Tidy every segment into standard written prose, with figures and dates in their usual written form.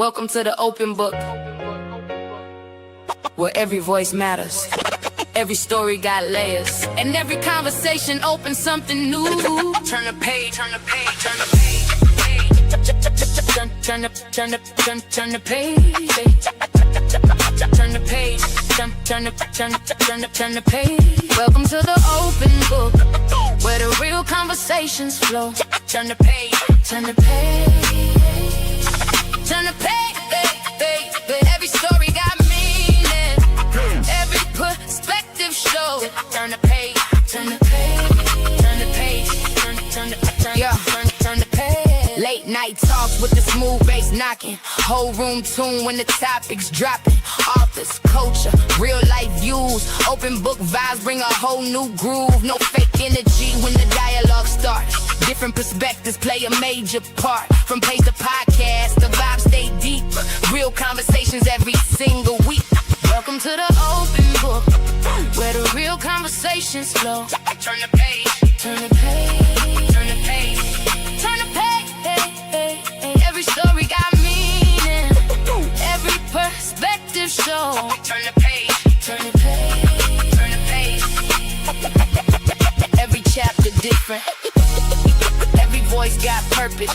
Welcome to the open book, where every voice matters. Every story got layers, and every conversation opens something new. Turn the page, turn the page, turn the page. Turn the page. Turn the page. Turn the page. Welcome to the open book, where the real conversations flow. Turn the page. Turn the page. Turn the page. Every story got meaning. Every perspective shows. Turn the page. Turn the page. Turn the page. Turn the page. Late night talks with the smooth bass knocking. Whole room tuned when the topics dropping. Authors, culture, real life views. Open book vibes bring a whole new groove. No fake energy when the dialogue starts. Different perspectives play a major part. From page to podcast, the vibes stay deep. Real conversations every single week. Welcome to the open book, where the real conversations flow. Turn the page, turn the page, turn the page, turn the page. Every story got meaning. Every perspective show. Turn the page, turn the page, turn the page. Every chapter different. Every voice got purpose.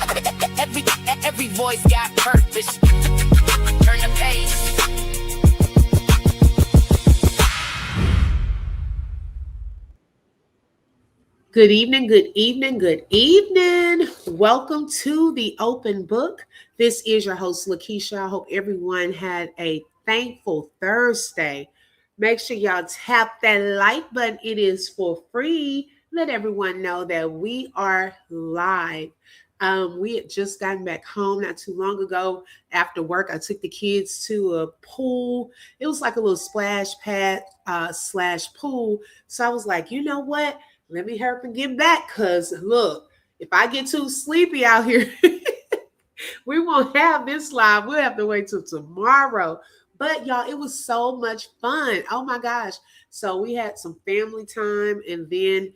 Every voice got purpose. Turn the page. Good evening, good evening, good evening. Welcome to the open book. This is your host, Lakeisha. I hope everyone had a thankful Thursday. Make sure y'all tap that like button. It is for free. Let everyone know that we are live. We had just gotten back home not too long ago. After work, I took the kids to a pool. It was like a little splash pad / pool. So I was like, you know what? Let me hurry up and get back, because look, if I get too sleepy out here, we won't have this live. We'll have to wait till tomorrow. But y'all, it was so much fun. Oh my gosh. So we had some family time and then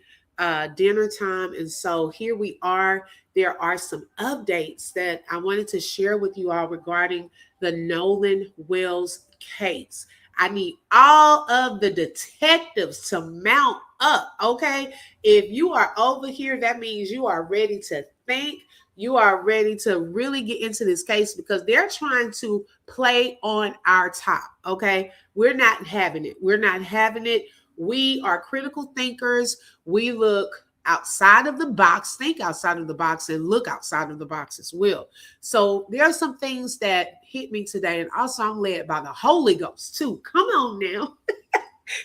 dinner time. And so here we are. There are some updates that I wanted to share with you all regarding the Nolan Wells case. I need all of the detectives to mount up, okay? If you are over here, that means you are ready to think. You are ready to really get into this case, because they're trying to play on our top, okay? We're not having it. We're not having it. We are critical thinkers. We look outside of the box, think outside of the box, and look outside of the box as well. So there are some things that hit me today, and also I'm led by the Holy Ghost too. Come on now.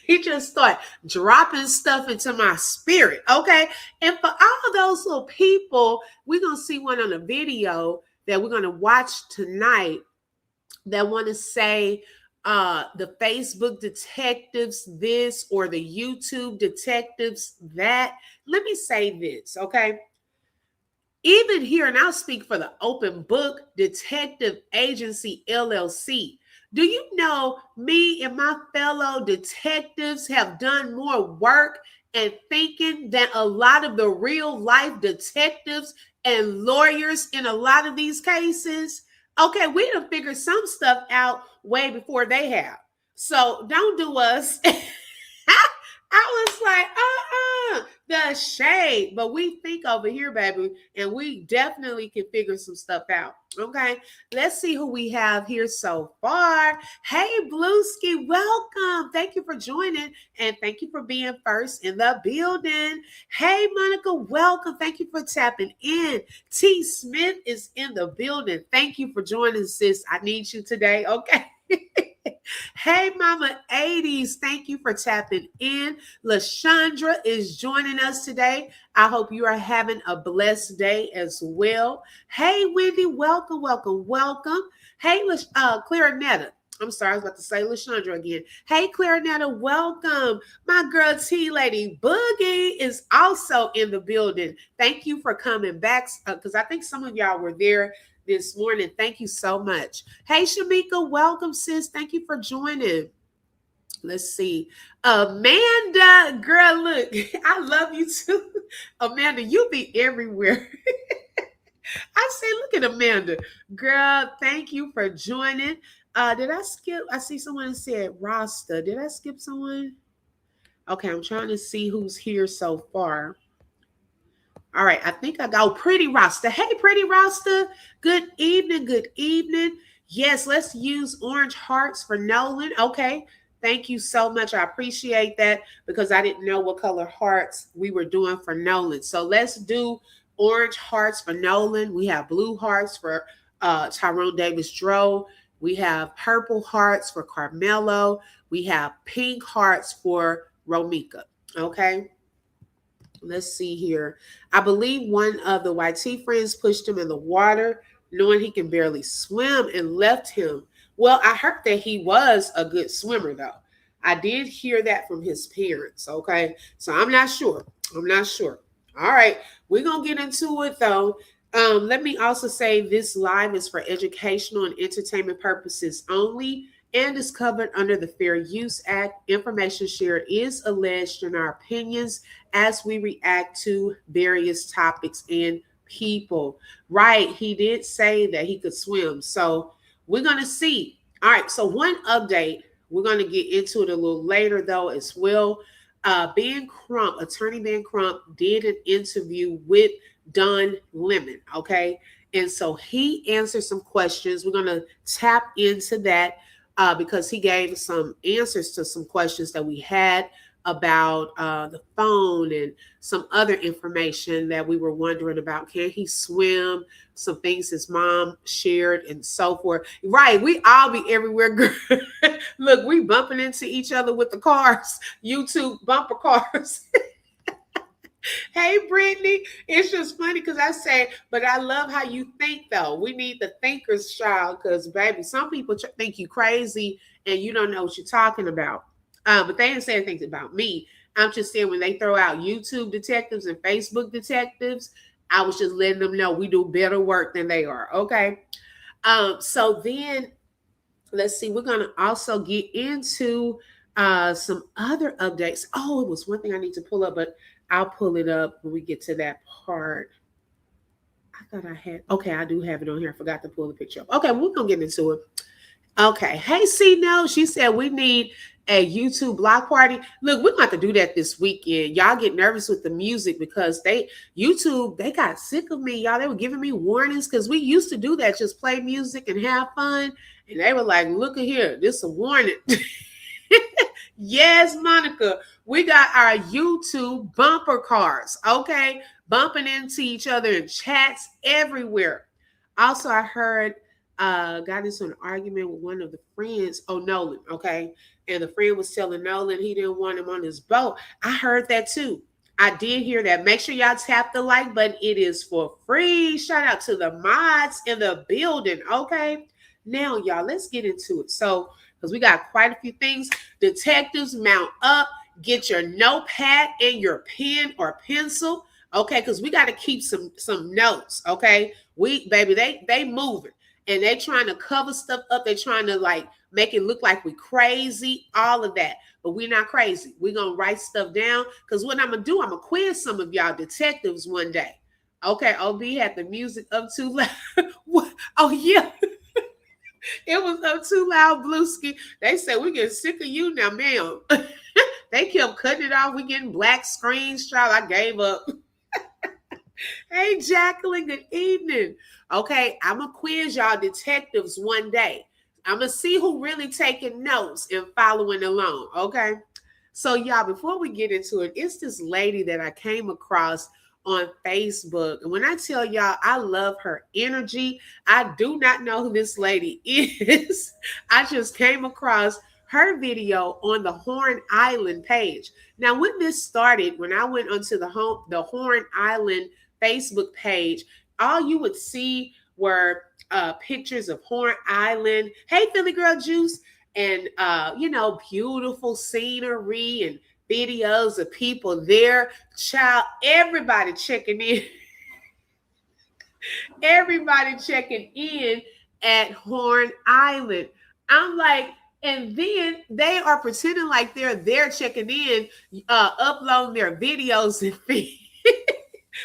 He just started dropping stuff into my spirit, okay? And for all of those little people, we're going to see one on a video that we're going to watch tonight that want to say the Facebook detectives this or the YouTube detectives that. Let me say this, okay? Even here, and I'll speak for the Open Book Detective Agency, LLC. Do you know me and my fellow detectives have done more work and thinking than a lot of the real life detectives and lawyers in a lot of these cases? Okay, we done figured some stuff out way before they have. So don't do us. I was like, the shade. But we think over here, baby, and we definitely can figure some stuff out. Okay, let's see who we have here so far. Hey, Blueski, welcome. Thank you for joining, and thank you for being first in the building. Hey, Monica, welcome. Thank you for tapping in. T. Smith is in the building. Thank you for joining, sis. I need you today, okay? Hey, Mama 80s, thank you for tapping in. LaShandra is joining us today. I hope you are having a blessed day as well. Hey, Wendy, welcome, welcome, welcome. Hey, Clarinetta. I'm sorry, I was about to say LaShandra again. Hey, Clarinetta, welcome. My girl T-Lady Boogie is also in the building. Thank you for coming back, because I think some of y'all were there this morning. Thank you so much. Hey, Shamika, welcome, sis. Thank you for joining. Let's see. Amanda, girl, look, I love you too. Amanda, you be everywhere. I say, look at Amanda. Girl, thank you for joining. Did I skip? I see someone said Rasta. Did I skip someone? Okay, I'm trying to see who's here so far. All right, I think I got Pretty Rasta. Hey, Pretty Rasta. Good evening. Good evening. Yes, let's use orange hearts for Nolan. Okay, thank you so much. I appreciate that because I didn't know what color hearts we were doing for Nolan. So let's do orange hearts for Nolan. We have blue hearts for Tyrone Davis Dro. We have purple hearts for Carmelo. We have pink hearts for Romika. Okay. Let's see here. I believe one of the YT friends pushed him in the water, knowing he can barely swim, and left him. Well, I heard that he was a good swimmer, though. I did hear that from his parents. Okay. So I'm not sure. I'm not sure. All right. We're going to get into it, though. Let me also say this live is for educational and entertainment purposes only and is covered under the Fair Use Act. Information shared is alleged in our opinions as we react to various topics and people. Right, he did say that he could swim. So we're going to see. All right, so one update, we're going to get into it a little later, though, as well. Ben Crump, attorney Ben Crump, did an interview with Don Lemon, okay? And so he answered some questions. We're going to tap into that because he gave some answers to some questions that we had about the phone and some other information that we were wondering about. Can he swim? Some things his mom shared and so forth. Right, we all be everywhere. Look, we bumping into each other with the cars, YouTube bumper cars. Hey, Brittany, it's just funny because I say, but I love how you think, though. We need the thinkers, child, because, baby, some people think you crazy and you don't know what you're talking about. But they didn't say anything about me. I'm just saying when they throw out YouTube detectives and Facebook detectives, I was just letting them know we do better work than they are, okay? So then, let's see, we're going to also get into some other updates. Oh, it was one thing I need to pull up, but I'll pull it up when we get to that part. I thought I had, okay, I do have it on here. I forgot to pull the picture up. Okay, we're going to get into it. Okay. Hey, C, no, she said we need a YouTube block party. Look, we're going to have to do that this weekend. Y'all get nervous with the music because YouTube, they got sick of me. Y'all, they were giving me warnings because we used to do that, just play music and have fun. And they were like, look at here, this is a warning. Yes, Monica, we got our YouTube bumper cars, okay? Bumping into each other in chats everywhere. Also, I heard got into an argument with one of the friends. Oh, Nolan, okay? And the friend was telling Nolan he didn't want him on his boat. I heard that too. I did hear that. Make sure y'all tap the like button. It is for free. Shout out to the mods in the building, okay? Now, y'all, let's get into it. So, because we got quite a few things. Detectives, mount up. Get your notepad and your pen or pencil, okay? Because we got to keep some notes, okay? Baby, they moving and they trying to cover stuff up. They trying to like make it look like we crazy, all of that. But we're not crazy. We're gonna write stuff down because what I'm gonna do, I'm gonna quiz some of y'all detectives one day. Okay, OB had the music up too loud. Oh yeah. It was up too loud, Blueski. They said we get sick of you now, ma'am. They kept cutting it off. We getting black screens, child. I gave up. Hey, Jacqueline, good evening. Okay, I'm going to quiz y'all detectives one day. I'm going to see who really taking notes and following along, okay? So, y'all, before we get into it, it's this lady that I came across on Facebook. And when I tell y'all, I love her energy. I do not know who this lady is. I just came across her video on the Horn Island page. Now, when this started, when I went onto the Horn Island Facebook page, all you would see were pictures of Horn Island. Hey, Philly Girl Juice. And, beautiful scenery and videos of people there. Child, everybody checking in. Everybody checking in at Horn Island. I'm like, and then they are pretending like they're there checking in, uploading their videos and feed.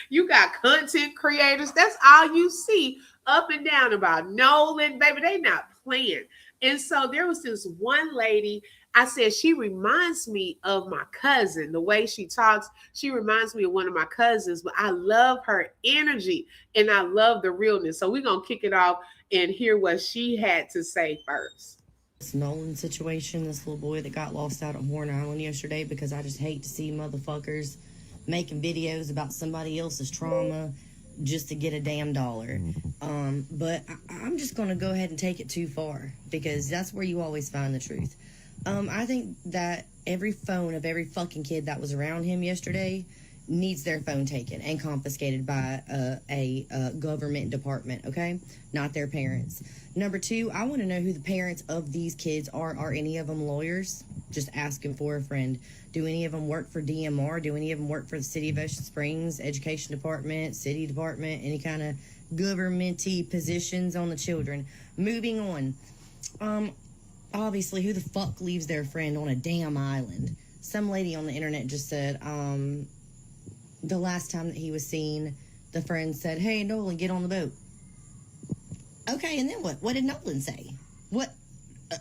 You got content creators. That's all you see up and down about Nolan, baby. They not playing. And so there was this one lady. I said she reminds me of my cousin. The way she talks, she reminds me of one of my cousins. But I love her energy and I love the realness. So we're gonna kick it off and hear what she had to say first. This Nolan situation, this little boy that got lost out at Horn Island yesterday, because I just hate to see motherfuckers making videos about somebody else's trauma just to get a damn dollar. But I'm just going to go ahead and take it too far, because that's where you always find the truth. I think that every phone of every fucking kid that was around him yesterday needs their phone taken and confiscated by a government department, okay? Not their parents. Number two, I want to know who the parents of these kids are. Are any of them lawyers? Just asking for a friend. Do any of them work for DMR? Do any of them work for the City of Ocean Springs, Education Department, City Department, any kind of government-y positions on the children? Moving on. Obviously, who the fuck leaves their friend on a damn island? Some lady on the internet just said, the last time that he was seen, the friend said, "Hey, Nolan, get on the boat." Okay, and then what? What did Nolan say? What?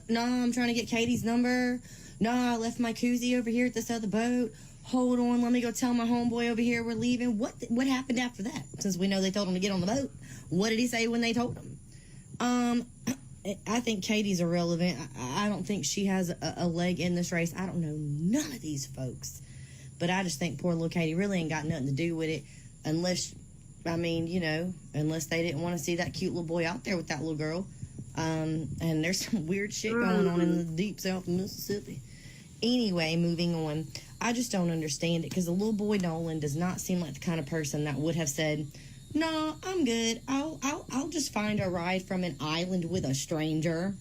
No, I'm trying to get Katie's number. No, I left my koozie over here at this other boat. Hold on, let me go tell my homeboy over here we're leaving. What happened after that? Since we know they told him to get on the boat. What did he say when they told him? I think Katie's irrelevant. I don't think she has a leg in this race. I don't know none of these folks. But I just think poor little Katie really ain't got nothing to do with it unless, unless they didn't want to see that cute little boy out there with that little girl. And there's some weird shit going on in the deep south of Mississippi. Anyway, moving on. I just don't understand it because the little boy Nolan does not seem like the kind of person that would have said, "No, I'm good. I'll just find a ride from an island with a stranger."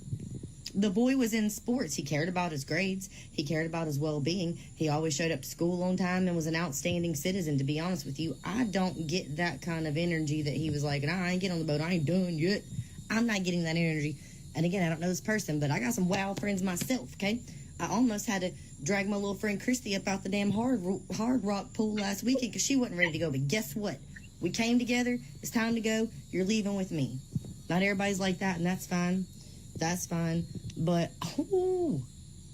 The boy was in sports. He cared about his grades. He cared about his well-being. He always showed up to school on time and was an outstanding citizen. To be honest with you, I don't get that kind of energy that he was like, "Nah, I ain't get on the boat. I ain't done yet." I'm not getting that energy. And again, I don't know this person, but I got some wild friends myself, okay? I almost had to drag my little friend Christy up out the damn hard rock pool last weekend because she wasn't ready to go. But guess what? We came together. It's time to go. You're leaving with me. Not everybody's like that, and that's fine. That's fine. But,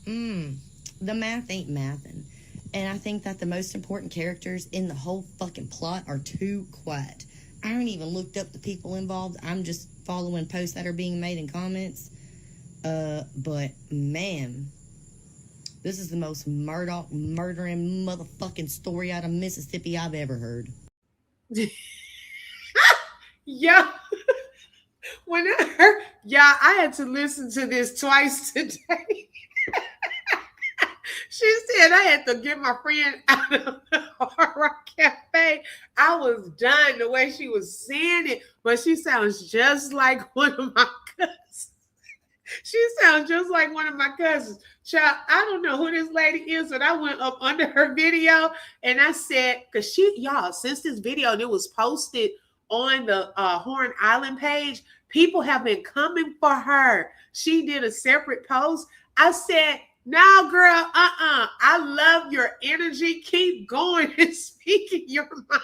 the math ain't mathin'. And I think that the most important characters in the whole fucking plot are too quiet. I haven't even looked up the people involved. I'm just following posts that are being made in comments. But, man, this is the most murdering motherfucking story out of Mississippi I've ever heard. Yeah. When I had to listen to this twice today. She said I had to get my friend out of the Hard Rock Cafe. I was done the way she was saying it, but she sounds just like one of my cousins. She sounds just like one of my cousins. Child, I don't know who this lady is, but I went up under her video and I said, because since this video and it was posted on the Horn Island page, people have been coming for her. She did a separate post. I said, "No, girl, I love your energy. Keep going and speaking your mind."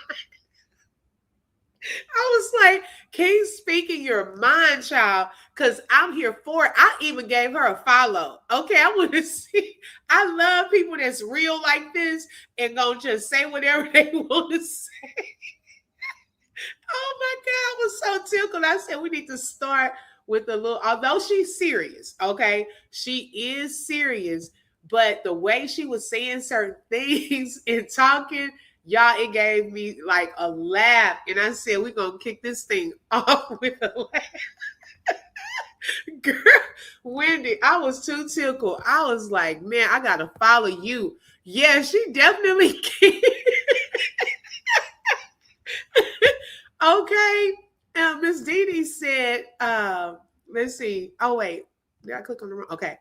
I was like, keep speaking your mind, child, because I'm here for it. I even gave her a follow. Okay, I want to see. I love people that's real like this and gonna just say whatever they want to say. Oh my God, I was so tickled. I said we need to start with a little, although she's serious, okay? She is serious, but the way she was saying certain things and talking, y'all, it gave me like a laugh. And I said, we're going to kick this thing off with a laugh. Girl, Wendy, I was too tickled. I was like, man, I got to follow you. Yeah, she definitely can. Okay. Miss Dee Dee said, let's see. Oh, wait. Did I click on the wrong? Okay.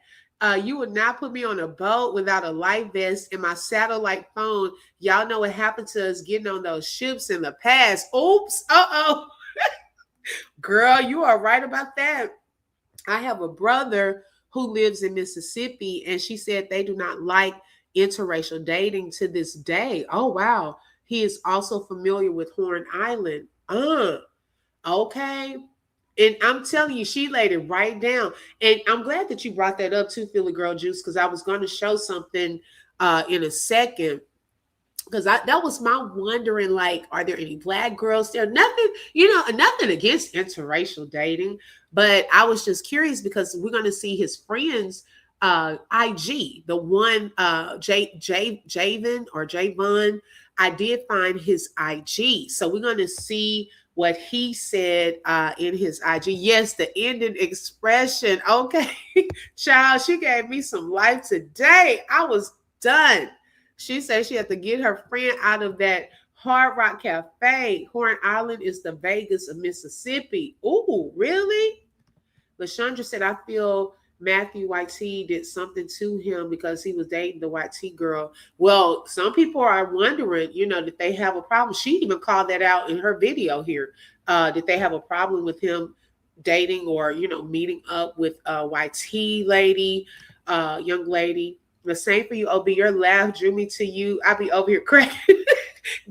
You would not put me on a boat without a life vest and my satellite phone. Y'all know what happened to us getting on those ships in the past. Oops. Uh-oh. Girl, you are right about that. I have a brother who lives in Mississippi, and she said they do not like interracial dating to this day. Oh, wow. He is also familiar with Horn Island. Okay. And I'm telling you, she laid it right down. And I'm glad that you brought that up too, Philly Girl Juice, because I was going to show something in a second. Because that was my wondering, like, are there any black girls there? Nothing, nothing against interracial dating, but I was just curious because we're going to see his friends IG, the one Javon or Javon. I did find his IG, so we're going to see what he said in his IG. Yes, the ending expression. Okay, child, she gave me some life today. I was done. She said she had to get her friend out of that Hard Rock Cafe. Horn Island is the Vegas of Mississippi. Ooh, really? LaShondra said, I feel Matthew YT did something to him because he was dating the YT girl. Well, some people are wondering, that they have a problem. She even called that out in her video here. Did they have a problem with him dating or, meeting up with a YT lady, young lady? The same for you, OB. Your laugh drew me to you. I be over here cracking.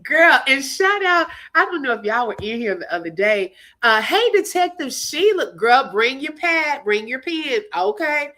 Girl, and shout out, I don't know if y'all were in here the other day. Hey, Detective Sheila, girl, bring your pad, bring your pen, okay?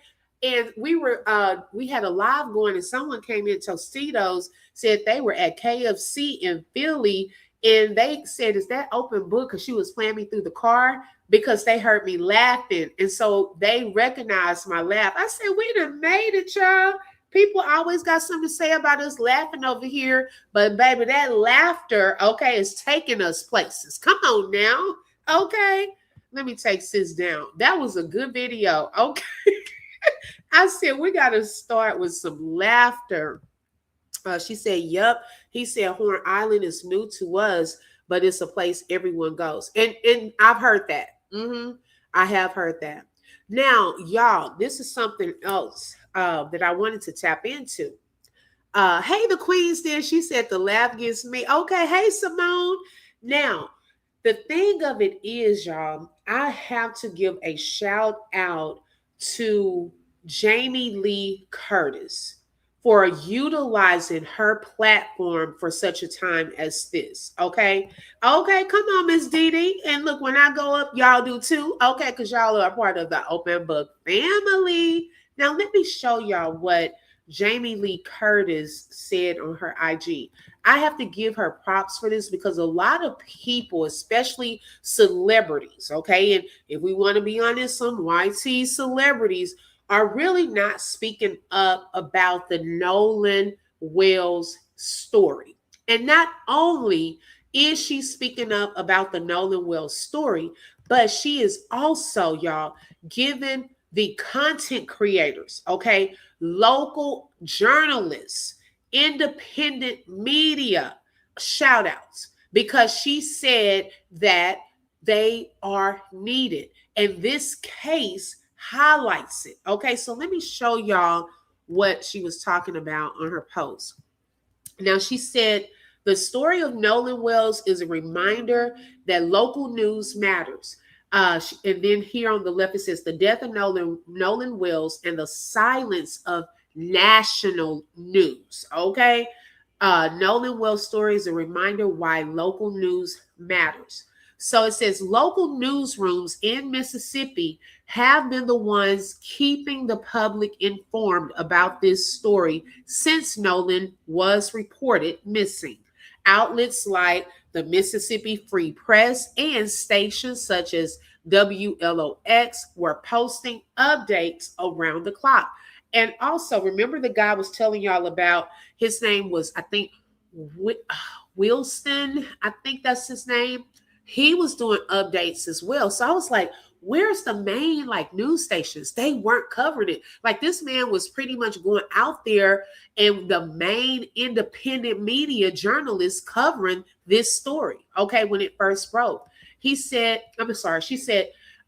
And we had a live going, and someone came in, Tostitos, said they were at KFC in Philly, and they said, is that open book? Because she was playing me through the car because they heard me laughing. And so they recognized my laugh. I said, we done made it, y'all. People always got something to say about us laughing over here. But baby, that laughter, okay, is taking us places. Come on now. Okay. Let me take sis down. That was a good video. Okay. I said, we got to start with some laughter. She said, yep. He said, Horn Island is new to us, but it's a place everyone goes. And I've heard that. I have heard that. Now, y'all, this is something else that I wanted to tap into. Hey, the Queen's there. She said the laugh gets me. Okay. Hey, Simone. Now, the thing of it is, y'all, I have to give a shout out to Jamie Lee Curtis for utilizing her platform for such a time as this. Okay. Okay. Come on, Miss Dee Dee. And look, when I go up, y'all do too. Okay. Because y'all are a part of the Open Book family. Now, let me show y'all what Jamie Lee Curtis said on her IG. I have to give her props for this because a lot of people, especially celebrities, okay, and if we want to be honest, some YT celebrities are really not speaking up about the Nolan Wells story. And not only is she speaking up about the Nolan Wells story, but she is also, y'all, giving the content creators, okay, local journalists, independent media, shout outs, because she said that they are needed. And this case highlights it. Okay, so let me show y'all what she was talking about on her post. Now, she said, the story of Nolan Wells is a reminder that local news matters. And then here on the left, it says the death of Nolan Wells and the silence of national news. Okay. Nolan Wells' story is a reminder why local news matters. So it says local newsrooms in Mississippi have been the ones keeping the public informed about this story since Nolan was reported missing. Outlets like the Mississippi Free Press and stations such as WLOX were posting updates around the clock. And also, remember the guy I was telling y'all about? His name was, I think, Wilson. I think that's his name. He was doing updates as well. So I was like, where's the main news stations? They weren't covering it. Like, this man was pretty much going out there and the main independent media journalists covering this story. Okay, when it first broke. She said,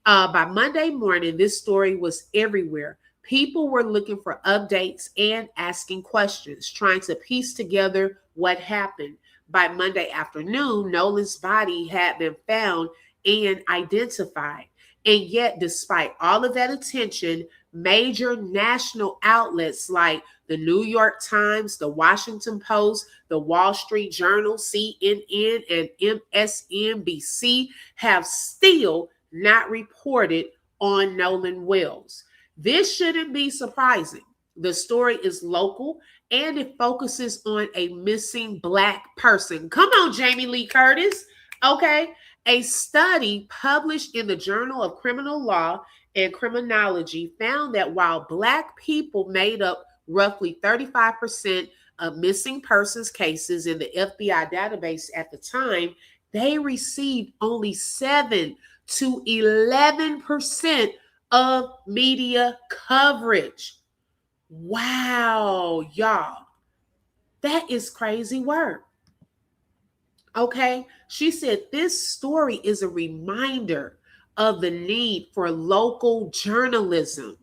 by Monday morning, this story was everywhere. People were looking for updates and asking questions, trying to piece together what happened. By Monday afternoon, Nolan's body had been found and identified. And yet, despite all of that attention, major national outlets like the New York Times, the Washington Post, the Wall Street Journal, CNN, and MSNBC have still not reported on Nolan Wells. This shouldn't be surprising. The story is local and it focuses on a missing Black person. Come on, Jamie Lee Curtis. Okay. A study published in the Journal of Criminal Law and Criminology found that while Black people made up roughly 35% of missing persons cases in the FBI database at the time, they received only 7 to 11% of media coverage. Wow, y'all. That is crazy work. Okay. She said this story is a reminder of the need for local journalism.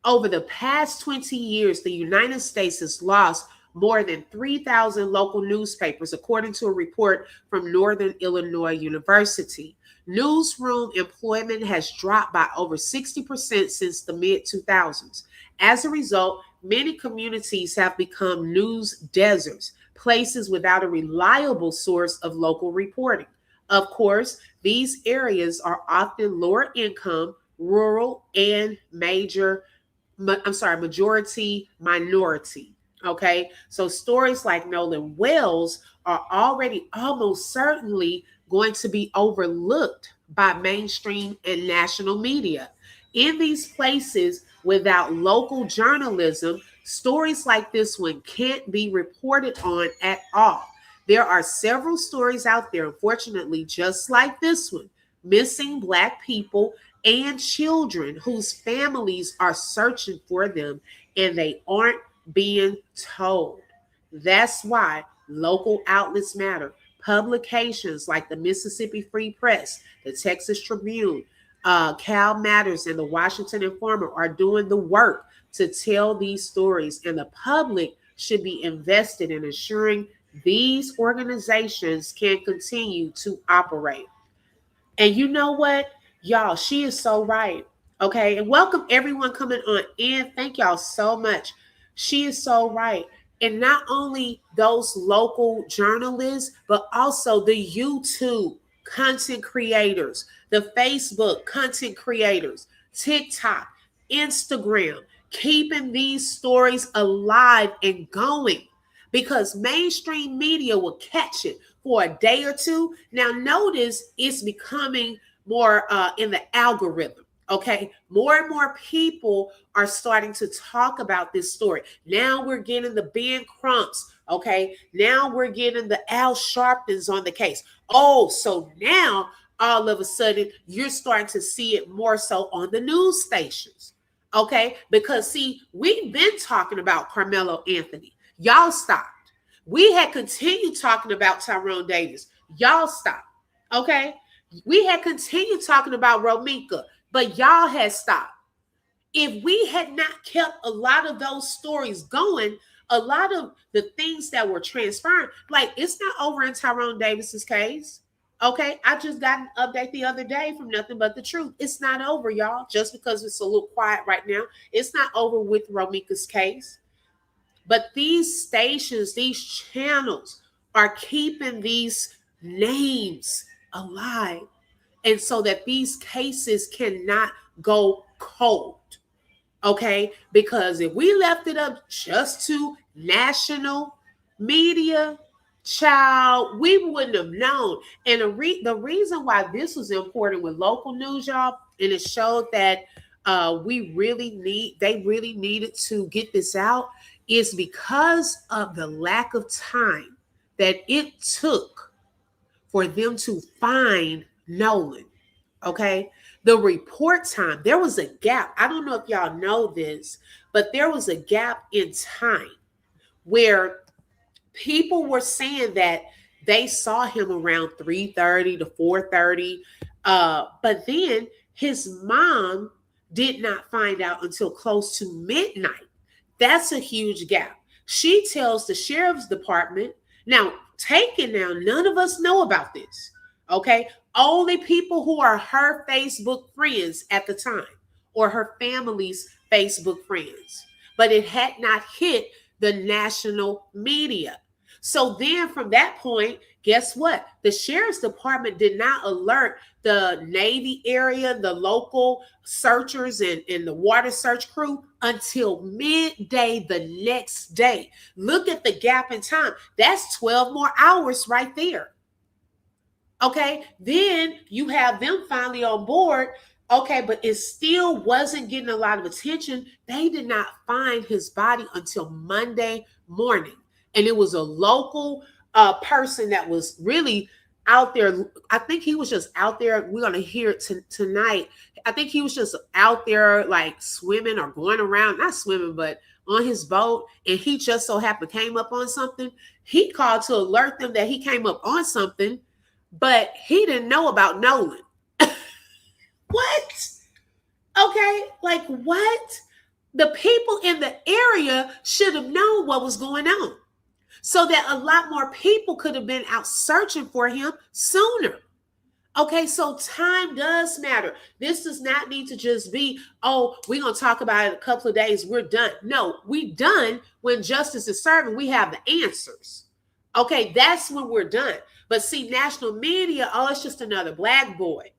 Over the past 20 years, the United States has lost more than 3,000 local newspapers, according to a report from Northern Illinois University. Newsroom employment has dropped by over 60% since the mid-2000s. As a result, many communities have become news deserts, places without a reliable source of local reporting. Of course, these areas are often lower income, rural, and majority minority. Okay, so stories like Nolan Wells are already almost certainly going to be overlooked by mainstream and national media. In these places, without local journalism, stories like this one can't be reported on at all. There are several stories out there, unfortunately, just like this one, missing Black people and children whose families are searching for them and they aren't being told. That's why local outlets matter. Publications like the Mississippi Free Press, the Texas Tribune, Cal Matters, and the Washington Informer are doing the work to tell these stories, and the public should be invested in ensuring these organizations can continue to operate. And you know what? Y'all, she is so right. Okay. And welcome everyone coming on in. Thank y'all so much. She is so right. And not only those local journalists, but also the YouTube content creators, the Facebook content creators, TikTok, Instagram, keeping these stories alive and going because mainstream media will catch it for a day or two. Now, notice it's becoming more in the algorithm. Okay, more and more people are starting to talk about this story. Now we're getting the Ben Crumps. Okay, now we're getting the Al Sharptons on the case. Oh, so now all of a sudden you're starting to see it more so on the news stations. Okay, because see, we've been talking about Carmelo Anthony. Y'all stopped. We had continued talking about Tyrone Davis. Y'all stopped. Okay, we had continued talking about Romika, but y'all had stopped. If we had not kept a lot of those stories going, a lot of the things that were transferring, like it's not over in Tyrone Davis's case. Okay, I just got an update the other day from Nothing But the Truth. It's not over, y'all. Just because it's a little quiet right now, it's not over with Romika's case. But these stations, these channels are keeping these names alive. And so that these cases cannot go cold. Okay? Because if we left it up just to national media, child, we wouldn't have known. And the reason why this was important with local news, y'all, and it showed that they really needed to get this out, is because of the lack of time that it took for them to find Nolan. Okay. The report time, there was a gap. I don't know if y'all know this, but there was a gap in time where people were saying that they saw him around 3:30 to 4:30. But then his mom did not find out until close to midnight. That's a huge gap. She tells the sheriff's department, now take it now, none of us know about this. Okay. only people who are her Facebook friends at the time or her family's Facebook friends. But it had not hit the national media. So then from that point, guess what? The sheriff's department did not alert the Navy area, the local searchers and the water search crew until midday the next day. Look at the gap in time. That's 12 more hours right there. Okay, then you have them finally on board. Okay, but it still wasn't getting a lot of attention. They did not find his body until Monday morning. And it was a local person that was really out there. I think he was just out there. We're going to hear it tonight. I think he was just out there like swimming or going around, not swimming, but on his boat. And he just so happened came up on something. He called to alert them that he came up on something. But he didn't know about Nolan. What? Okay, like what? The people in the area should have known what was going on so that a lot more people could have been out searching for him sooner. Okay, so time does matter. This does not need to just be, oh, we're going to talk about it in a couple of days. We're done. No, we done when justice is serving. We have the answers. Okay, that's when we're done. But see, national media, oh, it's just another black boy.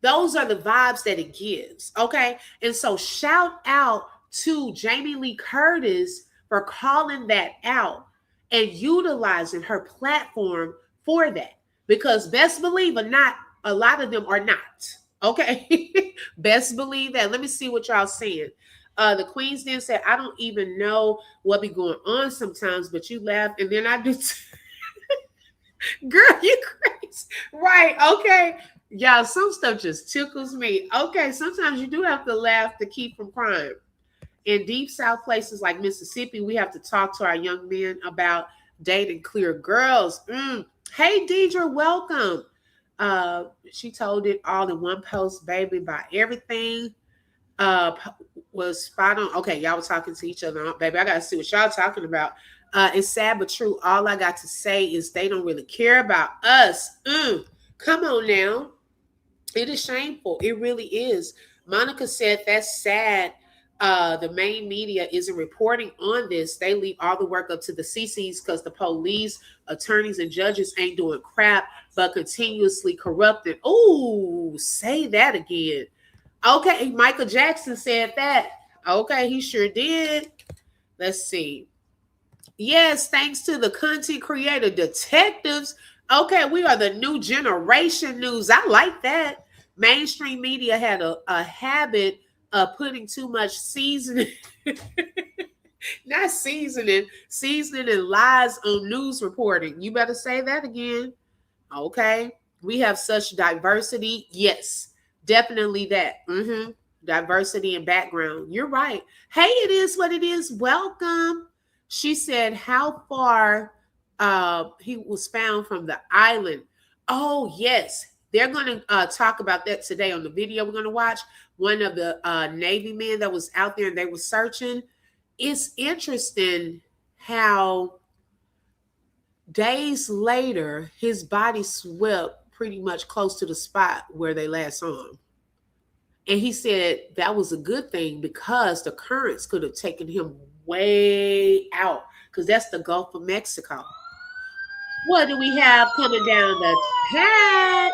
Those are the vibes that it gives, okay? And so shout out to Jamie Lee Curtis for calling that out and utilizing her platform for that. Because best believe or not, a lot of them are not, okay? Best believe that. Let me see what y'all saying. The Queens then said, I don't even know what be going on sometimes, but you laugh and then I do Girl, you crazy. Right. Okay. Y'all, some stuff just tickles me. Okay. Sometimes you do have to laugh to keep from crying. In deep South places like Mississippi, we have to talk to our young men about dating clear girls. Hey, Deidre, welcome. She told it all in one post, baby, by everything. Was spot on. Okay, y'all were talking to each other. Baby, I got to see what y'all talking about. It's sad but true. All I got to say is they don't really care about us. Come on now. It is shameful. It really is. Monica said that's sad. The main media isn't reporting on this. They leave all the work up to the CCs because the police, attorneys, and judges ain't doing crap but continuously corrupted. Ooh, say that again. Okay, Michael Jackson said that. Okay, he sure did. Let's see. Yes, thanks to the content creator detectives. Okay, we are the new generation news. I like that. Mainstream media had a habit of putting too much seasoning, not seasoning and lies on news reporting. You better say that again. Okay, we have such diversity. Yes, definitely that. Diversity and background. You're right. Hey, it is what it is. Welcome. She said, how far he was found from the island. Oh, yes. They're going to talk about that today on the video we're going to watch. One of the Navy men that was out there and they were searching. It's interesting how days later, his body swept pretty much close to the spot where they last saw him. And he said that was a good thing because the currents could have taken him way out because that's the Gulf of Mexico. What do we have coming down the chat?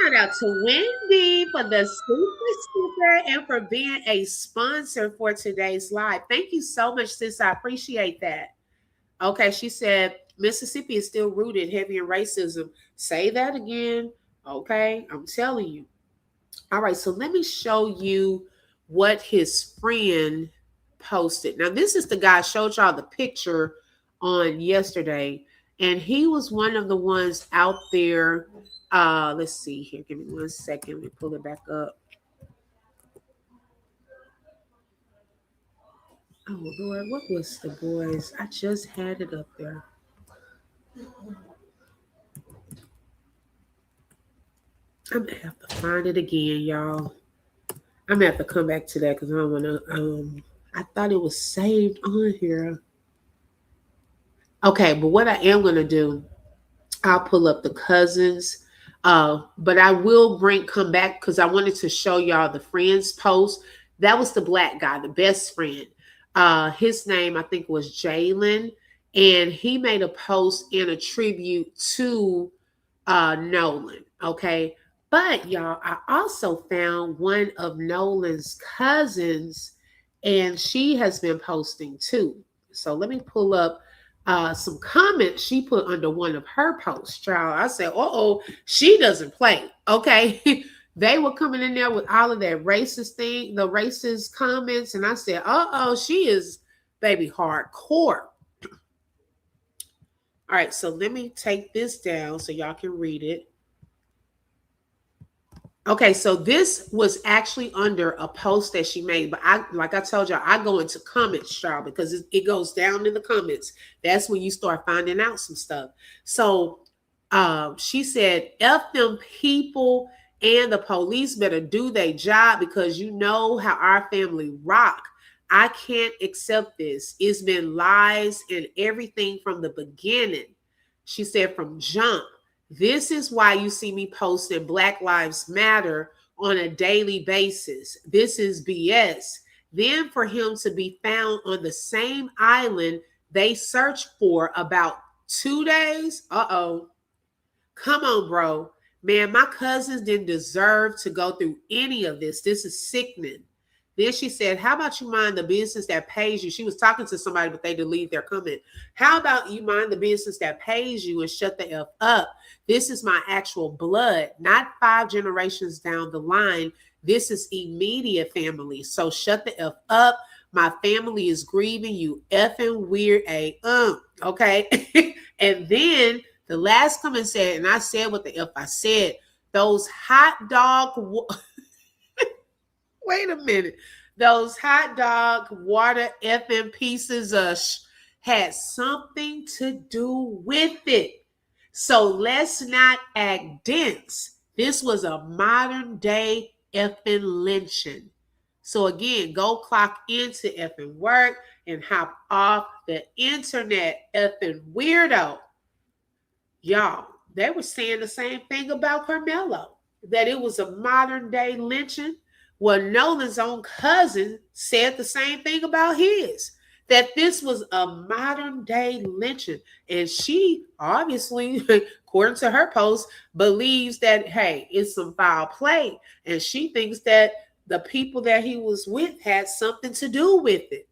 Shout out to Wendy for the super sticker and for being a sponsor for today's live. Thank you so much, sis. I appreciate that. Okay, she said Mississippi is still rooted heavy in racism. Say that again. Okay, I'm telling you. All right, so let me show you what his friend posted. Now, this is the guy I showed y'all the picture on yesterday, and he was one of the ones out there. Let's see here. Give me 1 second. Let me pull it back up. Oh, Lord, what was the boys? I just had it up there. I'm gonna have to find it again, y'all. I'm gonna have to come back to that because I don't want to. I thought it was saved on here. Okay, but what I am gonna do, I'll pull up the cousins But I will come back because I wanted to show y'all the friends post. That was the black guy, the best friend. His name I think was Jalen, and he made a post in a tribute to Nolan. Okay. But y'all, I also found one of Nolan's cousins, and she has been posting too. So let me pull up some comments she put under one of her posts, child. I said, oh, she doesn't play. Okay. They were coming in there with all of that racist thing, the racist comments. And I said, she is baby hardcore. All right, so let me take this down so y'all can read it. Okay, so this was actually under a post that she made, but like I told y'all, I go into comments, y'all, because it goes down in the comments. That's when you start finding out some stuff. So she said, F them people and the police better do their job because you know how our family rock. I can't accept this. It's been lies and everything from the beginning. She said from jump. This is why you see me posting Black Lives Matter on a daily basis. This is BS. Then for him to be found on the same island they searched for about 2 days. Come on, bro. Man, my cousins didn't deserve to go through any of this. This is sickening. Then she said, how about you mind the business that pays you? She was talking to somebody, but they deleted their comment. How about you mind the business that pays you and shut the F up? This is my actual blood, not 5 generations down the line. This is immediate family. So shut the F up. My family is grieving you effing weird okay? And then the last comment said, and I said what the F I said, those hot dog... Wait a minute. Those hot dog water effing pieces had something to do with it. So let's not act dense. This was a modern day effing lynching. So again, go clock into effing work and hop off the internet, effing weirdo. Y'all, they were saying the same thing about Carmelo, that it was a modern day lynching. Well, Nolan's own cousin said the same thing about his, that this was a modern day lynching. And she obviously, according to her post, believes that, hey, it's some foul play. And she thinks that the people that he was with had something to do with it.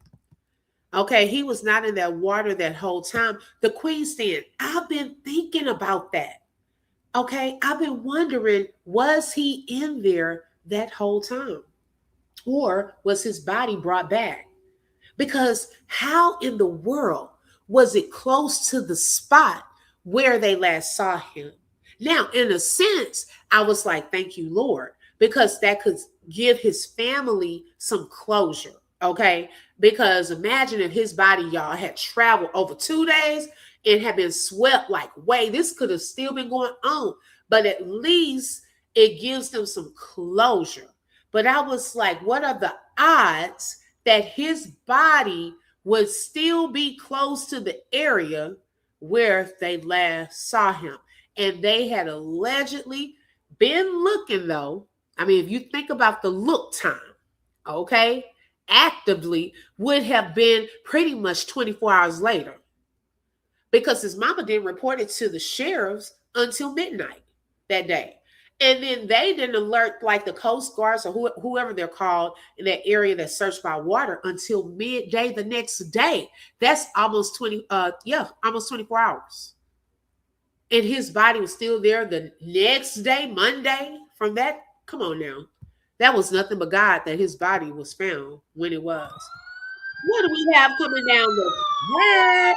Okay, he was not in that water that whole time. The Queen said, I've been thinking about that. Okay, I've been wondering, was he in there that whole time? Or was his body brought back? Because how in the world was it close to the spot where they last saw him? Now, in a sense, I was like, thank you, Lord, because that could give his family some closure, okay? Because imagine if his body, y'all, had traveled over 2 days and had been swept like, wait, this could have still been going on. But at least it gives them some closure. But I was like, what are the odds that his body would still be close to the area where they last saw him? And they had allegedly been looking, though. I mean, if you think about the look time, okay, actively would have been pretty much 24 hours later, because his mama didn't report it to the sheriffs until midnight that day. And then they didn't alert like the Coast Guards or whoever they're called in that area that searched by water until midday the next day. That's almost 24 hours. And his body was still there the next day, Monday, from that. Come on now. That was nothing but God that his body was found when it was. What do we have coming down the red?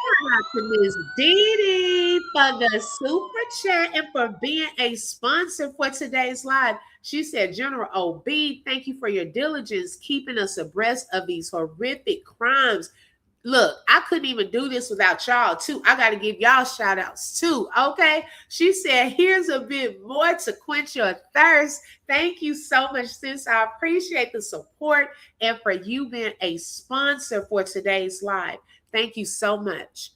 Shout out to Miss Dee for the super chat and for being a sponsor for today's live. She said, General OB, thank you for your diligence, keeping us abreast of these horrific crimes. Look, I couldn't even do this without y'all, too. I got to give y'all shout outs, too. Okay. She said, here's a bit more to quench your thirst. Thank you so much, sis. I appreciate the support and for you being a sponsor for today's live. Thank you so much.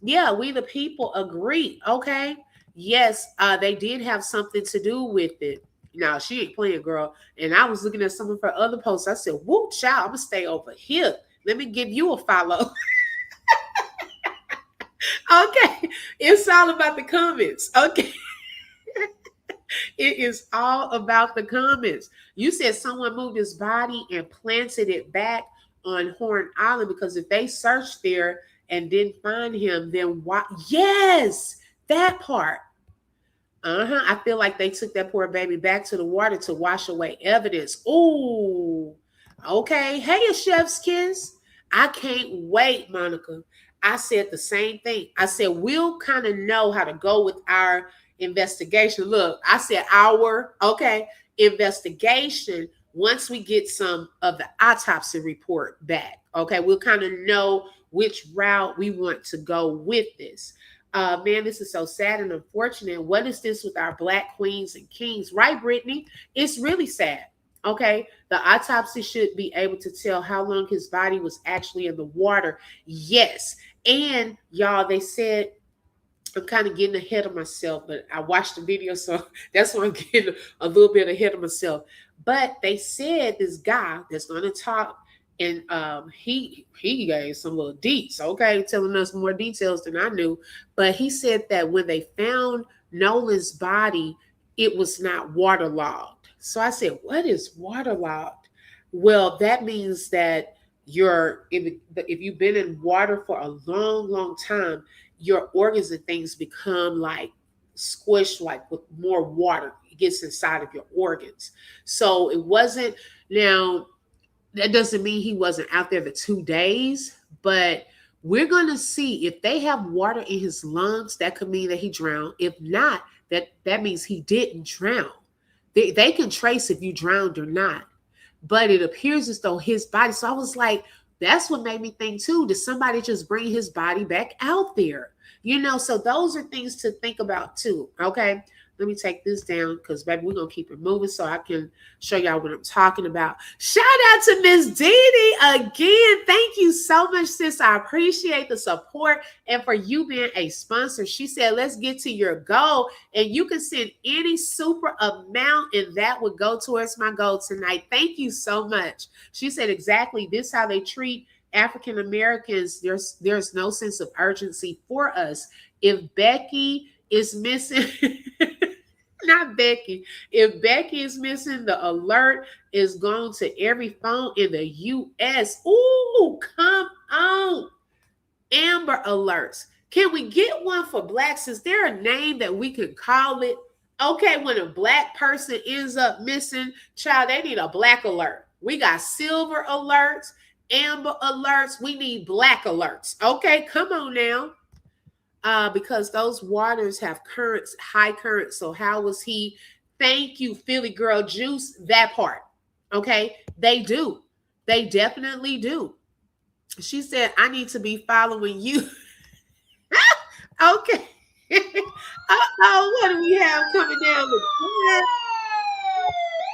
Yeah, we the people agree. Okay. yes, they did have something to do with it. Now she ain't playing, girl. And I was looking at some of her other posts. I said, "Whoop, child, I'm gonna stay over here. Let me give you a follow." Okay, it's all about the comments. Okay, it is all about the comments. You said someone moved his body and planted it back on Horn Island because if they searched there and didn't find him, then why? Yes, that part. I feel like they took that poor baby back to the water to wash away evidence. Ooh, okay. Hey, a chef's kiss. I can't wait, Monica. I said the same thing. I said we'll kind of know how to go with our investigation. Look, I said our investigation once we get some of the autopsy report back. Okay, we'll kind of know which route we want to go with this. Man, this is so sad and unfortunate. What is this with our Black queens and kings? Right, Brittany? It's really sad. Okay. The autopsy should be able to tell how long his body was actually in the water. Yes. And y'all, they said, I'm kind of getting ahead of myself, but I watched the video, so that's why I'm getting a little bit ahead of myself. But they said this guy that's going to talk, and he gave some little deets, okay, telling us more details than I knew. But he said that when they found Nolan's body, it was not waterlogged. So I said, what is waterlogged? Well, that means that if you've been in water for a long time, your organs and things become like squished, like with more water. It gets inside of your organs. So it wasn't, now that doesn't mean he wasn't out there the 2 days, but we're going to see if they have water in his lungs, that could mean that he drowned. If not, that means he didn't drown. They can trace if you drowned or not, but it appears as though his body. So I was like, that's what made me think too. Did somebody just bring his body back out there? So those are things to think about too. Okay. Let me take this down because, baby, we're going to keep it moving so I can show y'all what I'm talking about. Shout out to Miss Dee again. Thank you so much, sis. I appreciate the support and for you being a sponsor. She said, let's get to your goal. And you can send any super amount and that would go towards my goal tonight. Thank you so much. She said, exactly. This is how they treat African Americans. There's no sense of urgency for us. If Becky is missing... Not Becky. If Becky is missing, the alert is going to every phone in the U.S. Ooh, come on. Amber Alerts. Can we get one for Blacks? Is there a name that we could call it? Okay, when a Black person ends up missing, child, they need a Black alert. We got silver alerts, amber alerts. We need Black alerts. Okay, come on now. Because those waters have currents, high currents. So how was he? Thank you, Philly Girl Juice. That part. Okay. They do. They definitely do. She said, I need to be following you. Okay. Uh-oh, what do we have coming down the track?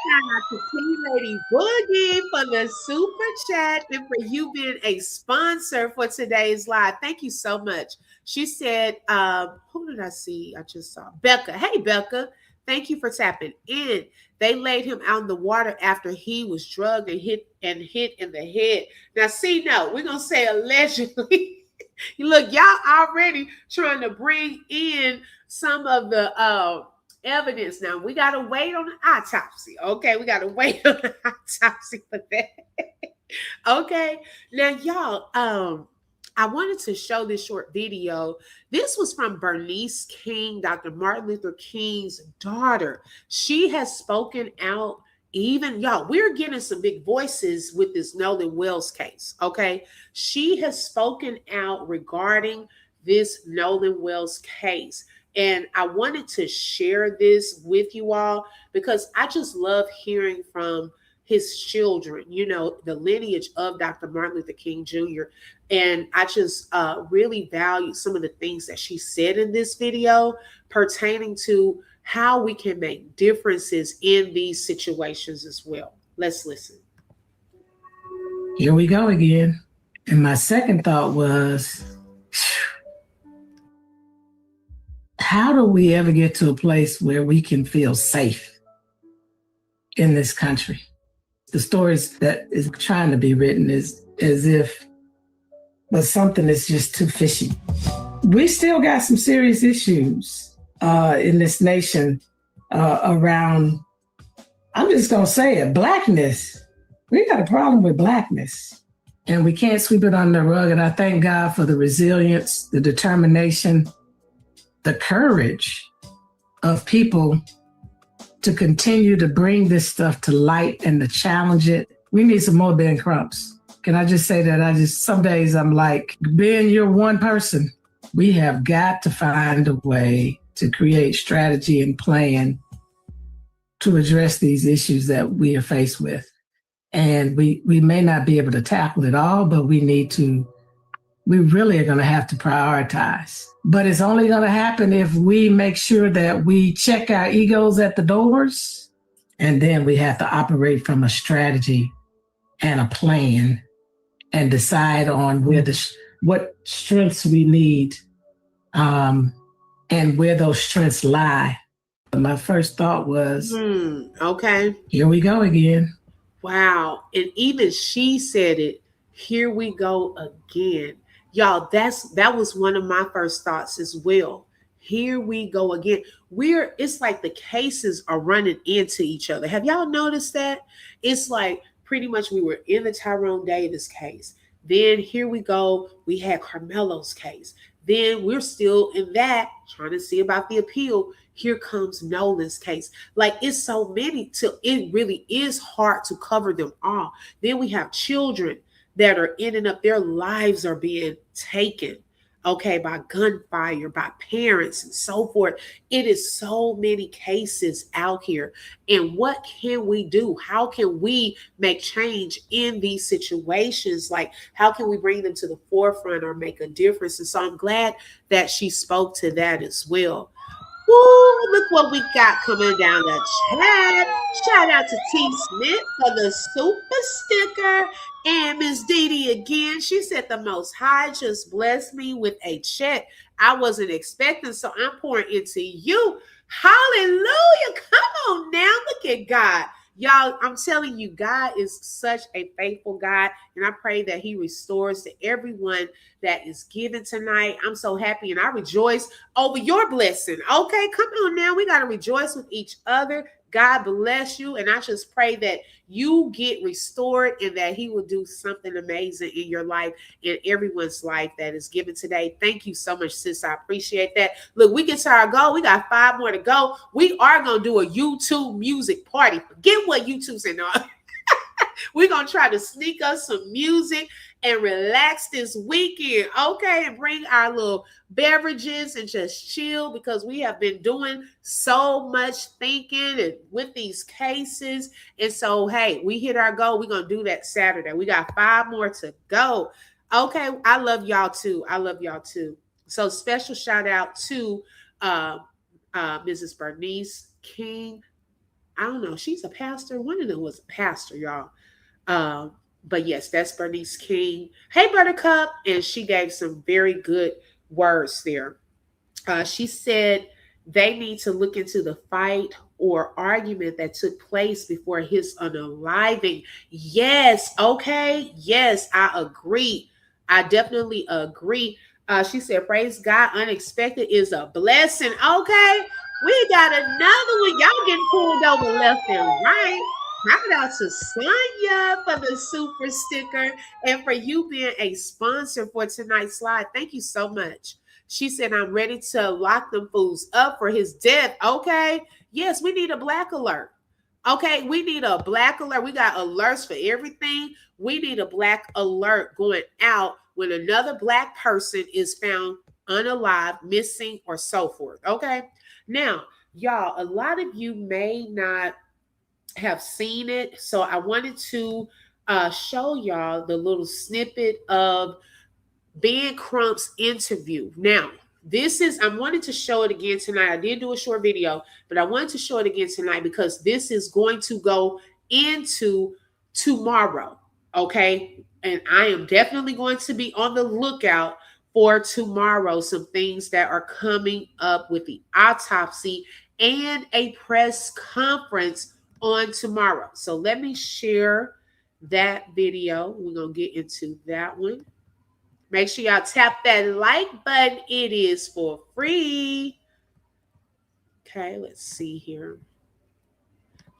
Shout out to T Lady Boogie for the super chat and for you being a sponsor for today's live. Thank you so much. She said, who did I see? I just saw Becca. Hey, Becca. Thank you for tapping in. They laid him out in the water after he was drugged and hit in the head. Now, see, no, we're going to say allegedly. Look, y'all already trying to bring in some of the evidence. Now, we got to wait on the autopsy. Okay, we got to wait on the autopsy for that. Okay, now, y'all, I wanted to show this short video. This was from Bernice King, Dr. Martin Luther King's daughter. She has spoken out. Even, y'all, we're getting some big voices with this Nolan Wells case, okay? She has spoken out regarding this Nolan Wells case. And I wanted to share this with you all because I just love hearing from his children, the lineage of Dr. Martin Luther King Jr. And I just really value some of the things that she said in this video pertaining to how we can make differences in these situations as well. Let's listen. Here we go again. And my second thought was, how do we ever get to a place where we can feel safe in this country? The stories that is trying to be written is as if, but something is just too fishy. We still got some serious issues in this nation around, I'm just going to say it, Blackness. We got a problem with Blackness, and we can't sweep it under the rug. And I thank God for the resilience, the determination, the courage of people to continue to bring this stuff to light and to challenge it. We need some more Ben Crumps. Can I just say that? Some days I'm like, Ben, you're one person. We have got to find a way to create strategy and plan to address these issues that we are faced with. And we may not be able to tackle it all, but we really are going to have to prioritize. But it's only going to happen if we make sure that we check our egos at the doors, and then we have to operate from a strategy and a plan and decide on what strengths we need and where those strengths lie. My first thought was, okay, here we go again. Wow. And even she said it, here we go again. Y'all, that was one of my first thoughts as well. Here we go again. It's like the cases are running into each other. Have y'all noticed that? It's like pretty much we were in the Tyrone Davis case. Then here we go. We had Carmelo's case. Then we're still in that, trying to see about the appeal. Here comes Nolan's case. Like, it's so many till it really is hard to cover them all. Then we have children that are ending up, their lives are being taken, okay, by gunfire, by parents and so forth. It is so many cases out here. And what can we do? How can we make change in these situations? Like, how can we bring them to the forefront or make a difference? And so I'm glad that she spoke to that as well. Woo, look what we got coming down the chat. Shout out to T. Smith for the super sticker. And Miss Dee Dee again, she said the Most High just blessed me with a check I wasn't expecting, so I'm pouring into you. Hallelujah. Come on now. Look at God. Y'all, I'm telling you, God is such a faithful God, and I pray that he restores to everyone that is given tonight. I'm so happy, and I rejoice over your blessing. Okay, come on now. We got to rejoice with each other. God bless you, and I just pray that you get restored and that he will do something amazing in your life, in everyone's life that is given today. Thank you so much, sis. I appreciate that. Look, we get to our goal. We got 5 more to go. We are going to do a YouTube music party. Forget what YouTube's saying. We're going to try to sneak us some music and relax this weekend, okay? And bring our little beverages and just chill, because we have been doing so much thinking and with these cases. And so, hey, we hit our goal. We're going to do that Saturday. We got 5 more to go. Okay, I love y'all too. I love y'all too. So special shout out to Mrs. Bernice King. I don't know. She's a pastor. One of them was a pastor, y'all. But yes, that's Bernice King. Hey, Buttercup. And she gave some very good words there. She said they need to look into the fight or argument that took place before his unaliving. Yes. Okay. Yes, I agree. I definitely agree. She said, praise God, unexpected is a blessing. Okay. We got another one. Y'all getting pulled over left and right. Shout out to Sonya for the super sticker and for you being a sponsor for tonight's live. Thank you so much. She said, I'm ready to lock them fools up for his death. Okay. Yes, we need a black alert. Okay, we need a black alert. We got alerts for everything. We need a black alert going out when another black person is found unalive, missing, or so forth. Okay. Now, y'all, a lot of you may not have seen it. So I wanted to show y'all the little snippet of Ben Crump's interview. Now, I wanted to show it again tonight. I did do a short video, but I wanted to show it again tonight because this is going to go into tomorrow. Okay. And I am definitely going to be on the lookout for tomorrow, some things that are coming up with the autopsy and a press conference on tomorrow. So let me share that video. We're going to get into that one. Make sure y'all tap that like button. It is for free. Okay, let's see here.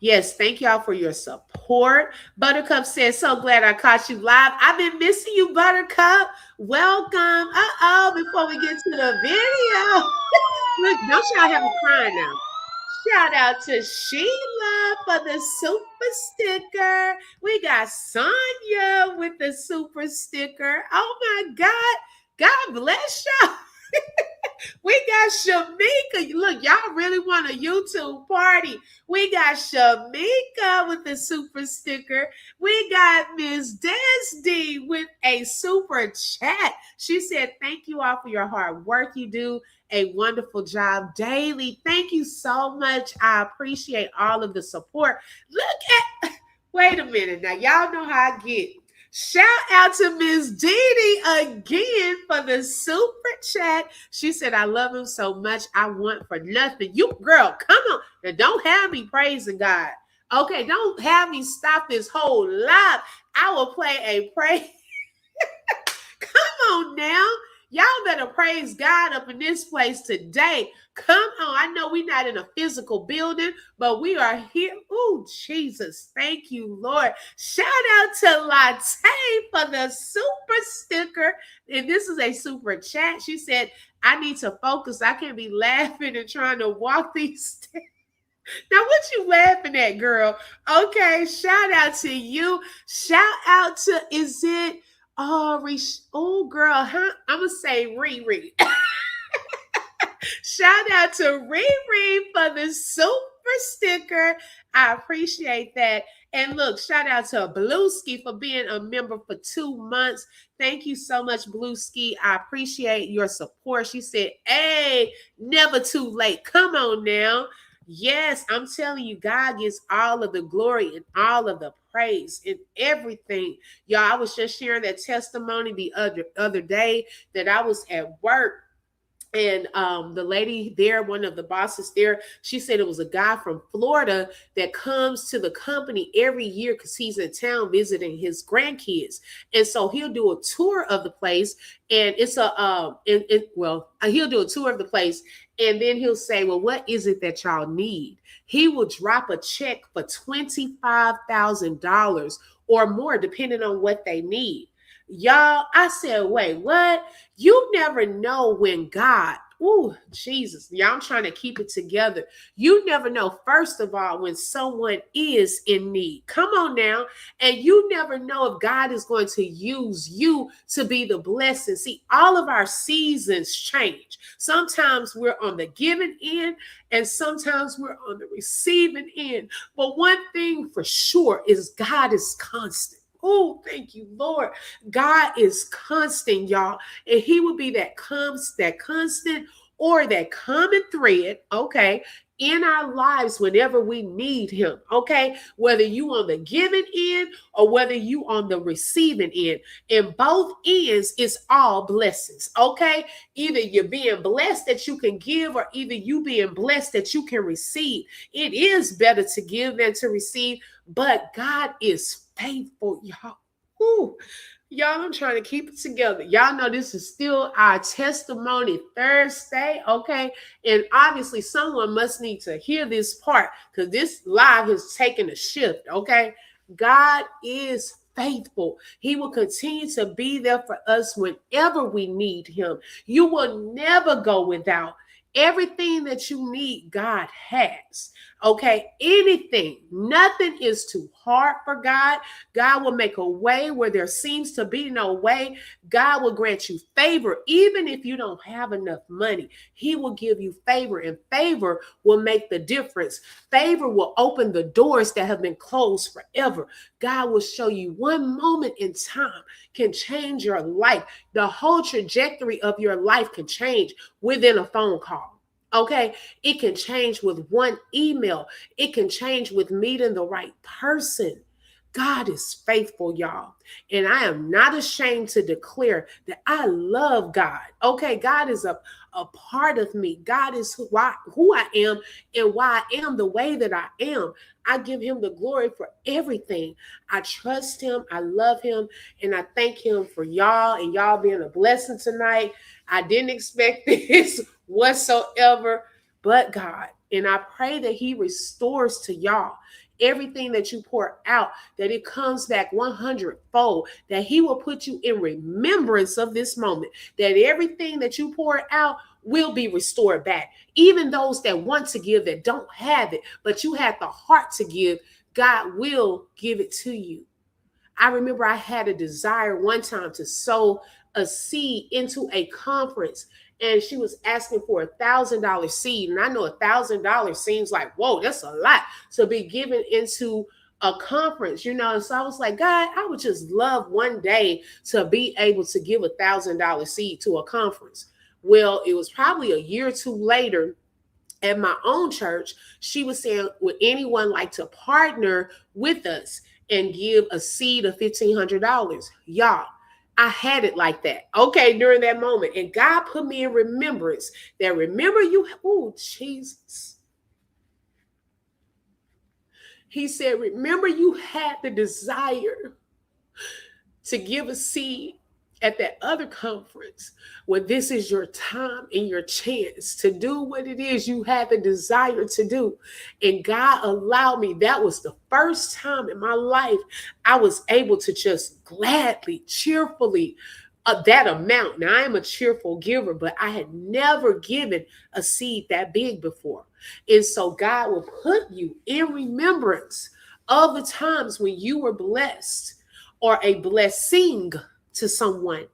Yes, thank y'all for your support. Buttercup says, so glad I caught you live. I've been missing you, Buttercup. Welcome. Uh-oh, before we get to the video. Look, don't y'all have me crying now. Shout out to Sheila for the super sticker. We got Sonia with the super sticker. Oh my God. God bless y'all. We got Shamika. Look, y'all really want a YouTube party. We got Shamika with the super sticker. We got Miss Desdy with a super chat. She said, thank you all for your hard work. You do a wonderful job daily. Thank you so much. I appreciate all of the support. Look at, wait a minute. Now, y'all know how I get. Shout out to Miss Dee again for the super chat. She said, I love him so much. I want for nothing. You, girl, come on. Now, don't have me praising God. Okay, don't have me stop this whole live. I will play a praise. Come on now. Y'all better praise God up in this place today. Come on. I know we're not in a physical building, but we are here. Oh, Jesus. Thank you, Lord. Shout out to Latte for the super sticker. And this is a super chat. She said, I need to focus. I can't be laughing and trying to walk these stairs. Now, what you laughing at, girl? Okay, shout out to you. Shout out to, is it, oh, girl, huh? I'm going to say Riri. Shout out to Riri for the super sticker. I appreciate that. And look, shout out to Blueski for being a member for 2 months. Thank you so much, Blueski. I appreciate your support. She said, hey, never too late. Come on now. Yes, I'm telling you, God gets all of the glory and all of the praise and everything. Y'all, I was just sharing that testimony the other day that I was at work. And the lady there, one of the bosses there, she said it was a guy from Florida that comes to the company every year because he's in town visiting his grandkids. And so he'll do a tour of the place. And it's he'll do a tour of the place. And then he'll say, well, what is it that y'all need? He will drop a check for $25,000 or more, depending on what they need. Y'all, I said, wait, what? You never know when God, ooh, Jesus, y'all, I'm trying to keep it together. You never know, first of all, when someone is in need. Come on now. And you never know if God is going to use you to be the blessing. See, all of our seasons change. Sometimes we're on the giving end and sometimes we're on the receiving end. But one thing for sure is God is constant. Oh, thank you, Lord. God is constant, y'all. And he will be that constant or that common thread, okay, in our lives whenever we need him, okay? Whether you on the giving end or whether you on the receiving end. In both ends, it's all blessings, okay? Either you're being blessed that you can give or either you being blessed that you can receive. It is better to give than to receive, but God is faithful, y'all. Ooh. Y'all, I'm trying to keep it together. Y'all know this is still our testimony Thursday, okay? And obviously someone must need to hear this part because this live has taken a shift, okay? God is faithful. He will continue to be there for us whenever we need him. You will never go without. Everything that you need, God has. Okay, anything, nothing is too hard for God. God will make a way where there seems to be no way. God will grant you favor, even if you don't have enough money. He will give you favor, and favor will make the difference. Favor will open the doors that have been closed forever. God will show you one moment in time can change your life. The whole trajectory of your life can change within a phone call. Okay, it can change with one email. It can change with meeting the right person. God is faithful, y'all. And I am not ashamed to declare that I love God. Okay, God is a part of me. God is who I am and why I am the way that I am. I give him the glory for everything. I trust him. I love him. And I thank him for y'all and y'all being a blessing tonight. I didn't expect this whatsoever, but God. And I pray that he restores to y'all everything that you pour out, that it comes back 100-fold, that he will put you in remembrance of this moment, that everything that you pour out will be restored back. Even those that want to give, that don't have it, but you have the heart to give, God will give it to you. I remember I had a desire one time to sow a seed into a conference, and she was asking for $1,000 seed. And I know $1,000 seems like, whoa, that's a lot to be given into a conference, you know. And so I was like, God, I would just love one day to be able to give $1,000 seed to a conference. Well, it was probably a year or two later at my own church. She was saying, would anyone like to partner with us and give a seed of $1,500? Y'all, I had it like that. Okay, during that moment. And God put me in remembrance that remember you, oh, Jesus. He said, remember you had the desire to give a seed at that other conference. Well, this is your time and your chance to do what it is you had the desire to do. And God allowed me. That was the first time in my life I was able to just gladly, cheerfully, that amount. Now, I am a cheerful giver, but I had never given a seed that big before. And so God will put you in remembrance of the times when you were blessed or a blessing to someone.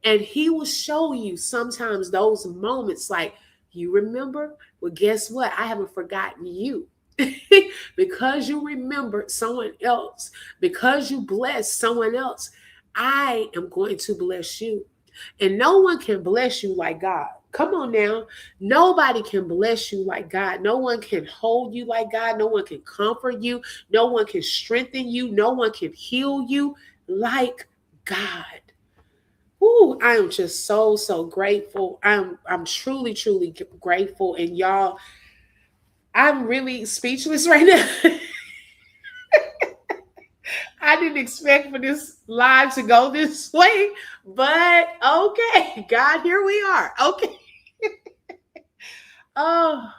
And he will show you sometimes those moments like, you remember? Well, guess what? I haven't forgotten you. Because you remembered someone else, because you blessed someone else, I am going to bless you. And no one can bless you like God. Come on now. Nobody can bless you like God. No one can hold you like God. No one can comfort you. No one can strengthen you. No one can heal you like God. Ooh, I am just so grateful. I'm truly grateful. And y'all, I'm really speechless right now. I didn't expect for this live to go this way, but okay, God, here we are. Okay. Oh,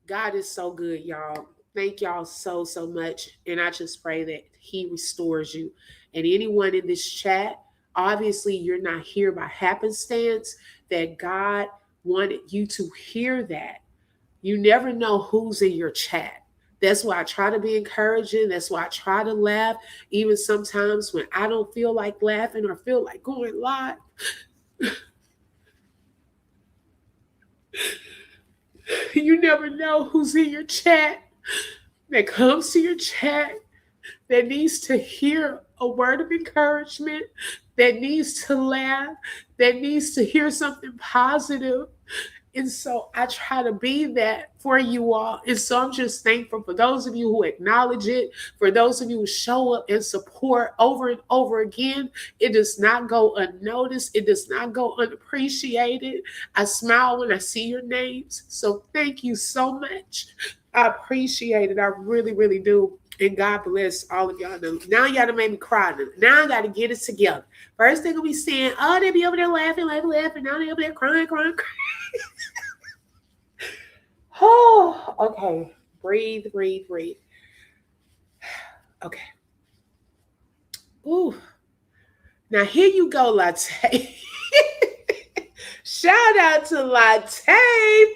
God is so good, y'all. Thank y'all so much. And I just pray that he restores you. And anyone in this chat, obviously you're not here by happenstance, that God wanted you to hear that. You never know who's in your chat. That's why I try to be encouraging. That's why I try to laugh, even sometimes when I don't feel like laughing or feel like going live. You never know who's in your chat, that comes to your chat, that needs to hear a word of encouragement, that needs to laugh, that needs to hear something positive. And so I try to be that for you all. And so I'm just thankful for those of you who acknowledge it, for those of you who show up and support over and over again. It does not go unnoticed. It does not go unappreciated. I smile when I see your names. So thank you so much. I appreciate it. I really do. And God bless all of y'all. Now y'all done made me cry. Now I got to get it together. First thing will be saying, oh, they be over there laughing. Now they over there crying. Oh, okay. Breathe. Okay. Ooh. Now here you go, Latte. Shout out to Latte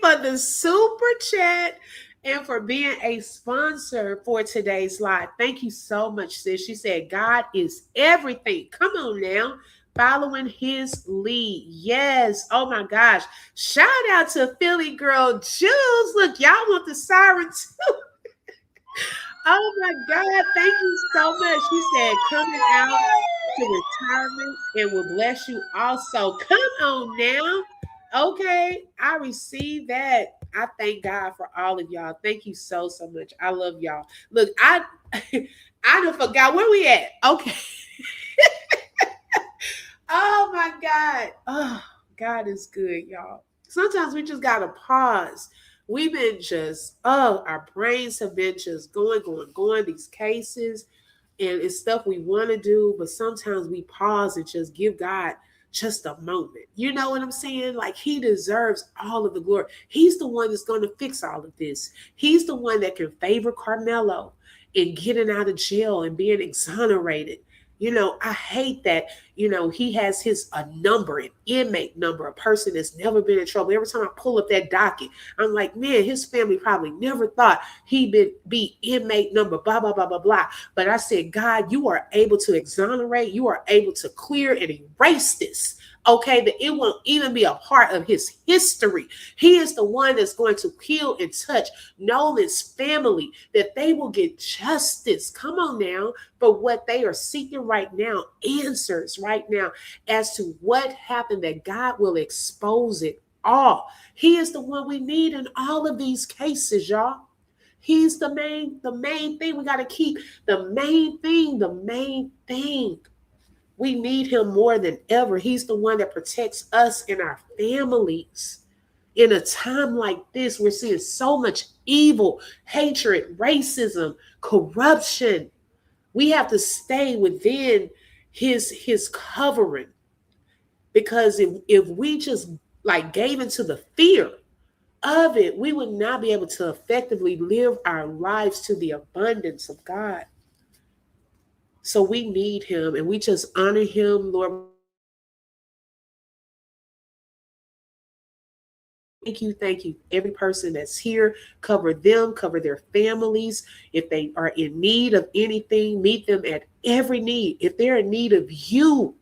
for the super chat and for being a sponsor for today's live. Thank you so much, sis. She said, God is everything. Come on now. Following his lead. Yes. Oh my gosh. Shout out to Philly girl Jules. Look, y'all want the siren too. Oh my God. Thank you so much. She said, coming out to retirement and will bless you also. Come on now. Okay. I received that. I thank God for all of y'all. Thank you so much. I love y'all. Look, I done forgot where we at. Okay. Oh my God. Oh, God is good, y'all. Sometimes we just gotta pause. We've been just, our brains have been just going, these cases, and it's stuff we want to do, but sometimes we pause and just give God just a moment. You know what I'm saying? Like, he deserves all of the glory. He's the one that's going to fix all of this. He's the one that can favor Carmelo in getting out of jail and being exonerated. You know, I hate that, he has his a number, an inmate number, a person that's never been in trouble. Every time I pull up that docket, I'm like, man, his family probably never thought he'd be inmate number, blah, blah, blah, blah, blah. But I said, God, you are able to exonerate. You are able to clear and erase this. Okay, that it won't even be a part of his history. He is the one that's going to heal and touch Nolan's family, that they will get justice. Come on now. But what they are seeking right now, answers right now as to what happened, that God will expose it all. He is the one we need in all of these cases, y'all. He's the main thing. We got to keep the main thing. We need him more than ever. He's the one that protects us and our families. In a time like this, we're seeing so much evil, hatred, racism, corruption. We have to stay within his covering, because if we just like gave into the fear of it, we would not be able to effectively live our lives to the abundance of God. So we need him, and we just honor him, Lord. Thank you. Every person that's here, cover them, cover their families. If they are in need of anything, meet them at every need. If they're in need of you,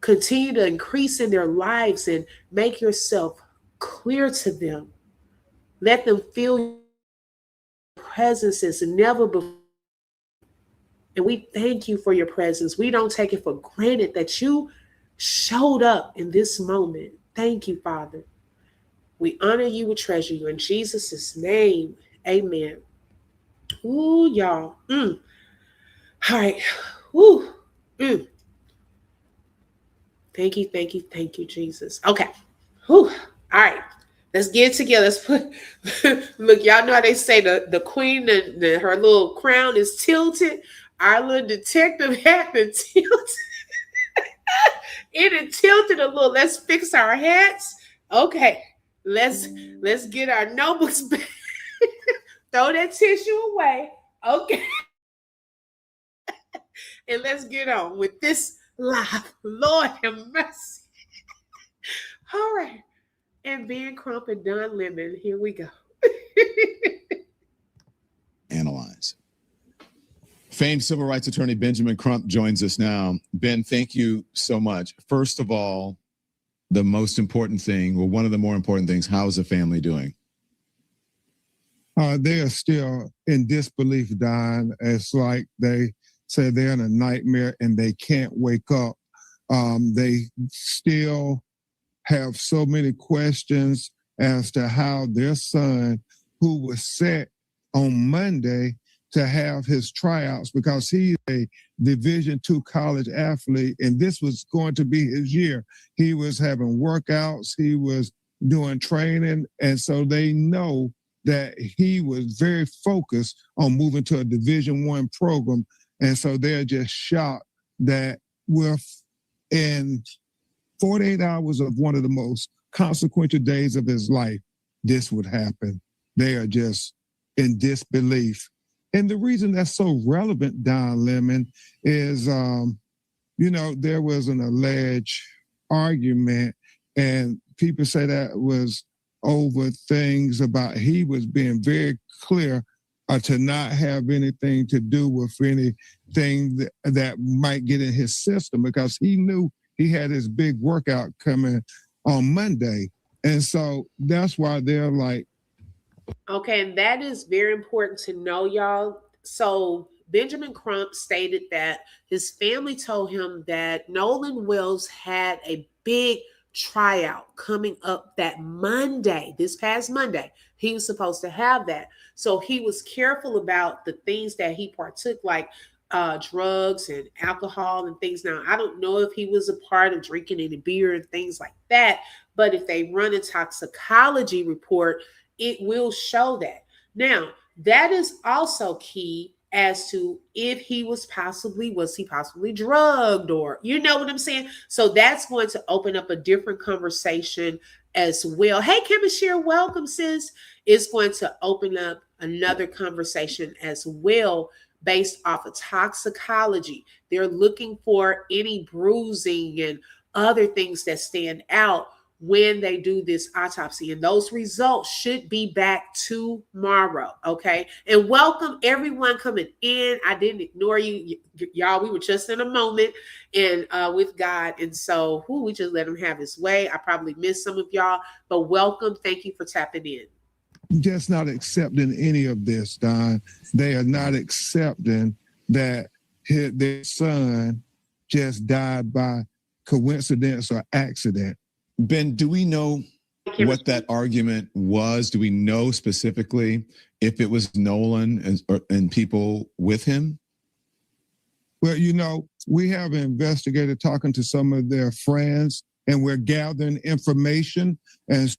continue to increase in their lives and make yourself clear to them. Let them feel your presence as never before. And we thank you for your presence. We don't take it for granted that you showed up in this moment. Thank you, Father. We honor you, we treasure you. In Jesus' name, amen. Ooh, y'all. All right. Ooh. Thank you, Jesus. Okay. All right. Let's get it together. Let's put, look, y'all know how they say the queen and her little crown is tilted. Our little detective hat been tilted. It is tilted a little. Let's fix our hats. Okay. Let's get our notebooks back. Throw that tissue away. Okay. And let's get on with this live. Lord have mercy. All right. And Ben Crump and Don Lemon. Here we go. Analyze. Famed civil rights attorney Benjamin Crump joins us now. Ben, thank you so much. First of all, the most important thing, or one of the more important things, how is the family doing? They are still in disbelief, Don. It's like they say they're in a nightmare and they can't wake up. They still have so many questions as to how their son, who was set on Monday to have his tryouts, because he's a Division II college athlete, and this was going to be his year. He was having workouts, he was doing training, and so they know that he was very focused on moving to a Division I program, and so they're just shocked that in 48 hours of one of the most consequential days of his life, this would happen. They are just in disbelief. And the reason that's so relevant, Don Lemon, is, there was an alleged argument, and people say that was over things about he was being very clear to not have anything to do with anything that might get in his system, because he knew he had his big workout coming on Monday. And so that's why they're like. Okay, and that is very important to know, y'all. So Benjamin Crump stated that his family told him that Nolan Wells had a big tryout coming up that Monday, this past Monday. He was supposed to have that. So he was careful about the things that he partook, like drugs and alcohol and things. Now, I don't know if he was a part of drinking any beer and things like that, but if they run a toxicology report, it will show that. Now, that is also key as to if he was he possibly drugged, or you know what I'm saying? So that's going to open up a different conversation as well. Hey, Kim and Sheer, welcome, sis. It's going to open up another conversation as well based off of toxicology. They're looking for any bruising and other things that stand out when they do this autopsy, and those results should be back tomorrow. Okay, and welcome everyone coming in. I didn't ignore you, y'all. We were just in a moment and with God, and so we just let him have his way. I probably missed some of y'all, but welcome. Thank you for tapping in. Just not accepting any of this, Don. They are not accepting that their son just died by coincidence or accident. Ben, do we know what that argument was? Do we know specifically if it was Nolan and people with him? Well, you know, we have an investigator talking to some of their friends, and we're gathering information. And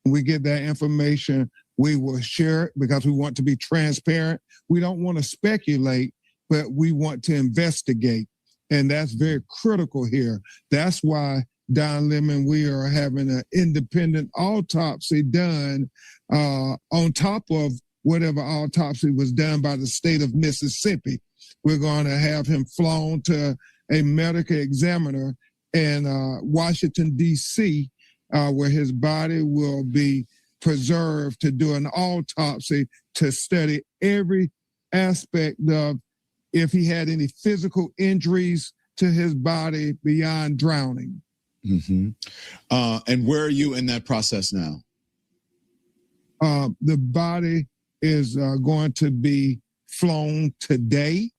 when we get that information, we will share it because we want to be transparent. We don't want to speculate, but we want to investigate. And that's very critical here. That's why, Don Lemon, we are having an independent autopsy done on top of whatever autopsy was done by the state of Mississippi. We're going to have him flown to a medical examiner in Washington, D.C., where his body will be preserved to do an autopsy to study every aspect of if he had any physical injuries to his body beyond drowning. Mm-hmm. And where are you in that process now? The body is going to be flown today.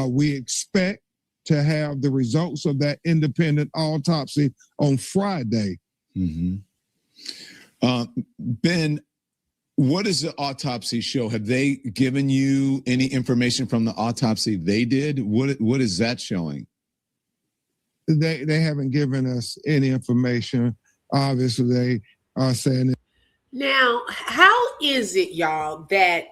We expect to have the results of that independent autopsy on Friday. Mm-hmm. Ben, what does the autopsy show? Have they given you any information from the autopsy they did? What is that showing? They haven't given us any information. Obviously, they are saying it. Now, how is it, y'all, that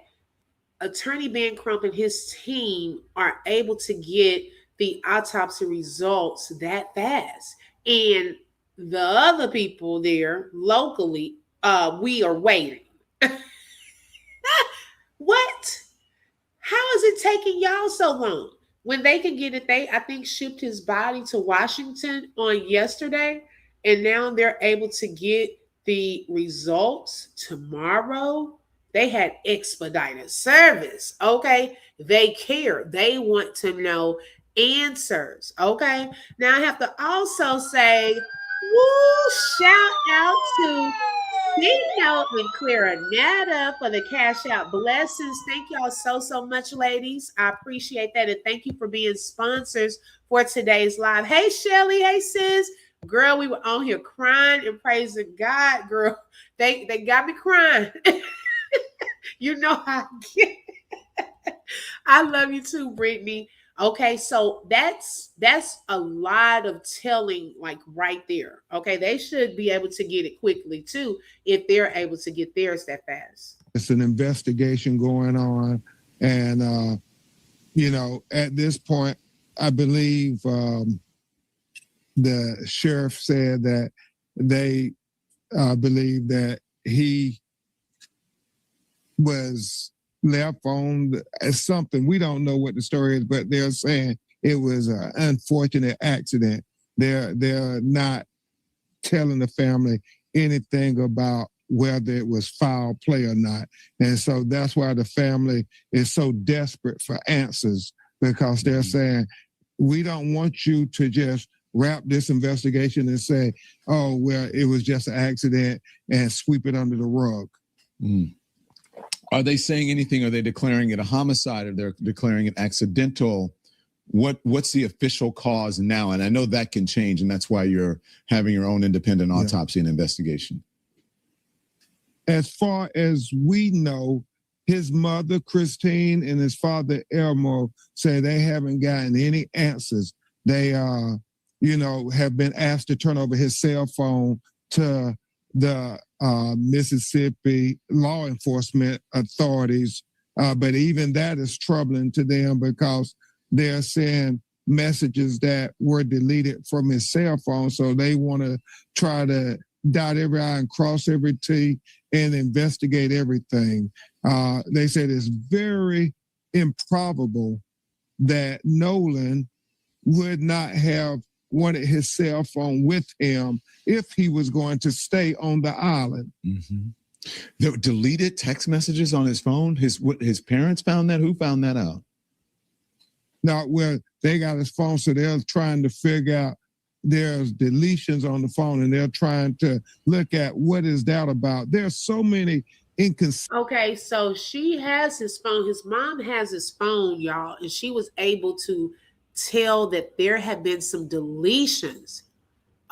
Attorney Ben Crump and his team are able to get the autopsy results that fast? And the other people there locally, we are waiting. What? How is it taking y'all so long? When they can get it, they, I think, shipped his body to Washington on yesterday, and now they're able to get the results tomorrow. They had expedited service, okay? They care. They want to know answers, okay? Now, I have to also say, shout out to Dino and Clarinetta for the Cashapp blessings. Thank y'all so much, ladies. I appreciate that. And thank you for being sponsors for today's live. Hey, Shelly. Hey, sis. Girl, we were on here crying and praising God, girl. They got me crying. You know how I get. I love you too, Brittany. Okay, so that's a lot of telling, like right there. Okay, they should be able to get it quickly too if they're able to get theirs that fast. It's an investigation going on, and you know, at this point, I believe the sheriff said that they believe that he was left on something. We don't know what the story is, but they're saying it was an unfortunate accident. They're not telling the family anything about whether it was foul play or not. And so that's why the family is so desperate for answers, because they're saying, we don't want you to just wrap this investigation and say, oh, well, it was just an accident and sweep it under the rug. Mm. Are they saying anything? Are they declaring it a homicide, or they're declaring it accidental What's the official cause now? And I know that can change, and that's why you're having your own independent autopsy and investigation. As far as we know, his mother, Christine, and his father, Elmo, say they haven't gotten any answers. They, have been asked to turn over his cell phone to the Mississippi law enforcement authorities. But even that is troubling to them because they're saying messages that were deleted from his cell phone. So they want to try to dot every I and cross every T and investigate everything. They said it's very improbable that Nolan would not have wanted his cell phone with him if he was going to stay on the island. Mm-hmm. There were deleted text messages on his phone. His parents found that? Who found that out? Now, well, they got his phone, so they're trying to figure out there's deletions on the phone, and they're trying to look at what is that about. There's so many inconsistencies. Okay, so she has his phone. His mom has his phone, y'all, and she was able to tell that there have been some deletions.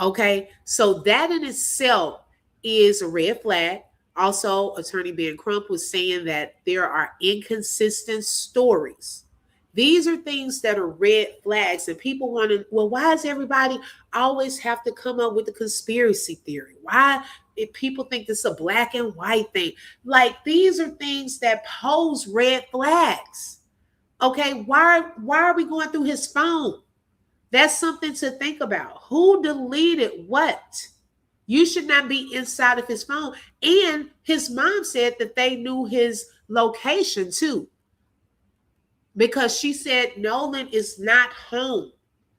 Okay, so that in itself is a red flag. Also, Attorney Ben Crump was saying that there are inconsistent stories. These are things that are red flags, and people want to, well, why does everybody always have to come up with a conspiracy theory? Why, if people think this is a black and white thing? Like, these are things that pose red flags. Okay, why are we going through his phone? That's something to think about. Who deleted what? You should not be inside of his phone. And his mom said that they knew his location too, because she said Nolan is not home.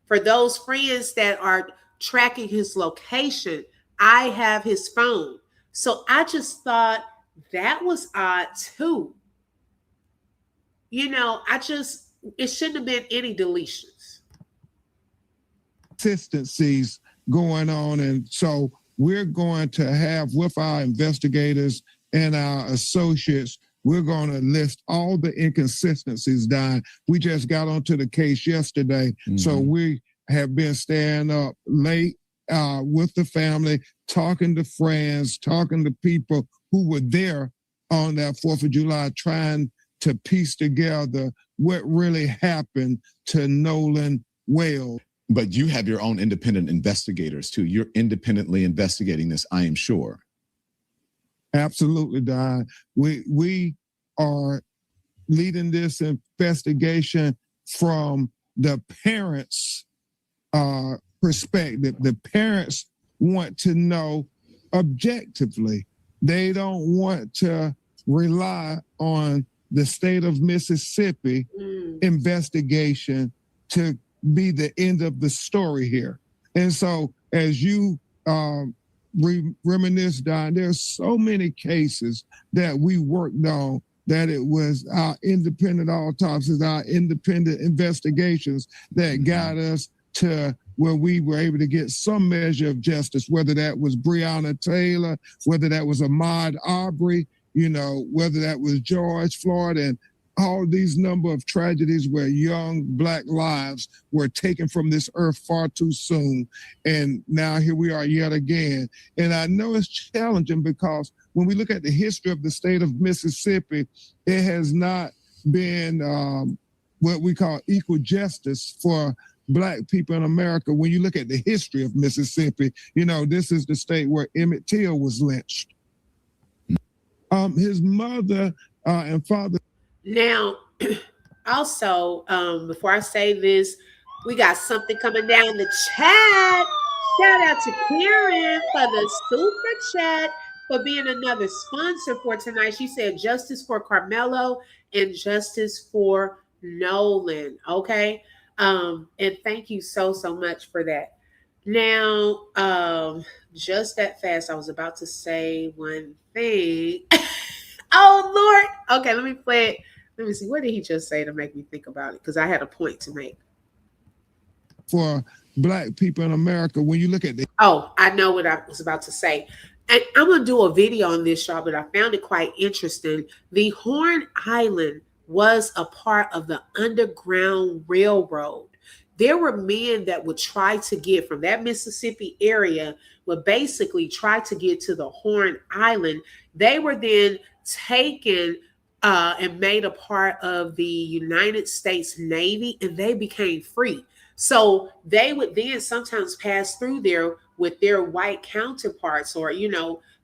For those friends that are tracking his location, I have his phone. So I just thought that was odd too. It shouldn't have been any deletions. Consistencies going on. And so we're going to have, with our investigators and our associates, we're going to list all the inconsistencies down. We just got onto the case yesterday. Mm-hmm. So we have been staying up late with the family, talking to friends, talking to people who were there on that 4th of July, trying to piece together what really happened to Nolan Wales. But you have your own independent investigators too. You're independently investigating this, I am sure. Absolutely, Don. We are leading this investigation from the parents' perspective. The parents want to know objectively. They don't want to rely on the state of Mississippi investigation to be the end of the story here. And so as you reminisce, Don, there's so many cases that we worked on that it was our independent autopsies, our independent investigations that got us to where we were able to get some measure of justice, whether that was Breonna Taylor, whether that was Ahmaud Arbery, whether that was George Floyd, and all these number of tragedies where young Black lives were taken from this earth far too soon. And now here we are yet again. And I know it's challenging because when we look at the history of the state of Mississippi, it has not been what we call equal justice for Black people in America. When you look at the history of Mississippi, this is the state where Emmett Till was lynched. His mother and father. Now, also, before I say this, we got something coming down the chat. Shout out to Karen for the super chat, for being another sponsor for tonight. She said justice for Carmelo and justice for Nolan. Okay. And thank you so much for that. Now, just that fast, I was about to say one thing. Oh, Lord. Okay, let me play it. Let me see. What did he just say to make me think about it? Because I had a point to make. For Black people in America, when you look at the... Oh, I know what I was about to say. And I'm going to do a video on this, y'all, but I found it quite interesting. The Horn Island was a part of the Underground Railroad. There were men that would try to get from that Mississippi area, would basically try to get to the Horn Island. They were then taken and made a part of the United States Navy, and they became free. So they would then sometimes pass through there with their white counterparts or,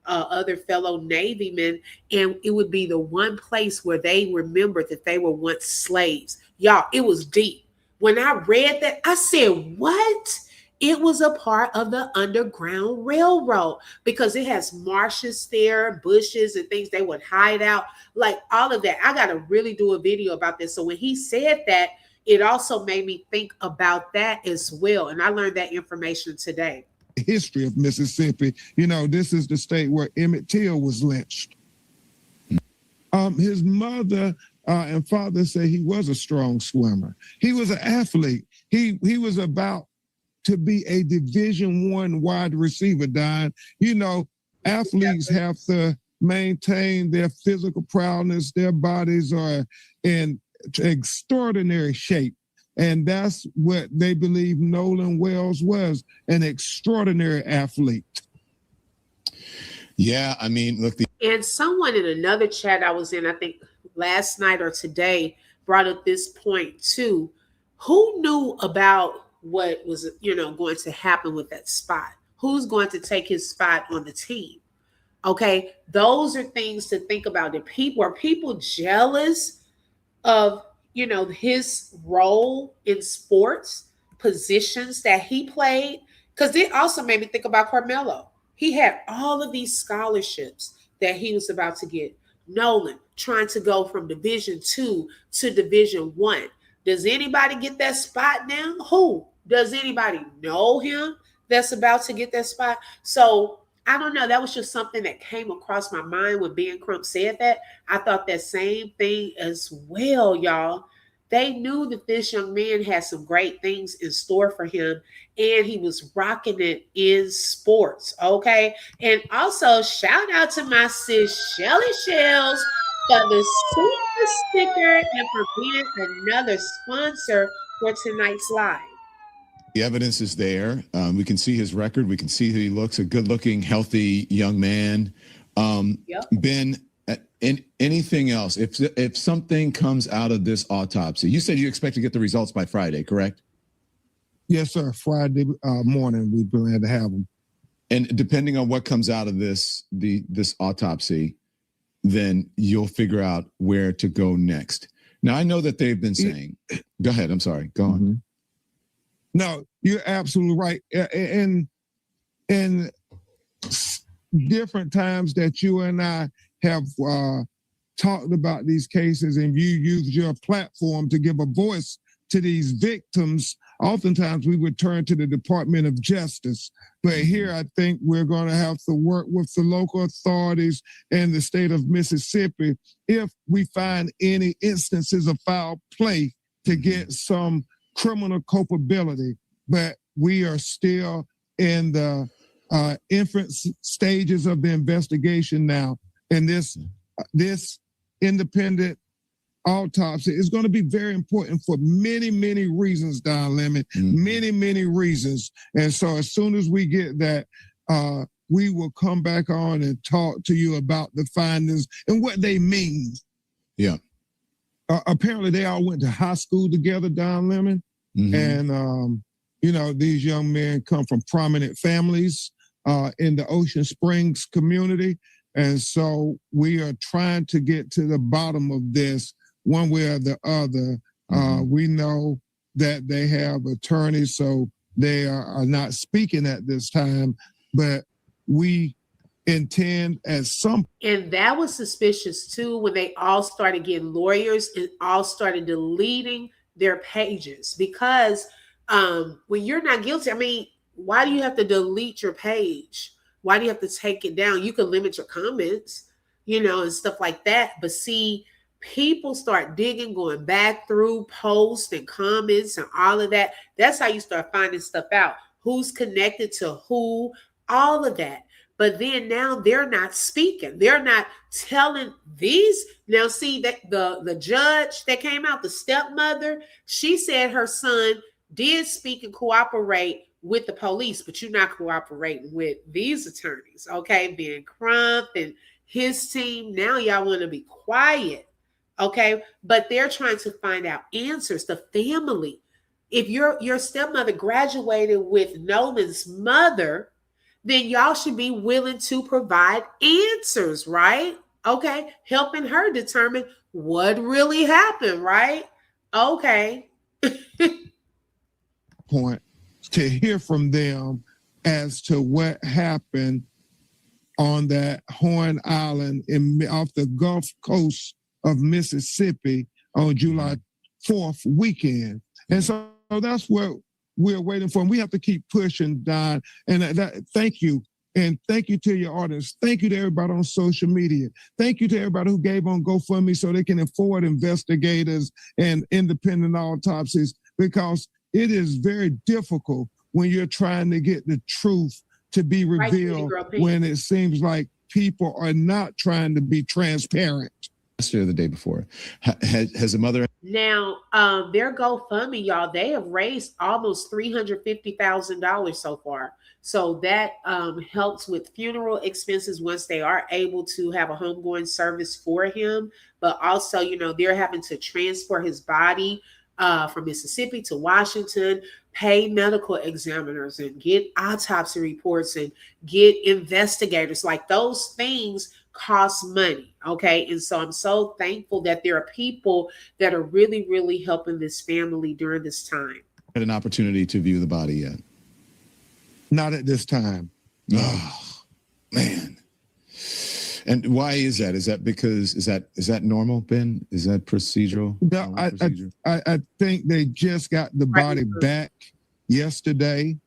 other fellow Navy men. And it would be the one place where they remembered that they were once slaves. Y'all, it was deep. When I read that, I said, what? It was a part of the Underground Railroad because it has marshes there, bushes and things they would hide out, like all of that. I got to really do a video about this. So when he said that, it also made me think about that as well. And I learned that information today. History of Mississippi. This is the state where Emmett Till was lynched. His mother and father say he was a strong swimmer. He was an athlete. He was about to be a Division I wide receiver, Don. Athletes have to maintain their physical prowess. Their bodies are in extraordinary shape. And that's what they believe Nolan Wells was, an extraordinary athlete. Yeah, I mean, look. And someone in another chat I was in, I think last night or today, brought up this point too. Who knew about what was, going to happen with that spot? Who's going to take his spot on the team? Okay, those are things to think about. Are people jealous of, his role in sports, positions that he played? Because it also made me think about Carmelo. He had all of these scholarships that he was about to get. Nolan trying to go from Division II to Division I. Does anybody get that spot now? Who? Does anybody know him that's about to get that spot? So I don't know. That was just something that came across my mind when Ben Crump said that. I thought that same thing as well, y'all. They knew that this young man had some great things in store for him, and he was rocking it in sports, okay? And also, shout out to my sis, Shelly Shells, for the super sticker and for being another sponsor for tonight's live. The evidence is there. We can see his record. We can see that he looks a good-looking, healthy young man. Yep. Ben, anything else? If something comes out of this autopsy, you said you expect to get the results by Friday, correct? Yes, sir. Friday morning, we plan to have them. And depending on what comes out of this autopsy, then you'll figure out where to go next. Now, I know that they've been saying. Go ahead. I'm sorry. Go on. Mm-hmm. No, you're absolutely right. In different times that you and I have talked about these cases and you use your platform to give a voice to these victims, oftentimes we would turn to the Department of Justice. But here I think we're going to have to work with the local authorities and the state of Mississippi if we find any instances of foul play to get some criminal culpability. But we are still in the infant stages of the investigation now. And this independent autopsy is going to be very important for many, many reasons, Don Lemon, many, many reasons. And so as soon as we get that, we will come back on and talk to you about the findings and what they mean. Yeah. Apparently they all went to high school together, Don Lemon. Mm-hmm. And, these young men come from prominent families in the Ocean Springs community. And so we are trying to get to the bottom of this one way or the other. We know that they have attorneys, so they are not speaking at this time, but we intend at some. And that was suspicious too when they all started getting lawyers and all started deleting their pages, because when you're not guilty, I mean, why do you have to delete your page? Why do you have to take it down? You can limit your comments, and stuff like that. But see, people start digging, going back through posts and comments and all of that. That's how you start finding stuff out. Who's connected to who, all of that. But then now they're not speaking. They're not telling these. Now, see that the judge that came out, the stepmother, she said her son did speak and cooperate with the police, but you're not cooperating with these attorneys, okay? Ben Crump and his team. Now y'all want to be quiet, okay? But they're trying to find out answers. The family. If your stepmother graduated with Nolan's mother, then y'all should be willing to provide answers, right? Okay, helping her determine what really happened, right? Okay. Point to hear from them as to what happened on that Horn Island off the Gulf Coast of Mississippi on July 4th weekend. And so that's what we're waiting for. And we have to keep pushing, Don. And thank you. And thank you to your audience. Thank you to everybody on social media. Thank you to everybody who gave on GoFundMe so they can afford investigators and independent autopsies, because it is very difficult when you're trying to get the truth to be revealed when it seems like people are not trying to be transparent. Yesterday or the day before, has a mother? Now, their GoFundMe, y'all, they have raised almost $350,000 so far. So that helps with funeral expenses once they are able to have a homegoing service for him. But also, you know, they're having to transport his body from Mississippi to Washington, pay medical examiners and get autopsy reports and get investigators. Like, those things cost money. Okay. And so I'm so thankful that there are people that are really, really helping this family during this time. Had an opportunity to view the body yet? Not at this time. Oh, man. And why is that? Is that because is that normal, Ben? Is that procedural? No, I think they just got the body back yesterday.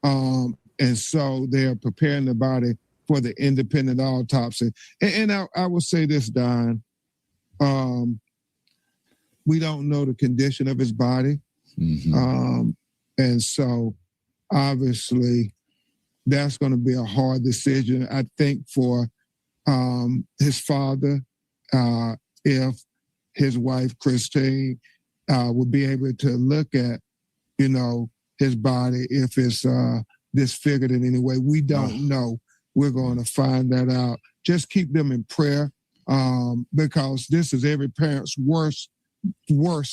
And so they're preparing the body for the independent autopsy. And I will say this, Don. We don't know the condition of his body. Mm-hmm. And so obviously that's going to be a hard decision, I think, for his father, if his wife, Christine, would be able to look at, you know, his body, if it's disfigured in any way. We don't know. We're going to find that out. Just keep them in prayer, because this is every parent's worst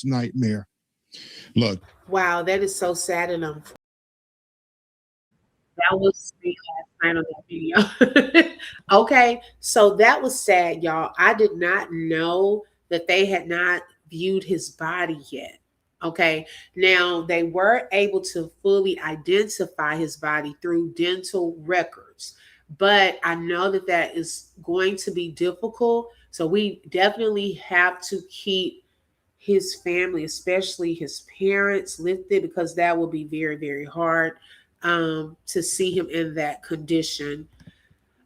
nightmare. Look. Wow, that is so sad. And that was me last night on that video. Okay, so that was sad, y'all. I did not know that they had not viewed his body yet. Okay, now they were able to fully identify his body through dental records, but I know that that is going to be difficult. So we definitely have to keep his family, especially his parents, lifted, because that will be very, very hard to see him in that condition.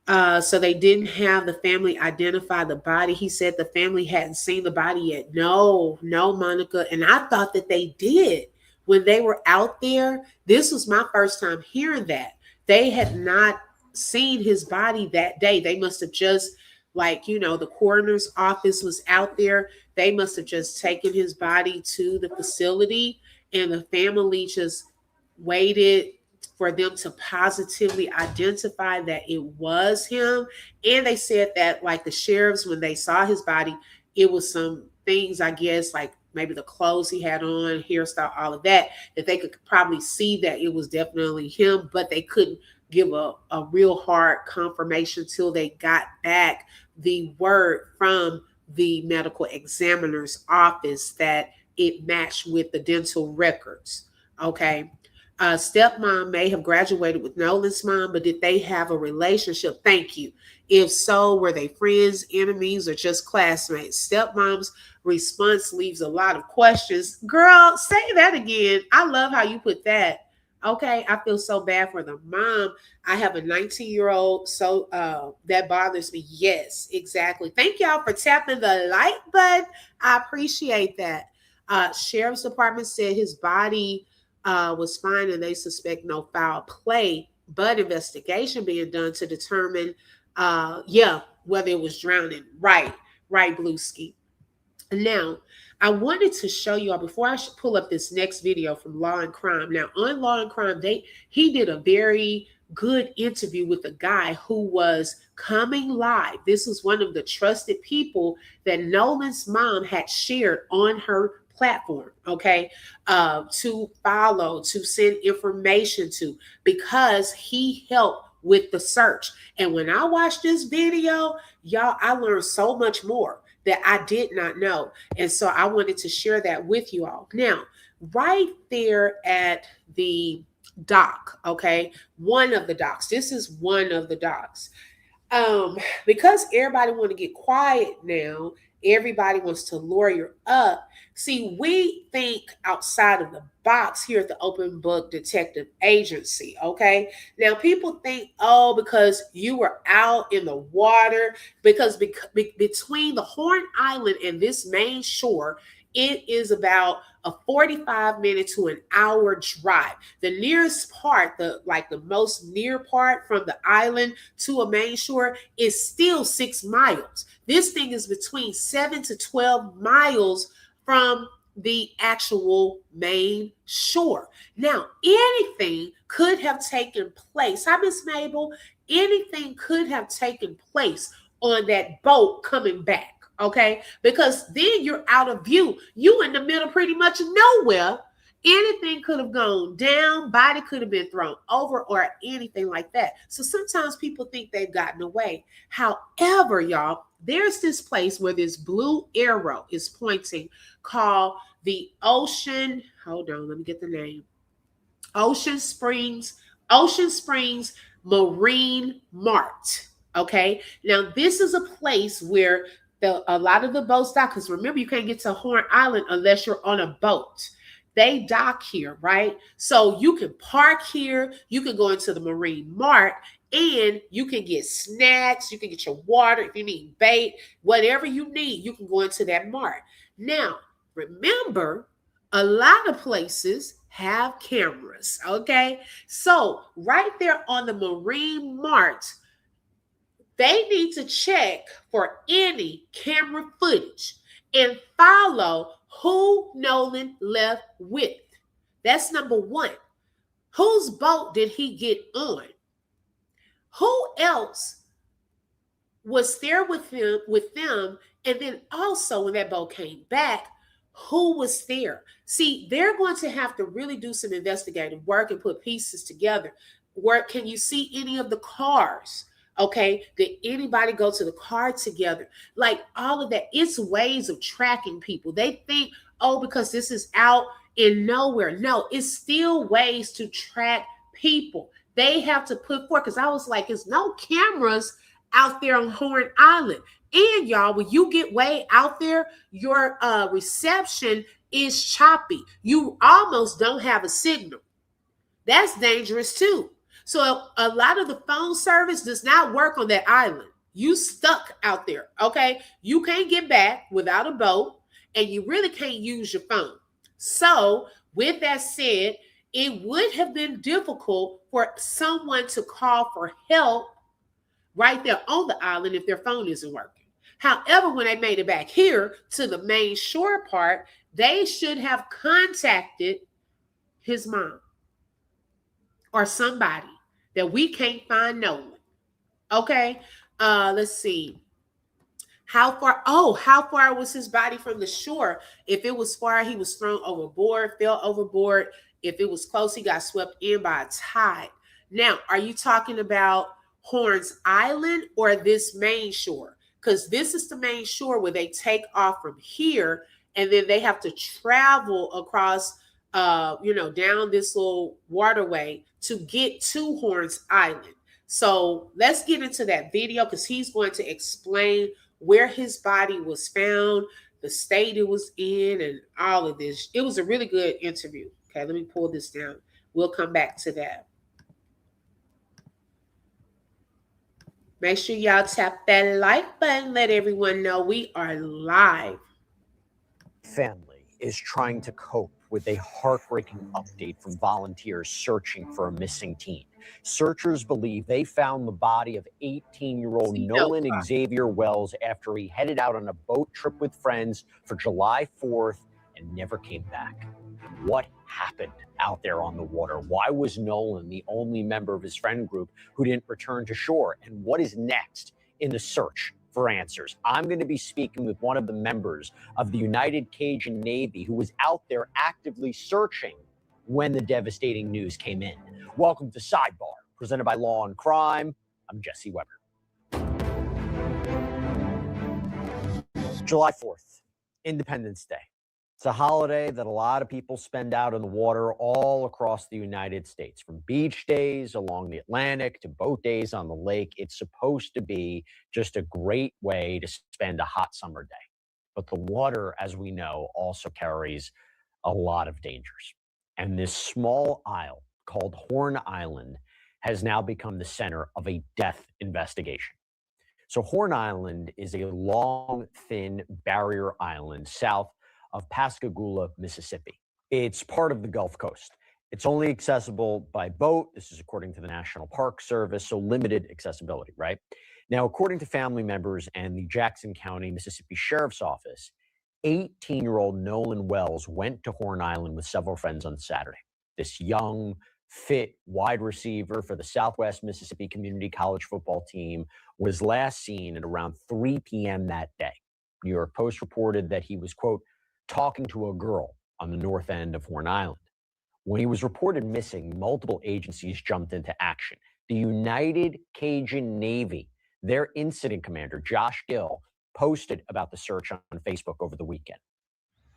So they didn't have the family identify the body. He said the family hadn't seen the body yet. No, Monica. And I thought that they did when they were out there. This was my first time hearing that. They had not seen his body that day. They must have just, like, you know, the coroner's office was out there. They must have just taken his body to the facility, and the family just waited for them to positively identify that it was him. And they said that, like, the sheriffs, when they saw his body, it was some things, I guess, like maybe the clothes he had on, hairstyle, all of that, that they could probably see that it was definitely him, but they couldn't give a real hard confirmation till they got back the word from the medical examiner's office that it matched with the dental records. Okay. Stepmom may have graduated with Nolan's mom, but did they have a relationship? Thank you. If so, were they friends, enemies, or just classmates? Stepmom's response leaves a lot of questions. Girl, say that again. I love how you put that. Okay, I feel so bad for the mom. I have a 19-year-old, so that bothers me. Yes, exactly. Thank y'all for tapping the like button. I appreciate that. Sheriff's Department said his body was fine and they suspect no foul play, but investigation being done to determine, whether it was drowning. Right, Blueski. Now, I wanted to show y'all before I should pull up this next video from Law and Crime. Now, on Law and Crime, he did a very good interview with a guy who was coming live. This was one of the trusted people that Nolan's mom had shared on her platform, okay, to follow, to send information to, because he helped with the search. And when I watched this video, y'all, I learned so much more that I did not know. And so I wanted to share that with you all. Now, right there at the dock, okay, one of the docks. This is one of the docks. Because everybody want to get quiet now, everybody wants to lawyer up. See, we think outside of the box here at the Open Book Detective Agency, okay? Now, people think, oh, because you were out in the water, because between the Horn Island and this main shore, it is about a 45-minute to an hour drive. The nearest part, the most near part from the island to a main shore is still 6 miles. This thing is between 7 to 12 miles from the actual main shore. Now, anything could have taken place. Hi, Miss Mabel. Anything could have taken place on that boat coming back. Okay, because then you're out of view. You in the middle pretty much nowhere. Anything could have gone down, body could have been thrown over or anything like that. So sometimes people think they've gotten away. However, y'all, there's this place where this blue arrow is pointing called the Ocean. Hold on, let me get the name. Ocean Springs Marine Mart. Okay, now this is a place where a lot of the boats dock, because remember, you can't get to Horn Island unless you're on a boat. They dock here, right? So you can park here, you can go into the Marine Mart, and you can get snacks, you can get your water, if you need bait, whatever you need, you can go into that mart. Now, remember, a lot of places have cameras, okay? So right there on the Marine Mart, they need to check for any camera footage and follow who Nolan left with. That's number one. Whose boat did he get on? Who else was there with them? And then also when that boat came back, who was there? See, they're going to have to really do some investigative work and put pieces together. Can you see any of the cars? Okay, did anybody go to the car together? Like all of that, it's ways of tracking people. They think, oh, because this is out in nowhere. No, it's still ways to track people. They have to put forth, because I was like, there's no cameras out there on Horn Island. And y'all, when you get way out there, your reception is choppy. You almost don't have a signal. That's dangerous too. So a lot of the phone service does not work on that island. You stuck out there, okay? You can't get back without a boat, and you really can't use your phone. So with that said, it would have been difficult for someone to call for help right there on the island if their phone isn't working. However, when they made it back here to the main shore part, they should have contacted his mom or somebody that we can't find Nolan. Okay, let's see. How far was his body from the shore? If it was far, he was thrown overboard, fell overboard. If it was close, he got swept in by a tide. Now, are you talking about Horns Island or this main shore? Because this is the main shore where they take off from here, and then they have to travel across down this little waterway to get to Horns Island. So let's get into that video, because he's going to explain where his body was found, the state it was in, and all of this. It was a really good interview. Okay, let me pull this down. We'll come back to that. Make sure y'all tap that like button. Let everyone know we are live. Family is trying to cope with a heartbreaking update from volunteers searching for a missing teen. Searchers believe they found the body of 18-year-old Nolan Xavier Wells after he headed out on a boat trip with friends for July 4th and never came back. What happened out there on the water? Why was Nolan the only member of his friend group who didn't return to shore? And what is next in the search for answers? I'm going to be speaking with one of the members of the United Cajun Navy who was out there actively searching when the devastating news came in. Welcome to Sidebar, presented by Law and Crime. I'm Jesse Weber. July 4th, Independence Day. It's a holiday that a lot of people spend out on the water all across the United States, from beach days along the Atlantic to boat days on the lake. It's supposed to be just a great way to spend a hot summer day. But the water, as we know, also carries a lot of dangers. And this small isle called Horn Island has now become the center of a death investigation. So Horn Island is a long, thin barrier island south of Pascagoula, Mississippi. It's part of the Gulf Coast. It's only accessible by boat. This is according to the National Park Service, so limited accessibility, right? Now, according to family members and the Jackson County, Mississippi Sheriff's Office, 18-year-old Nolan Wells went to Horn Island with several friends on Saturday. This young, fit wide receiver for the Southwest Mississippi Community College football team was last seen at around 3 p.m. that day. New York Post reported that he was, quote, talking to a girl on the north end of Horn Island. When he was reported missing, multiple agencies jumped into action. The United Cajun Navy, their incident commander, Josh Gill, posted about the search on Facebook over the weekend.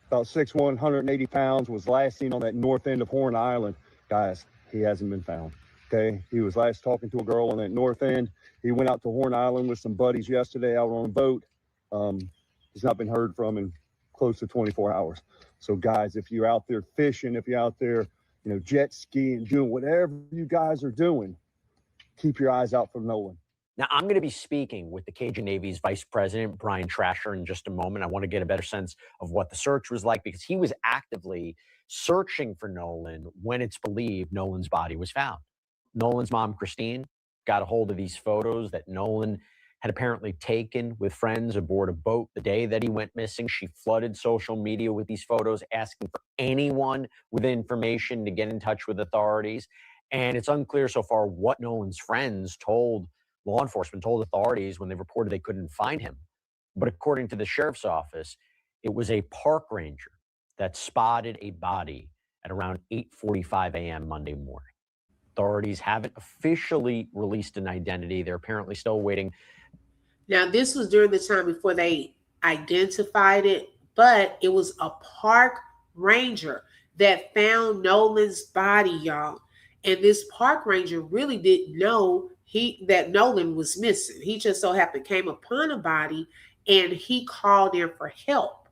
About 6'1", 180 pounds, was last seen on that north end of Horn Island. Guys, he hasn't been found. Okay, he was last talking to a girl on that north end. He went out to Horn Island with some buddies yesterday out on a boat. He's not been heard from in close to 24 hours. So guys, if you're out there fishing, if you're out there, jet skiing, doing whatever you guys are doing, keep your eyes out for Nolan. Now, I'm going to be speaking with the Cajun Navy's Vice President, Brian Trasher, in just a moment. I want to get a better sense of what the search was like, because he was actively searching for Nolan when it's believed Nolan's body was found. Nolan's mom, Christine, got a hold of these photos that Nolan had apparently taken with friends aboard a boat the day that he went missing. She flooded social media with these photos, asking for anyone with information to get in touch with authorities. And it's unclear so far what Nolan's friends told law enforcement, told authorities when they reported they couldn't find him. But according to the sheriff's office, it was a park ranger that spotted a body at around 8:45 a.m. Monday morning. Authorities haven't officially released an identity. They're apparently still waiting. Now, this was during the time before they identified it, but it was a park ranger that found Nolan's body, y'all. And this park ranger really didn't know that Nolan was missing. He just so happened came upon a body and he called in for help.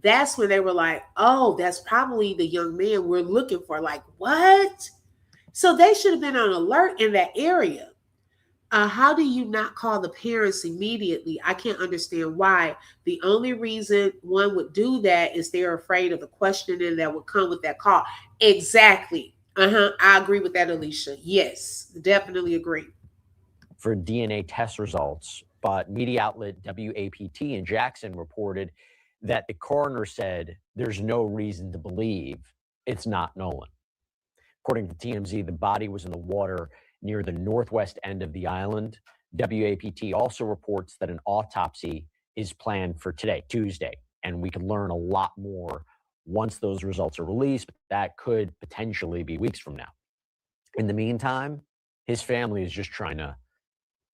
That's when they were like, oh, that's probably the young man we're looking for. Like, what? So they should have been on alert in that area. How do you not call the parents immediately? I can't understand why. The only reason one would do that is they're afraid of the questioning that would come with that call. Exactly. I agree with that, Alicia. Yes, definitely agree. For DNA test results, but media outlet WAPT in Jackson reported that the coroner said there's no reason to believe it's not Nolan. According to TMZ, the body was in the water near the northwest end of the island. WAPT also reports that an autopsy is planned for today, Tuesday, and we could learn a lot more once those results are released. But that could potentially be weeks from now. In the meantime, his family is just trying to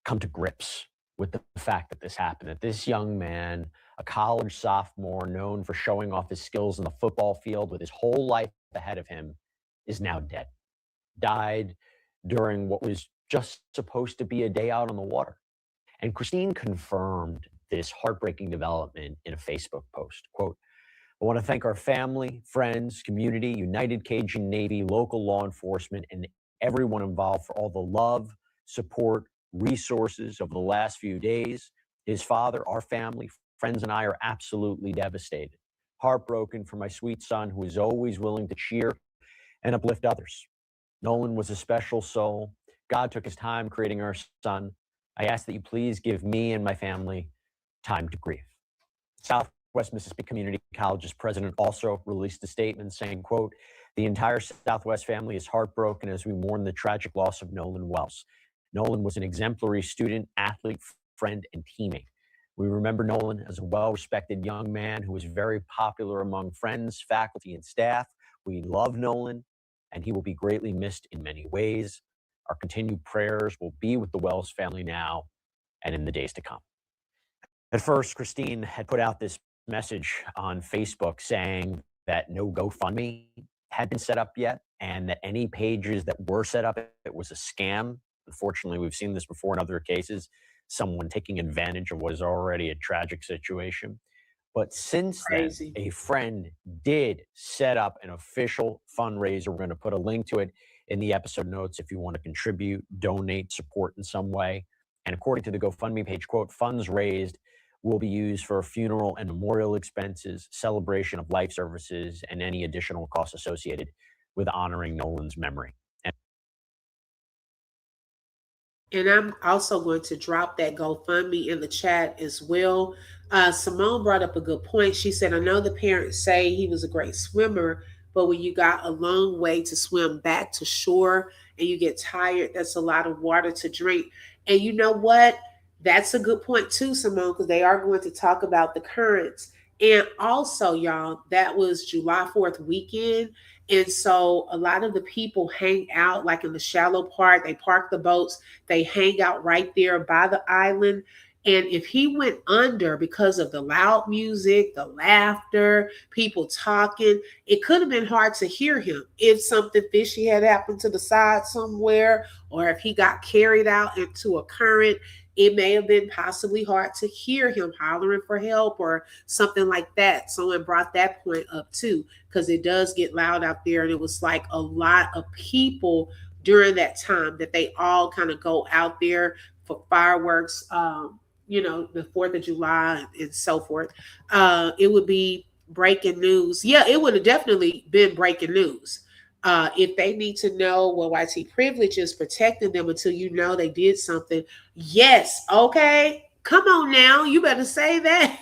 come to grips with the fact that this happened, that this young man, a college sophomore known for showing off his skills in the football field with his whole life ahead of him, is now dead. Died during what was just supposed to be a day out on the water. And Christine confirmed this heartbreaking development in a Facebook post. Quote, I want to thank our family, friends, community, United Cajun Navy, local law enforcement, and everyone involved for all the love, support, resources over the last few days. His father, our family, friends, and I are absolutely devastated. heartbroken for my sweet son who is always willing to cheer and uplift others. Nolan was a special soul. God took his time creating our son. I ask that you please give me and my family time to grieve. Southwest Mississippi Community College's president also released a statement saying, quote, the entire Southwest family is heartbroken as we mourn the tragic loss of Nolan Wells. Nolan was an exemplary student, athlete, friend, and teammate. We remember Nolan as a well-respected young man who was very popular among friends, faculty, and staff. We love Nolan, and he will be greatly missed in many ways. Our continued prayers will be with the Wells family now and in the days to come. At first, Christine had put out this message on Facebook saying that no GoFundMe had been set up yet, and that any pages that were set up, it was a scam. Unfortunately, we've seen this before in other cases, someone taking advantage of what is already a tragic situation. But since then, a friend did set up an official fundraiser. We're going to put a link to it in the episode notes if you want to contribute, donate, support in some way. And according to the GoFundMe page, quote, funds raised will be used for funeral and memorial expenses, celebration of life services, and any additional costs associated with honoring Nolan's memory. And I'm also going to drop that GoFundMe in the chat as well. Simone brought up a good point. She said, I know the parents say he was a great swimmer, but when you got a long way to swim back to shore and you get tired, that's a lot of water to drink. And you know what? That's a good point too, Simone, because they are going to talk about the currents. And also, y'all, that was July 4th weekend. And so a lot of the people hang out like in the shallow part. They park the boats. They hang out right there by the island. And if he went under because of the loud music, the laughter, people talking, it could have been hard to hear him if something fishy had happened to the side somewhere, or if he got carried out into a current. It may have been possibly hard to hear him hollering for help or something like that. Someone brought that point up too, because it does get loud out there. And it was like a lot of people during that time that they all kind of go out there for fireworks, the 4th of July and so forth. It would be breaking news. Yeah, it would have definitely been breaking news. If they need to know, well, YT privilege is protecting them until you know they did something. Yes, okay. Come on now. You better say that.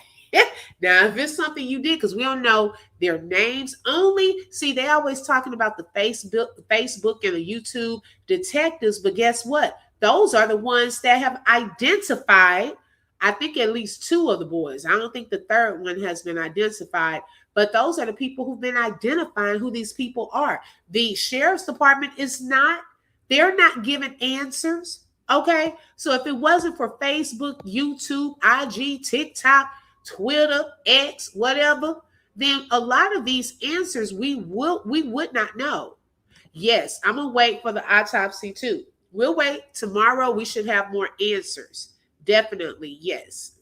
Now, if it's something you did, because we don't know their names only. See, they always talking about the Facebook and the YouTube detectives, but guess what? Those are the ones that have identified, I think, at least 2 of the boys. I don't think the third one has been identified. But those are the people who've been identifying who these people are. The sheriff's department is not. They're not giving answers. Okay. So if it wasn't for Facebook, YouTube, IG, TikTok, Twitter, X, whatever, then a lot of these answers we would not know. Yes, I'm gonna wait for the autopsy too. We'll wait. Tomorrow we should have more answers. Definitely, yes.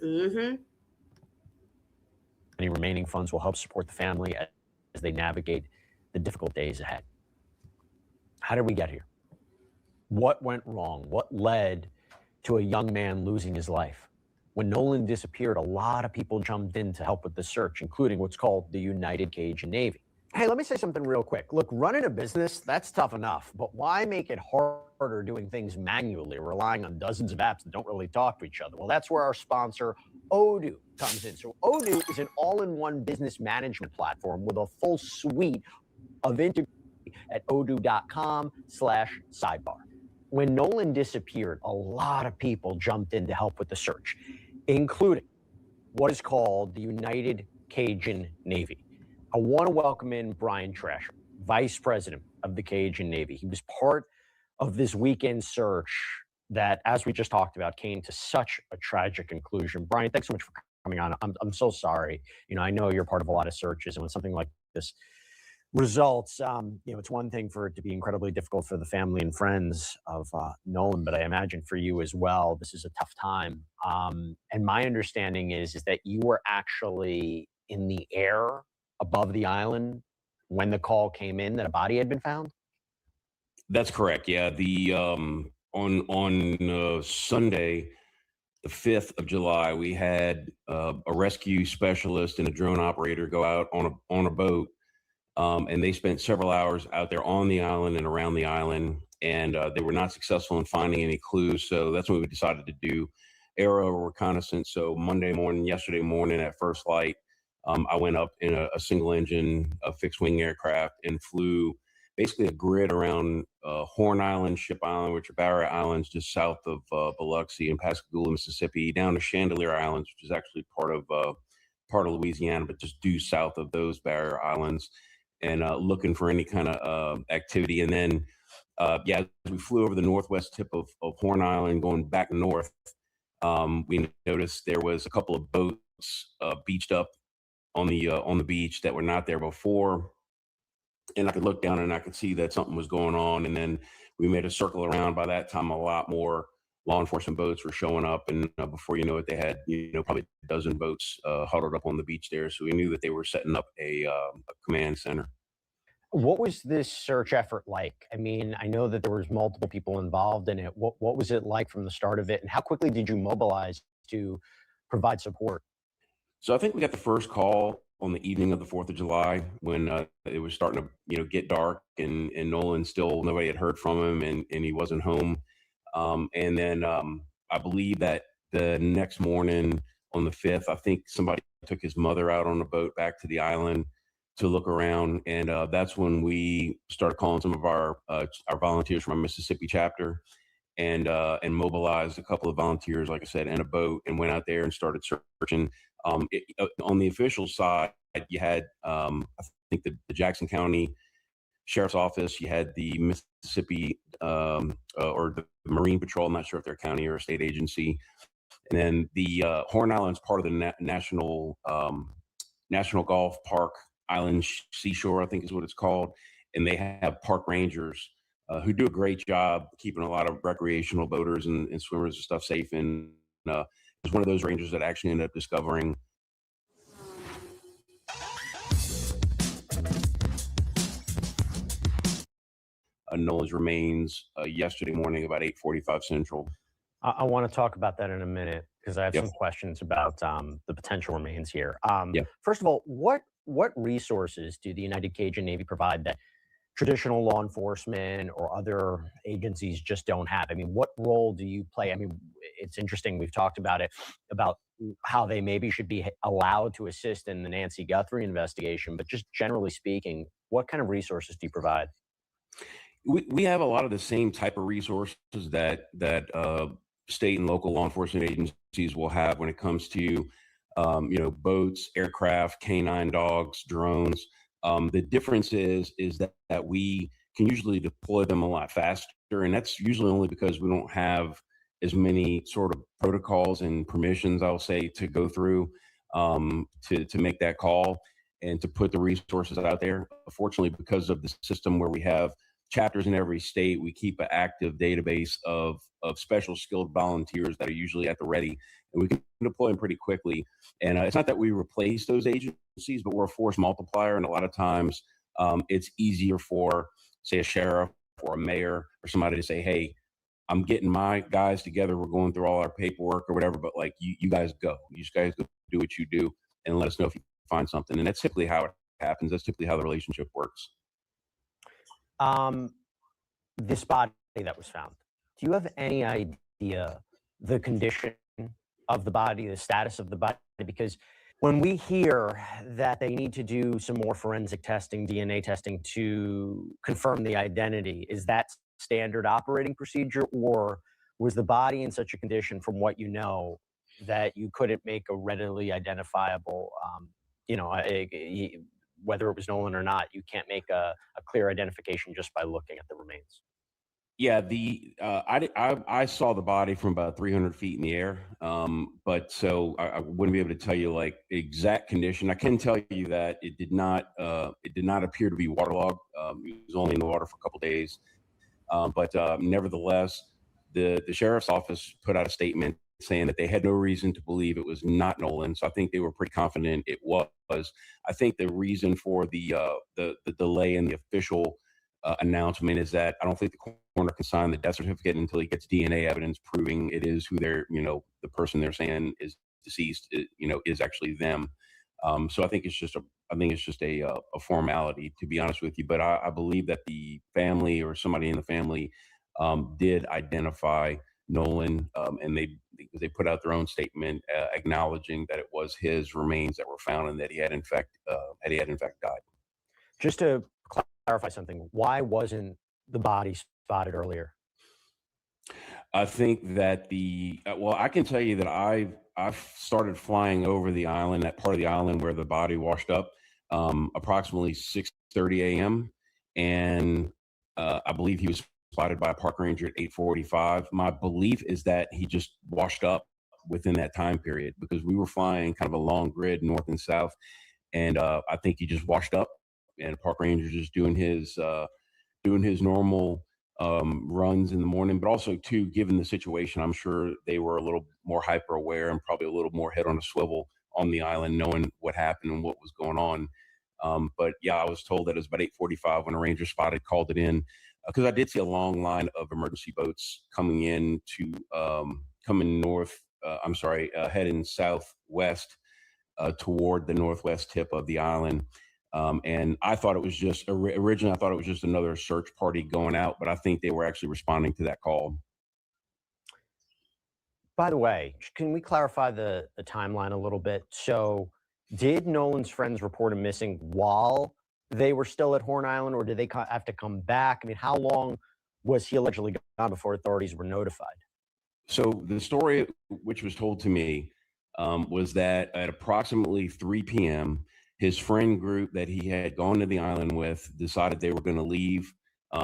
Any remaining funds will help support the family as they navigate the difficult days ahead. How did we get here? What went wrong? What led to a young man losing his life? When Nolan disappeared, a lot of people jumped in to help with the search, including what's called the United Cajun Navy. Hey, let me say something real quick. Look, running a business, that's tough enough, but why make it harder doing things manually, relying on dozens of apps that don't really talk to each other? Well, that's where our sponsor, Odoo, comes in. So Odoo is an all-in-one business management platform with a full suite of integration at odoo.com/sidebar. When Nolan disappeared, a lot of people jumped in to help with the search, including what is called the United Cajun Navy. I want to welcome in Brian Trasher, Vice President of the Cajun Navy. He was part of this weekend search that, as we just talked about, came to such a tragic conclusion. Brian, thanks so much for coming on. I'm so sorry. I know you're part of a lot of searches, and when something like this results, it's one thing for it to be incredibly difficult for the family and friends of Nolan, but I imagine for you as well, this is a tough time. And my understanding is that you were actually in the air above the island when the call came in that a body had been found? That's correct. Yeah. The on Sunday, the 5th of July, we had a rescue specialist and a drone operator go out on a boat, and they spent several hours out there on the island and around the island, and they were not successful in finding any clues. So that's when we decided to do aerial reconnaissance. So yesterday morning at first light, I went up in a single engine, a fixed wing aircraft, and flew basically a grid around Horn Island, Ship Island, which are barrier islands just south of Biloxi and Pascagoula, Mississippi, down to Chandelier Islands, which is actually part of Louisiana, but just due south of those barrier islands, and looking for any kind of activity. And then, as we flew over the northwest tip of Horn Island, going back north, we noticed there was a couple of boats beached up on the beach that were not there before. And I could look down and I could see that something was going on. And then we made a circle around. By that time, a lot more law enforcement boats were showing up. And before you know it, they had, probably a dozen boats huddled up on the beach there. So we knew that they were setting up a command center. What was this search effort like? I mean, I know that there was multiple people involved in it. What was it like from the start of it? And how quickly did you mobilize to provide support? So I think we got the first call on the evening of the 4th of July when it was starting to, get dark, and Nolan still, nobody had heard from him, and he wasn't home. And then I believe that the next morning on the 5th, I think somebody took his mother out on a boat back to the island to look around. And that's when we started calling some of our volunteers from our Mississippi chapter, and mobilized a couple of volunteers, like I said, and a boat, and went out there and started searching. On the official side, you had, I think, the Jackson County Sheriff's Office, you had the Mississippi or the Marine Patrol, I'm not sure if they're a county or a state agency. And then the Horn Island's part of the National Golf Park Island Seashore, I think is what it's called. And they have park rangers who do a great job keeping a lot of recreational boaters and swimmers and stuff safe. And it was one of those rangers that actually ended up discovering Nolan's remains yesterday morning about 8:45 Central. I want to talk about that in a minute because I have some questions about the potential remains here. First of all, what resources do the United Cajun Navy provide that traditional law enforcement or other agencies just don't have? I mean, what role do you play? I mean, it's interesting. We've talked about it, about how they maybe should be allowed to assist in the Nancy Guthrie investigation, but just generally speaking, what kind of resources do you provide? We have a lot of the same type of resources that state and local law enforcement agencies will have when it comes to boats, aircraft, canine dogs, drones. The difference is that we can usually deploy them a lot faster, and that's usually only because we don't have as many sort of protocols and permissions, I'll say, to go through to make that call and to put the resources out there. Fortunately, because of the system where we have chapters in every state, we keep an active database of special skilled volunteers that are usually at the ready, and we can deploy them pretty quickly. And it's not that we replace those agencies, but we're a force multiplier. And a lot of times it's easier for, say, a sheriff or a mayor or somebody to say, hey, I'm getting my guys together, we're going through all our paperwork or whatever, but like you guys go. You guys go do what you do and let us know if you find something. And that's typically how it happens. That's typically how the relationship works. This body that was found, do you have any idea the condition of the body, the status of the body? Because when we hear that they need to do some more forensic testing, DNA testing to confirm the identity, is that standard operating procedure, or was the body in such a condition, from what you know, that you couldn't make a readily identifiable, whether it was Nolan or not, you can't make a clear identification just by looking at the remains? Yeah, I saw the body from about 300 feet in the air, but so I wouldn't be able to tell you like exact condition. I can tell you that it did not appear to be waterlogged. It was only in the water for a couple days, but nevertheless, the sheriff's office put out a statement saying that they had no reason to believe it was not Nolan. So I think they were pretty confident it was. I think the reason for the delay in the official announcement is that I don't think the coroner can sign the death certificate until he gets DNA evidence proving it is who the the person they're saying is deceased, is actually them. So I think it's just a formality, to be honest with you. But I believe that the family or somebody in the family did identify Nolan, and they put out their own statement acknowledging that it was his remains that were found and that he had in fact died. Just to clarify something, why wasn't the body spotted earlier? I think that I can tell you that I've started flying over the island, that part of the island where the body washed up, approximately 6:30 a.m. And I believe he was spotted by a park ranger at 8:45. My belief is that he just washed up within that time period because we were flying kind of a long grid north and south, and I think he just washed up, and the park ranger just doing his normal runs in the morning. But also, too, given the situation, I'm sure they were a little more hyper aware and probably a little more head on a swivel on the island, knowing what happened and what was going on. But yeah, I was told that it was about 8:45 when a ranger spotted, called it in, because I did see a long line of emergency boats coming north. Heading southwest toward the northwest tip of the island. And I thought it was originally, I thought it was just another search party going out, but I think they were actually responding to that call. By the way, can we clarify the timeline a little bit? So did Nolan's friends report him missing while they were still at Horn Island, or did they have to come back? I mean, how long was he allegedly gone before authorities were notified? So the story which was told to me was that at approximately 3 p.m., his friend group that he had gone to the island with decided they were going to leave.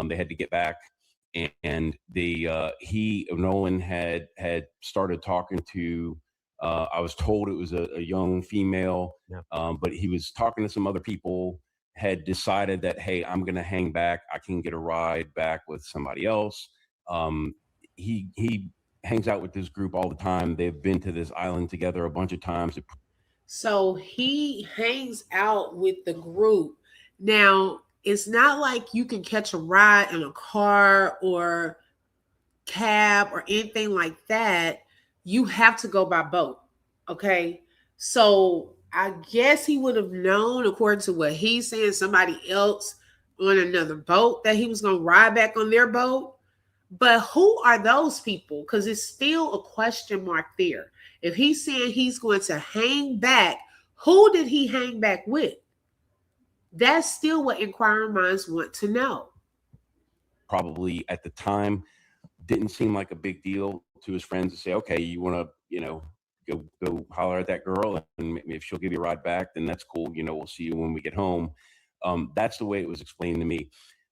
They had to get back, and Nolan had started talking to. I was told it was a young female, but he was talking to some other people. Had decided that, hey, I'm going to hang back. I can get a ride back with somebody else. He hangs out with this group all the time. They've been to this island together a bunch of times. So he hangs out with the group. Now, it's not like you can catch a ride in a car or cab or anything like that. You have to go by boat. Okay. So I guess he would have known, according to what he's saying, somebody else on another boat that he was going to ride back on their boat. But who are those people? Because it's still a question mark there. If he's saying he's going to hang back, who did he hang back with? That's still what inquiring minds want to know. Probably at the time didn't seem like a big deal to his friends to say, okay, you want to, go holler at that girl, and if she'll give you a ride back, then that's cool. We'll see you when we get home. That's the way it was explained to me.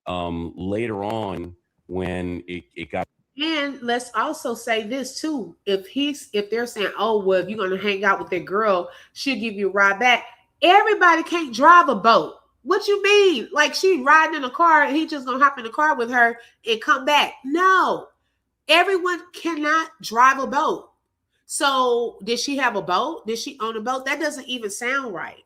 Later on, when it got. And let's also say this too. If they're saying, oh, well, if you're going to hang out with that girl, she'll give you a ride back. Everybody can't drive a boat. What you mean? Like she riding in a car and he just going to hop in the car with her and come back. No, everyone cannot drive a boat. So did she have a boat? Did she own a boat? That doesn't even sound right.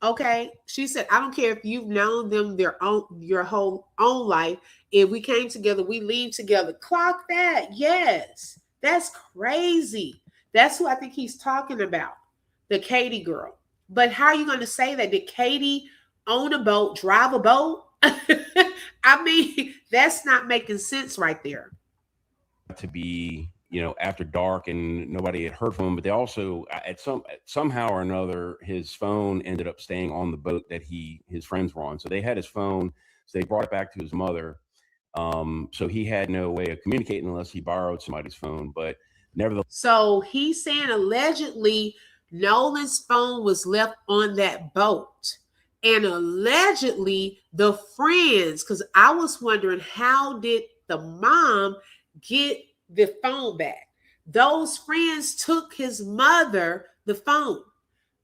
Okay. She said, I don't care if you've known them your whole own life. If we came together, we leave together. Clock that. Yes. That's crazy. That's who I think he's talking about. The Katie girl. But how are you going to say that? Did Katie own a boat, drive a boat? I mean, that's not making sense right there. To be, after dark and nobody had heard from him, but they also somehow or another, his phone ended up staying on the boat that his friends were on. So they had his phone, so they brought it back to his mother. So he had no way of communicating unless he borrowed somebody's phone, but nevertheless. So he's saying allegedly Nolan's phone was left on that boat. And allegedly the friends, because I was wondering, how did the mom get the phone back? Those friends took his mother the phone.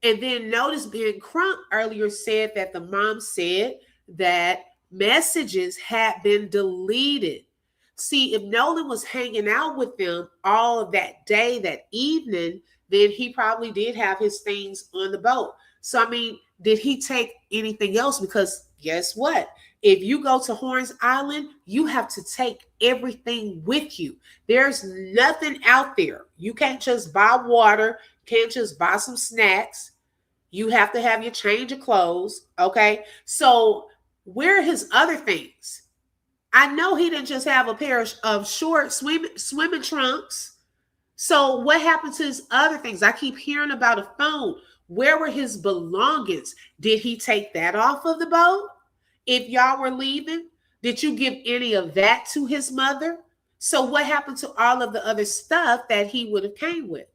And then notice Ben Crump earlier said that the mom said that messages had been deleted. See, if Nolan was hanging out with them all of that day, that evening, then he probably did have his things on the boat. So, I mean, did he take anything else? Because guess what? If you go to Horns Island, you have to take everything with you. There's nothing out there. You can't just buy water, can't just buy some snacks. You have to have your change of clothes. Okay. So where are his other things? I know he didn't just have a pair of short swimming trunks. So what happened to his other things? I keep hearing about a phone. Where were his belongings? Did he take that off of the boat? If y'all were leaving, did you give any of that to his mother? So what happened to all of the other stuff that he would have came with?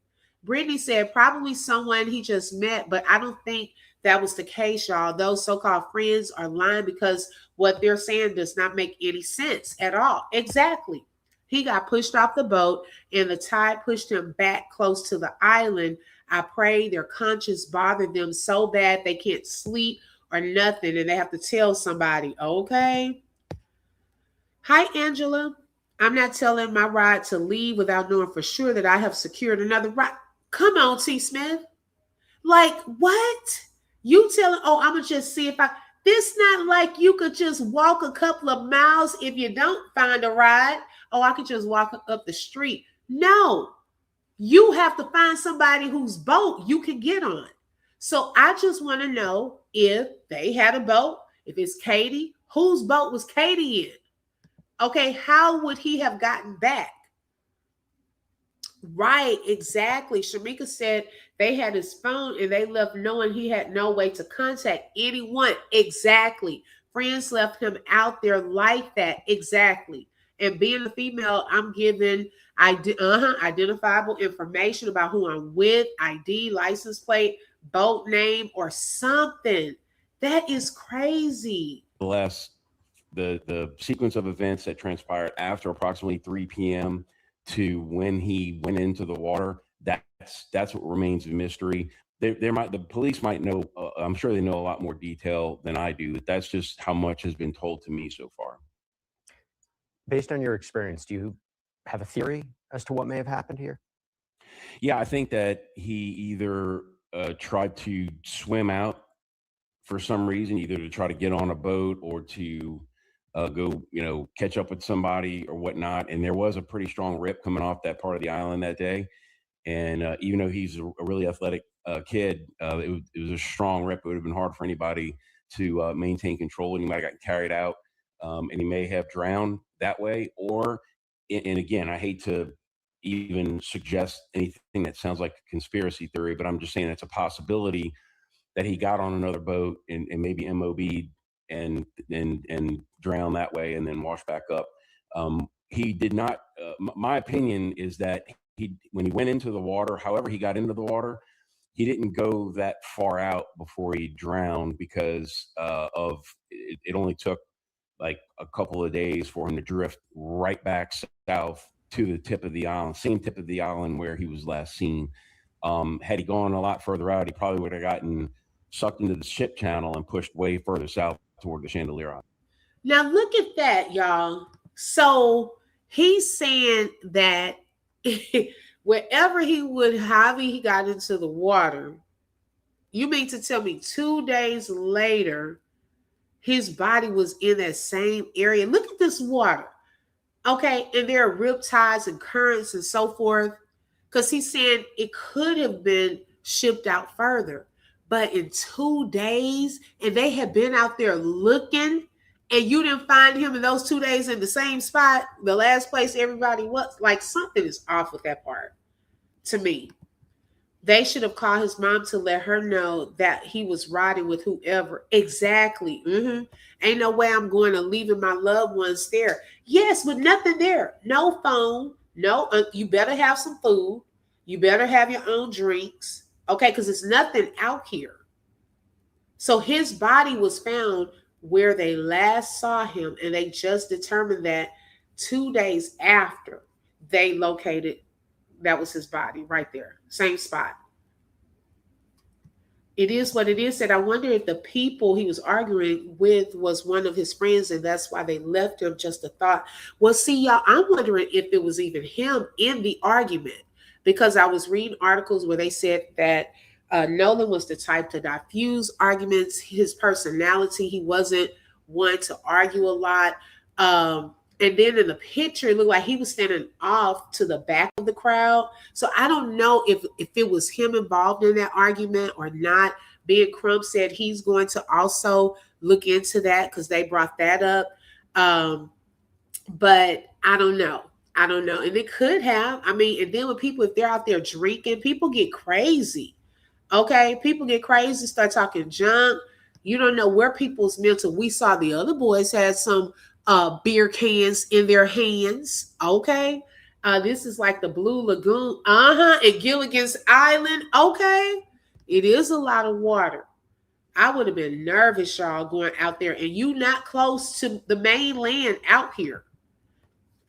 Brittany said probably someone he just met, but I don't think that was the case, y'all. Those so-called friends are lying because what they're saying does not make any sense at all. Exactly. He got pushed off the boat and the tide pushed him back close to the island. I pray their conscience bothered them so bad they can't sleep or nothing and they have to tell somebody. Okay. Hi, Angela. I'm not telling my ride to leave without knowing for sure that I have secured another ride. Come on, T. Smith. Like, what? You telling, oh, I'm going to just see if I... This not like you could just walk a couple of miles if you don't find a ride. Oh, I could just walk up the street. No. You have to find somebody whose boat you can get on. So I just want to know if they had a boat, if it's Katie, whose boat was Katie in? Okay, how would he have gotten back? Right, exactly. Shamika said they had his phone and they left knowing he had no way to contact anyone. Exactly. Friends left him out there like that. Exactly. And being a female, I'm giving identifiable information about who I'm with, ID, license plate, boat name, or something. That is crazy. The sequence of events that transpired after approximately 3 p.m. to when he went into the water, that's what remains a mystery. The police might know. I'm sure they know a lot more detail than I do. That's just how much has been told to me so far. Based on your experience, do you have a theory as to what may have happened here? Yeah, I think that he either tried to swim out for some reason, either to try to get on a boat or to go, catch up with somebody or whatnot. And there was a pretty strong rip coming off that part of the island that day. And even though he's a really athletic kid, it was a strong rip. It would have been hard for anybody to maintain control, and he might have gotten carried out, and he may have drowned that way. Or, and again, I hate to even suggest anything that sounds like a conspiracy theory, but I'm just saying it's a possibility that he got on another boat and maybe MOB'd and drowned that way and then washed back up. He did not. My opinion is that when he went into the water, however he got into the water, he didn't go that far out before he drowned because it only took like a couple of days for him to drift right back south to the tip of the island, same tip of the island where he was last seen. Had he gone a lot further out, he probably would have gotten sucked into the ship channel and pushed way further south toward the Chandelier Island. Now look at that, y'all. So he's saying that wherever however he got into the water, you mean to tell me 2 days later, his body was in that same area? Look at this water. Okay, and there are rip tides and currents and so forth. Because he's saying it could have been shipped out further. But in 2 days, and they had been out there looking, and you didn't find him in those 2 days in the same spot, the last place everybody was, like something is off with that part to me. They should have called his mom to let her know that he was riding with whoever. Exactly. Ain't no way I'm going to leaving my loved ones there. Yes, with nothing there. No phone. No, you better have some food. You better have your own drinks. Okay, because there's nothing out here. So his body was found where they last saw him, and they just determined that 2 days after they located, that was his body right there, same spot. It is what it is. That I wonder if the people he was arguing with was one of his friends, and that's why they left him. Just a thought. Well, see, y'all, I'm wondering if it was even him in the argument, because I was reading articles where they said that Nolan was the type to diffuse arguments. His personality, he wasn't one to argue a lot. And then in the picture, it looked like he was standing off to the back of the crowd. So I don't know if it was him involved in that argument or not. Ben Crump said he's going to also look into that because they brought that up. But I don't know. I don't know. And it could have. I mean, and then when people, if they're out there drinking, people get crazy. Okay? People get crazy, start talking junk. You don't know where people's mental. We saw the other boys had some beer cans in their hands. Okay? This is like the Blue Lagoon. And Gilligan's Island. Okay? It is a lot of water. I would have been nervous, y'all, going out there. And you not close to the mainland out here.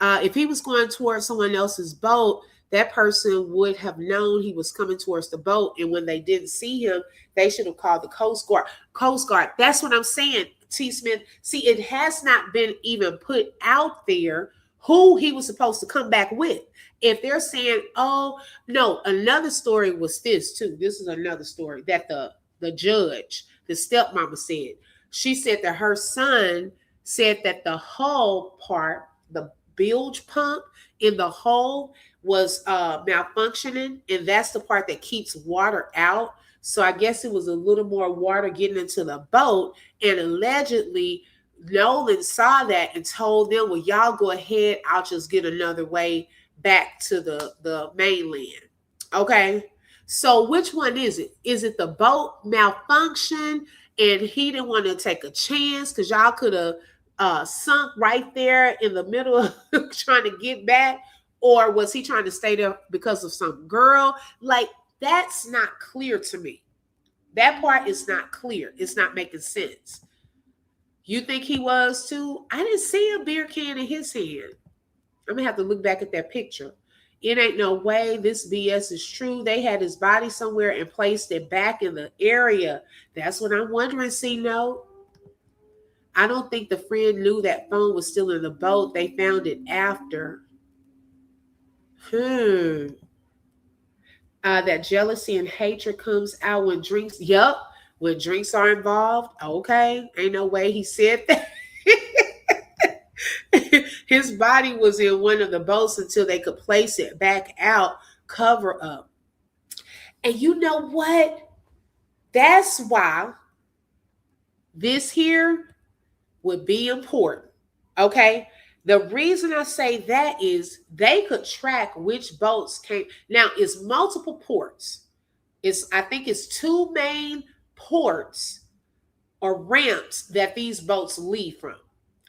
If he was going towards someone else's boat, that person would have known he was coming towards the boat. And when they didn't see him, they should have called the Coast Guard. Coast Guard. That's what I'm saying, T. Smith. See, it has not been even put out there who he was supposed to come back with. If they're saying, oh, no, another story was this too. This is another story that the judge, the stepmama said. She said that her son said that the hull part, the bilge pump in the hull was malfunctioning, and that's the part that keeps water out. So I guess it was a little more water getting into the boat, and allegedly Nolan saw that and told them, well, y'all go ahead, I'll just get another way back to the mainland. Okay, so which one is it? Is it the boat malfunction and he didn't want to take a chance because y'all could have sunk right there in the middle of trying to get back? Or was he trying to stay there because of some girl? Like, that's not clear to me. That part is not clear. It's not making sense. You think he was too? I didn't see a beer can in his hand. I'm going to have to look back at that picture. It ain't no way this BS is true. They had his body somewhere and placed it back in the area. That's what I'm wondering, C-Note. I don't think the friend knew that phone was still in the boat. They found it after. That jealousy and hatred comes out when drinks. Yup. When drinks are involved. Okay. Ain't no way he said that. His body was in one of the boats until they could place it back out, cover up. And you know what? That's why this here would be important. Okay. The reason I say that is they could track which boats came. Now, it's multiple ports. I think it's 2 main ports or ramps that these boats leave from.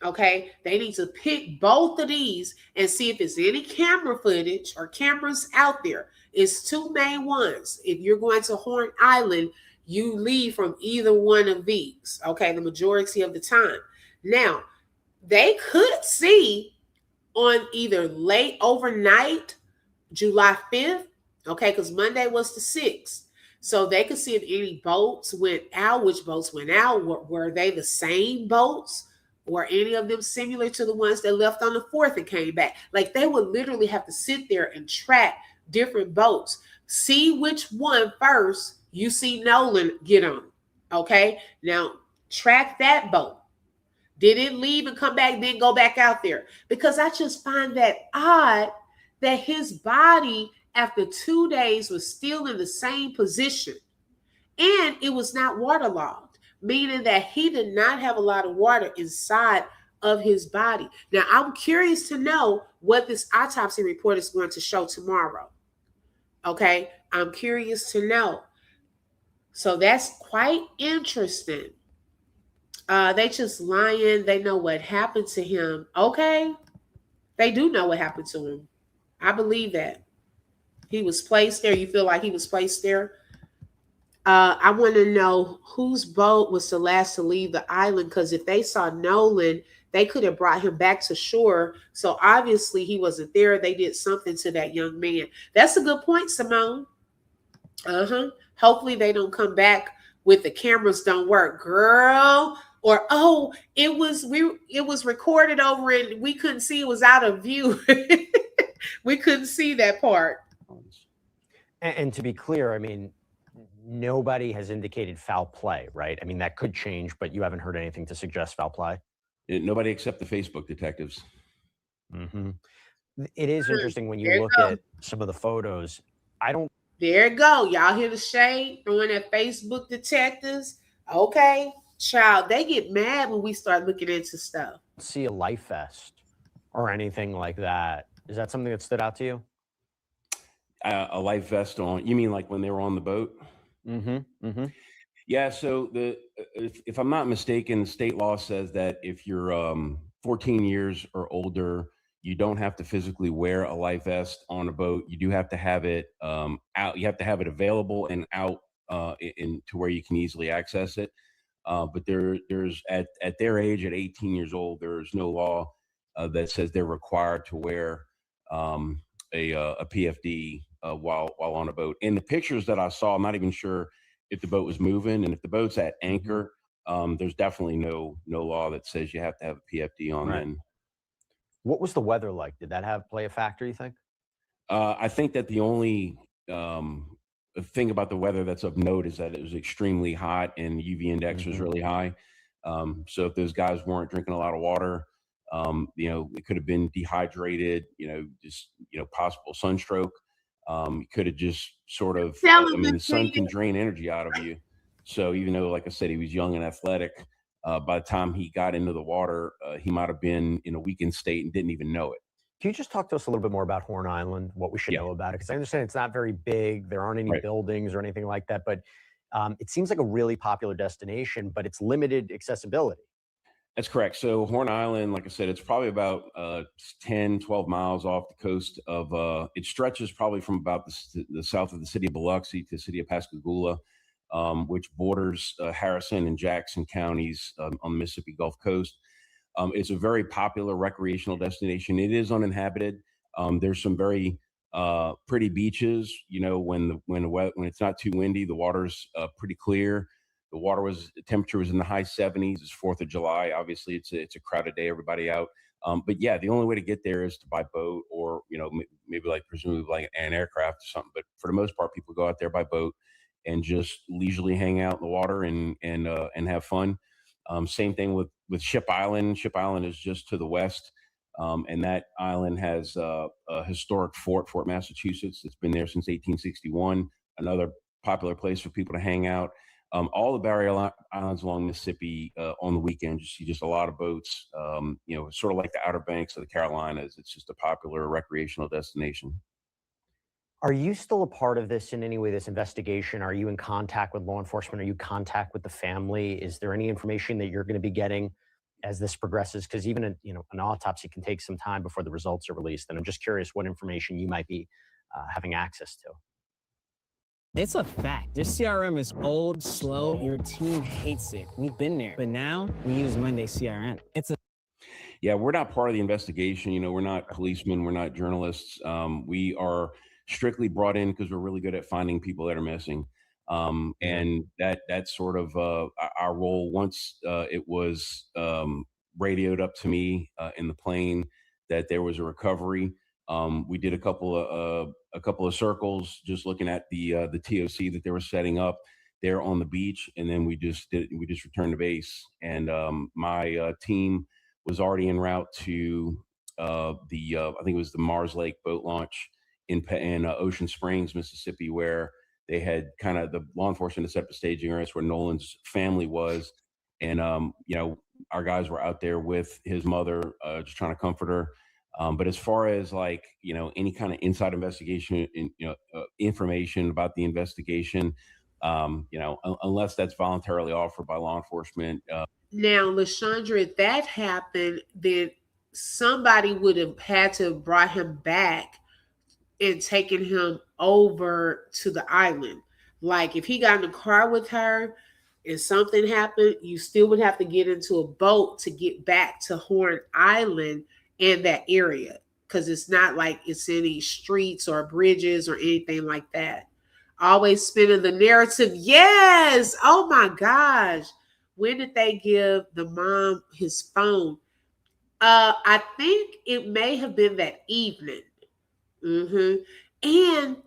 Okay. They need to pick both of these and see if there's any camera footage or cameras out there. It's 2 main ones. If you're going to Horn Island, you leave from either one of these. Okay. The majority of the time. Now, they could see on either late overnight, July 5th, okay, because Monday was the 6th. So they could see if any boats went out, which boats went out. Were they the same boats? Were any of them similar to the ones that left on the 4th and came back? Like, they would literally have to sit there and track different boats. See which one first you see Nolan get on, okay? Now, track that boat. Did it leave and come back, then go back out there? Because I just find that odd that his body after 2 days was still in the same position. And it was not waterlogged, meaning that he did not have a lot of water inside of his body. Now, I'm curious to know what this autopsy report is going to show tomorrow. Okay? I'm curious to know. So that's quite interesting. They just lying. They know what happened to him. Okay. They do know what happened to him. I believe that. He was placed there. You feel like he was placed there? I want to know whose boat was the last to leave the island, because if they saw Nolan, they could have brought him back to shore. So obviously he wasn't there. They did something to that young man. That's a good point, Simone. Hopefully they don't come back with the cameras don't work, girl. Or, oh, it was recorded over and we couldn't see, it was out of view. We couldn't see that part. And to be clear, I mean, nobody has indicated foul play, right? I mean, that could change, but you haven't heard anything to suggest foul play. Nobody except the Facebook detectives. Mm-hmm. It is interesting when you There you look go. at some of the photos. I don't There you go. Y'all hear the shade throwing at Facebook detectives? Okay, child, they get mad when we start looking into stuff. see a life vest or anything like that. Is that something that stood out to you? A life vest on. You mean like when they were on the boat? Mm-hmm. Mm-hmm. Yeah. So if I'm not mistaken, the state law says that if you're 14 years or older, you don't have to physically wear a life vest on a boat. You do have to have it out. You have to have it available and out in to where you can easily access it. But there's at their age, at 18 years old, there's no law that says they're required to wear a PFD while on a boat. In the pictures that I saw, I'm not even sure if the boat was moving, and if the boat's at anchor, there's definitely no law that says you have to have a PFD on. Right. Then What was the weather like? Did that play a factor, you think? I think that the only thing about the weather that's of note is that it was extremely hot and the UV index was really high. So if those guys weren't drinking a lot of water, it could have been dehydrated, just, possible sunstroke. It could have just sort of, the sun can drain energy out of you. So even though, like I said, he was young and athletic, by the time he got into the water, he might have been in a weakened state and didn't even know it. Can you just talk to us a little bit more about Horn Island, what we should know about it? Because I understand it's not very big. There aren't any buildings or anything like that, but it seems like a really popular destination, but it's limited accessibility. That's correct. So Horn Island, like I said, it's probably about 10, 12 miles off the coast of, it stretches probably from about the south of the city of Biloxi to the city of Pascagoula, which borders Harrison and Jackson counties on the Mississippi Gulf Coast. It's a very popular recreational destination. It is uninhabited. There's some very pretty beaches. When it's not too windy, the water's pretty clear. The temperature was in the high 70s. It's 4th of July. Obviously, it's a crowded day. Everybody out. But yeah, the only way to get there is to by boat, or maybe presumably like an aircraft or something. But for the most part, people go out there by boat and just leisurely hang out in the water and have fun. Same thing with Ship Island. Ship Island is just to the west, and that island has a historic Fort Massachusetts. It's been there since 1861. Another popular place for people to hang out. All the barrier islands along Mississippi on the weekend, you see just a lot of boats. Sort of like the Outer Banks of the Carolinas. It's just a popular recreational destination. Are you still a part of this in any way, this investigation? Are you in contact with law enforcement? Are you in contact with the family? Is there any information that you're going to be getting as this progresses? Because even an autopsy can take some time before the results are released. And I'm just curious what information you might be having access to. It's a fact. This CRM is old, slow. Your team hates it. We've been there. But now we use Monday CRM. Yeah, we're not part of the investigation. We're not policemen. We're not journalists. We are strictly brought in because we're really good at finding people that are missing. And that's sort of our role. Once it was radioed up to me in the plane that there was a recovery, we did a couple of circles just looking at the TOC that they were setting up there on the beach, and then we just returned to base. And my team was already en route to I think it was the Mars Lake boat launch in Ocean Springs, Mississippi, where they had kind of the law enforcement had set up a staging area. That's where Nolan's family was. And, our guys were out there with his mother, just trying to comfort her. But as far as any kind of inside investigation, information about the investigation, unless that's voluntarily offered by law enforcement. Now, LaShondra, if that happened, then somebody would have had to have brought him back and taken him over to the island. Like if he got in the car with her and something happened, you still would have to get into a boat to get back to Horn Island and that area, because it's not like it's any streets or bridges or anything like that. Always spinning the narrative. Yes. Oh my gosh. When did they give the mom his phone? I think it may have been that evening. And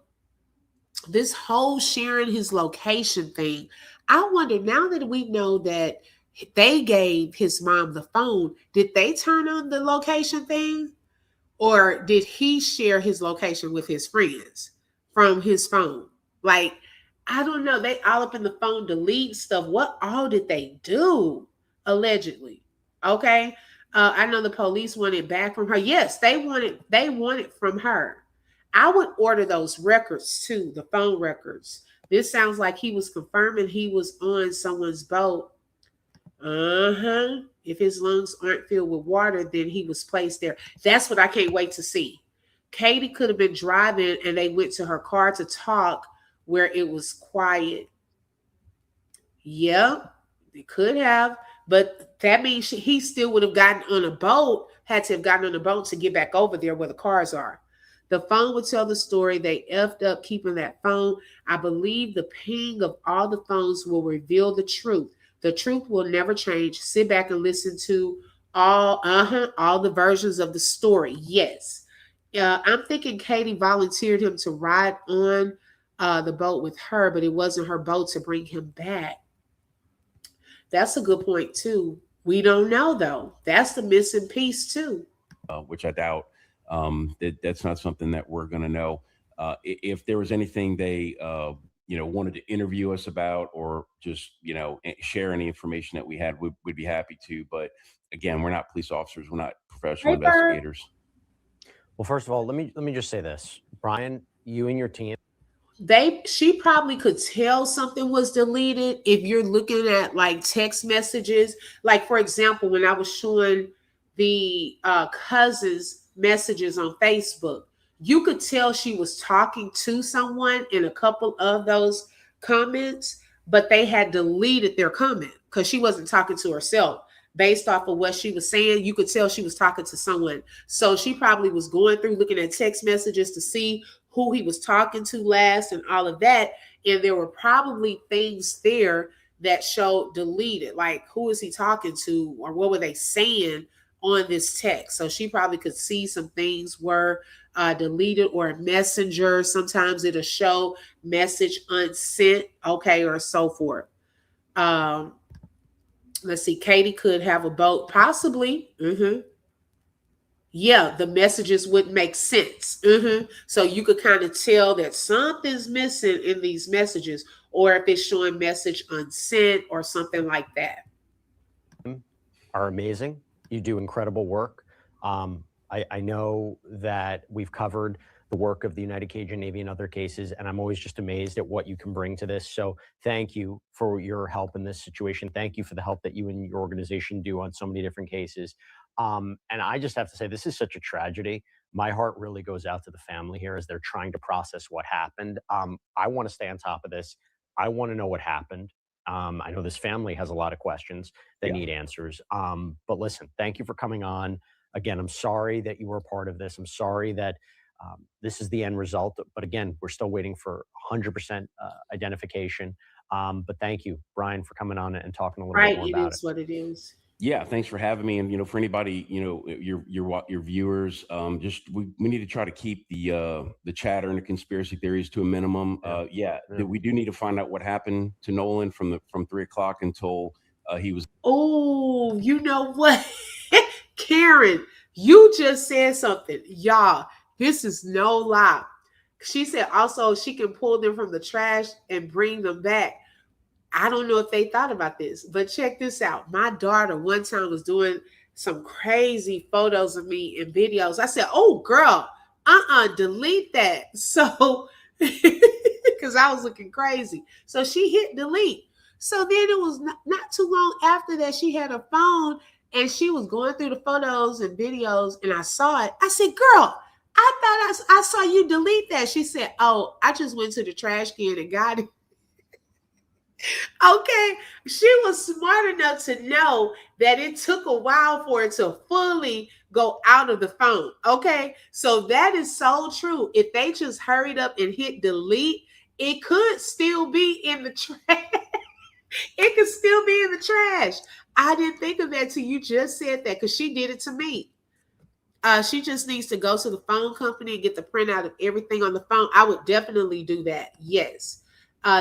this whole sharing his location thing, I wonder now that we know that they gave his mom the phone, did they turn on the location thing? Or did he share his location with his friends from his phone? Like, I don't know. They all up in the phone, delete stuff. What all did they do? Allegedly. Okay. I know the police wanted back from her. Yes, they wanted from her. I would order those records too, the phone records. This sounds like he was confirming he was on someone's boat. If his lungs aren't filled with water, then he was placed there. That's what I can't wait to see. Katie could have been driving and they went to her car to talk where it was quiet. Yep, they could have, but that means he still would have gotten on a boat, had to have gotten on a boat to get back over there where the cars are. The phone would tell the story. They effed up keeping that phone. I believe the ping of all the phones will reveal the truth. The truth will never change. Sit back and listen to all the versions of the story. Yes. I'm thinking Katie volunteered him to ride on the boat with her, but it wasn't her boat to bring him back. That's a good point too. We don't know though. That's the missing piece too. Which I doubt. That's not something that we're going to know. If there was anything they wanted to interview us about, or just share any information that we had, we'd be happy to. But again, we're not police officers. We're not professional investigators. Well, first of all, let me just say this, Brian. You and your team. She probably could tell something was deleted if you're looking at like text messages. Like, for example, when I was showing the cousins messages on Facebook, you could tell she was talking to someone in a couple of those comments, but they had deleted their comment because she wasn't talking to herself. Based off of what she was saying, you could tell she was talking to someone. So she probably was going through looking at text messages to see who he was talking to last and all of that. And there were probably things there that showed deleted, like who is he talking to or what were they saying on this text. So she probably could see some things were deleted, or Messenger. Sometimes it'll show message unsent, okay, or so forth. Let's see, Katie could have a boat, possibly. Yeah, the messages wouldn't make sense. So you could kind of tell that something's missing in these messages, or if it's showing message unsent or something like that. Are amazing. You do incredible work. I know that we've covered the work of the United Cajun Navy in other cases, and I'm always just amazed at what you can bring to this. So thank you for your help in this situation. Thank you for the help that you and your organization do on so many different cases. And I just have to say, this is such a tragedy. My heart really goes out to the family here as they're trying to process what happened. I want to stay on top of this. I want to know what happened. I know this family has a lot of questions that need answers. But listen, thank you for coming on. Again, I'm sorry that you were a part of this. I'm sorry that this is the end result. But again, we're still waiting for 100% identification. But thank you, Brian, for coming on and talking a little bit more about it. It is what it is. Yeah, thanks for having me. And for anybody, your viewers, we need to try to keep the chatter and the conspiracy theories to a minimum. We do need to find out what happened to Nolan from 3 o'clock until he was. Oh, you know what, Karen, you just said something, y'all. This is no lie. She said also she can pull them from the trash and bring them back. I don't know if they thought about this, but check this out. My daughter one time was doing some crazy photos of me and videos. I said, oh, girl, delete that. So, because I was looking crazy. So she hit delete. So then it was not too long after that, she had a phone and she was going through the photos and videos, and I saw it. I said, girl, I thought I saw you delete that. She said, oh, I just went to the trash can and got it. Okay, she was smart enough to know that it took a while for it to fully go out of the phone. Okay, so that is so true. If they just hurried up and hit delete, it could still be in the trash. It could still be in the trash. I didn't think of that till you just said that, because she did it to me. She just needs to go to the phone company and get the printout of everything on the phone. I would definitely do that. Yes.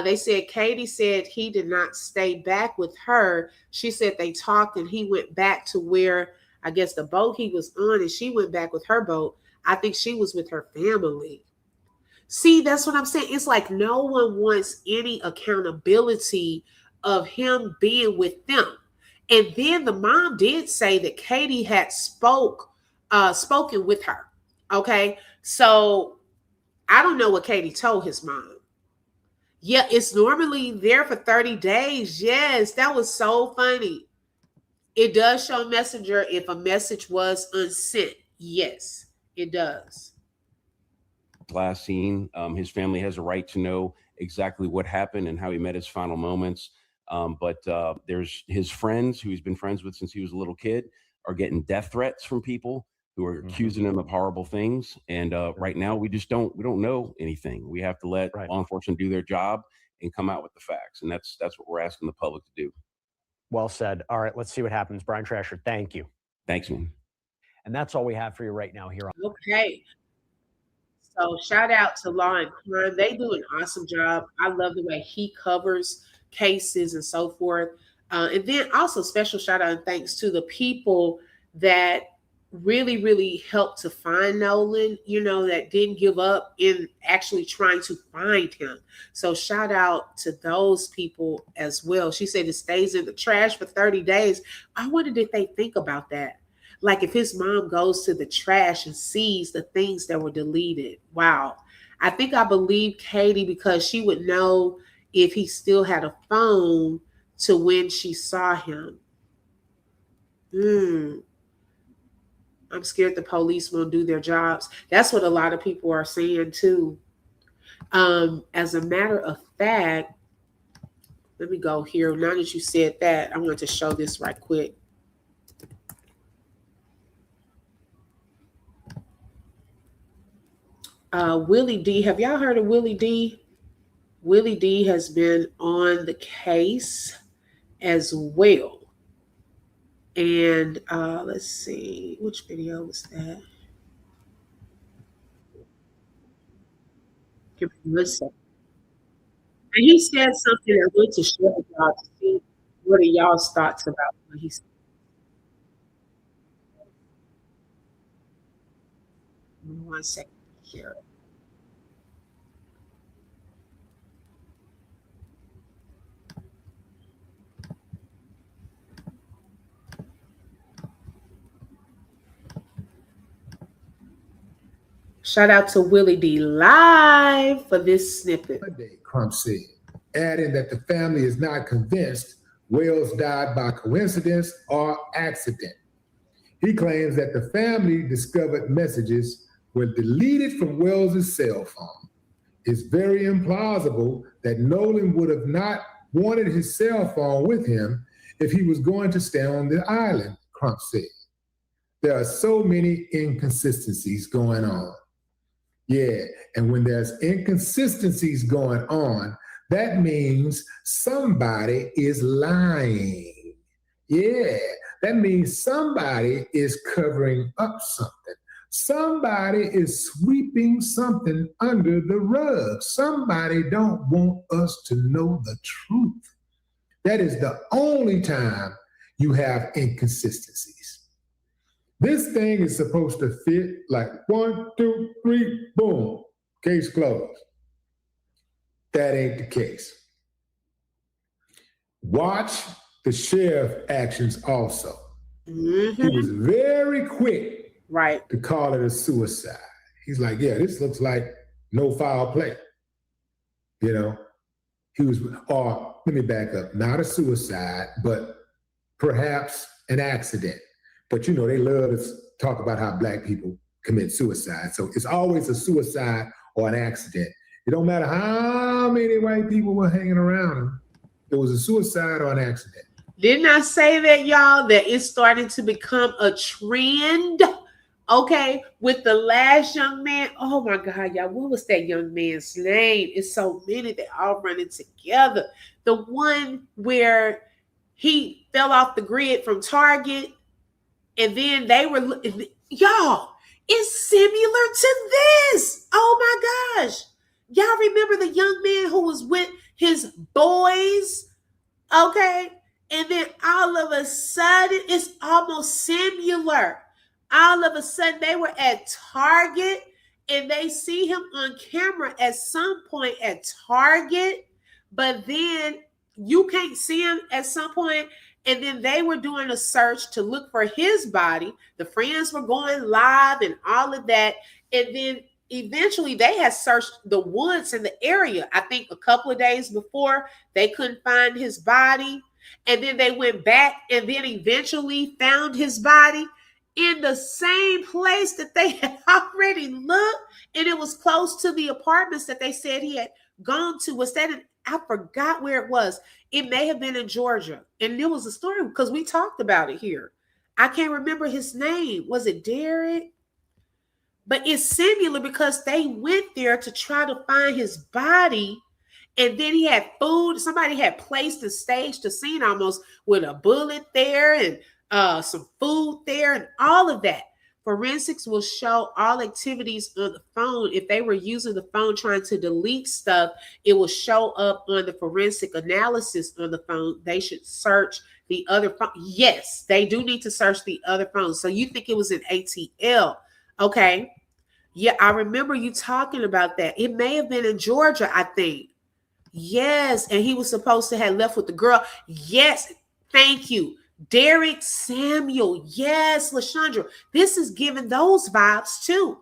They said Katie said he did not stay back with her. She said they talked and he went back to where I guess the boat he was on, and she went back with her boat. I think she was with her family. See, that's what I'm saying. It's like no one wants any accountability of him being with them. And then the mom did say that Katie had spoken with her. Okay. So I don't know what Katie told his mom. Yeah, it's normally there for 30 days. Yes, that was so funny. It does show messenger if a message was unsent. Yes, it does. Last scene. His family has a right to know exactly what happened and how he met his final moments. But there's his friends, who he's been friends with since he was a little kid, are getting death threats from people who are accusing him of horrible things. And right now, we don't know anything. We have to let law enforcement do their job and come out with the facts. And that's what we're asking the public to do. Well said. All right, let's see what happens. Brian Trasher, thank you. Thanks, man. And that's all we have for you right now here on. Okay. So shout out to Law and Crime. They do an awesome job. I love the way he covers cases and so forth. And then also special shout out and thanks to the people that really, really helped to find Nolan, that didn't give up in actually trying to find him. So shout out to those people as well. She said it stays in the trash for 30 days. I wonder if they think about that. Like if his mom goes to the trash and sees the things that were deleted. Wow. I think I believe Katie because she would know if he still had a phone to when she saw him. I'm scared the police won't do their jobs. That's what a lot of people are saying too. As a matter of fact, let me go here. Now that you said that, I want to show this right quick. Willie D. Have y'all heard of Willie D? Willie D has been on the case as well. And let's see, which video was that? Give me 1 second. And he said something I went to share with y'all to see what are y'all's thoughts about what he said. 1 second. Share it. Shout out to Willie D Live for this snippet. Monday, Crump said, adding that the family is not convinced Wells died by coincidence or accident. He claims that the family discovered messages were deleted from Wells's cell phone. It's very implausible that Nolan would have not wanted his cell phone with him if he was going to stay on the island, Crump said. There are so many inconsistencies going on. Yeah, and when there's inconsistencies going on, that means somebody is lying. Yeah, that means somebody is covering up something. Somebody is sweeping something under the rug. Somebody don't want us to know the truth. That is the only time you have inconsistencies. This thing is supposed to fit like 1, 2, 3, boom, case closed. That ain't the case. Watch the sheriff actions also. Mm-hmm. He was very quick right to call it a suicide. He's like, yeah, this looks like no foul play. He was, or let me back up, not a suicide, but perhaps an accident. But they love to talk about how Black people commit suicide. So it's always a suicide or an accident. It don't matter how many white people were hanging around him. It was a suicide or an accident. Didn't I say that, y'all, that it's starting to become a trend? Okay, with the last young man. Oh my God, y'all, what was that young man's name? It's so many, they all running together. The one where he fell off the grid from Target. And then they were, Y'all, it's similar to this. Oh my gosh. Y'all remember the young man who was with his boys? Okay. And then all of a sudden, it's almost similar. All of a sudden, they were at Target and they see him on camera at some point at Target, but then you can't see him at some point. And then they were doing a search to look for his body. The friends were going live and all of that. And then eventually they had searched the woods in the area. I think a couple of days before, they couldn't find his body. And then they went back and then eventually found his body in the same place that they had already looked. And it was close to the apartments that they said he had gone to. Was that I forgot where it was. It may have been in Georgia. And there was a story because we talked about it here. I can't remember his name. Was it Derek? But it's similar because they went there to try to find his body. And then he had food. Somebody had placed and staged the scene almost with a bullet there and some food there and all of that. Forensics will show all activities on the phone. If they were using the phone trying to delete stuff, it will show up on the forensic analysis on the phone. They should search the other phone. Yes, they do need to search the other phones. So you think it was an ATL. Okay. Yeah, I remember you talking about that. It may have been in Georgia, I think. Yes, and he was supposed to have left with the girl. Yes, thank you. Derek Samuel. Yes, LaShondra. This is giving those vibes too.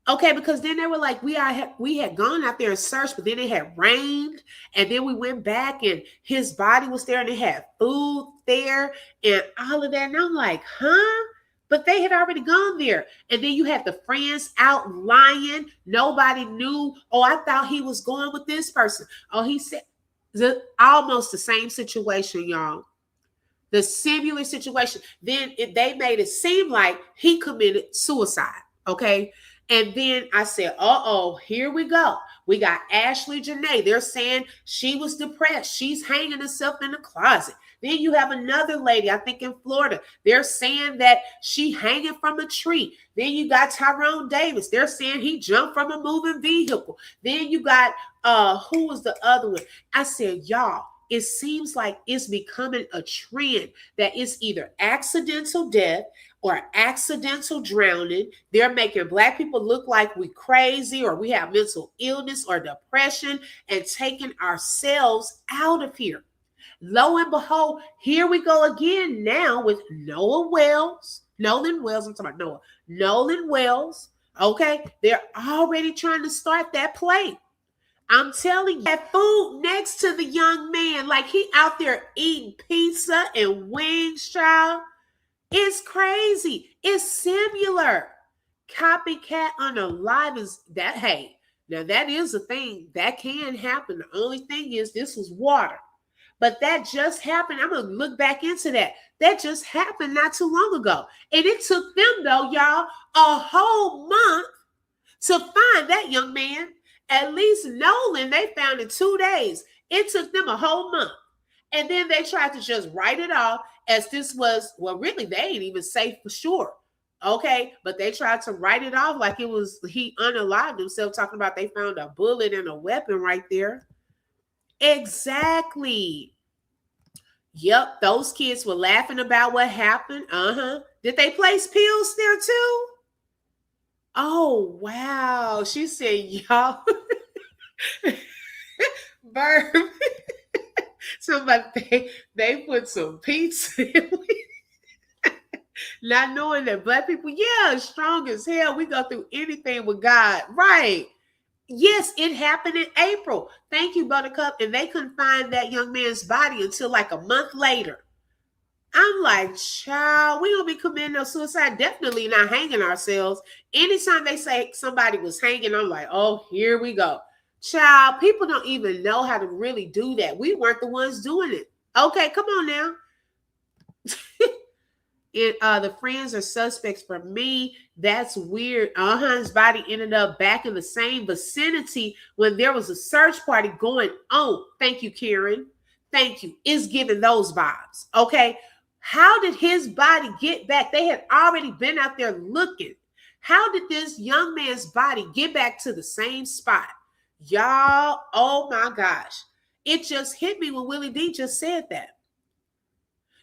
Okay, because then they were like, we had gone out there and searched, but then it had rained, and then we went back and his body was there and they had food there and all of that. And I'm like, huh? But they had already gone there. And then you had the friends out lying. Nobody knew. Oh, I thought he was going with this person. Oh, he said almost the same situation, y'all. The similar situation. Then they made it seem like he committed suicide. Okay. And then I said, uh-oh, here we go. We got Ashley Janae. They're saying she was depressed. She's hanging herself in the closet. Then you have another lady, I think in Florida. They're saying that she hanging from a tree. Then you got Tyrone Davis. They're saying he jumped from a moving vehicle. Then you got, who was the other one? I said, y'all, it seems like it's becoming a trend that it's either accidental death or accidental drowning. They're making Black people look like we crazy or we have mental illness or depression and taking ourselves out of here. Lo and behold, here we go again now with Nolan Wells. I'm talking about Noah. Nolan Wells. Okay, they're already trying to start that play. I'm telling you, that food next to the young man, like he out there eating pizza and wings, child. It's crazy. It's similar. Copycat unalive is that. Hey, now that is a thing that can happen. The only thing is this was water. But that just happened. I'm going to look back into that. That just happened not too long ago. And it took them, though, y'all, a whole month to find that young man. At least Nolan, they found in 2 days. It took them a whole month. And then they tried to just write it off as this was, well, really, they ain't even safe for sure. Okay, but they tried to write it off like it was he unalived himself, talking about they found a bullet and a weapon right there. Exactly. Yep, those kids were laughing about what happened. Did they place pills there too? Oh, wow. She said, y'all. Verb. Somebody, they put some pizza in it. Not knowing that Black people, yeah, strong as hell. We go through anything with God. Right. Yes, it happened in April. Thank you, Buttercup. And they couldn't find that young man's body until like a month later. I'm like, child, we don't be committing no suicide. Definitely not hanging ourselves. Anytime they say somebody was hanging, I'm like, oh, here we go. Child, people don't even know how to really do that. We weren't the ones doing it. Okay, come on now. The friends are suspects for me. That's weird. His body ended up back in the same vicinity when there was a search party going on. Thank you, Karen. Thank you. It's giving those vibes. Okay. How did his body get back? They had already been out there looking. How did this young man's body get back to the same spot? Y'all, oh my gosh. It just hit me when Willie D just said that.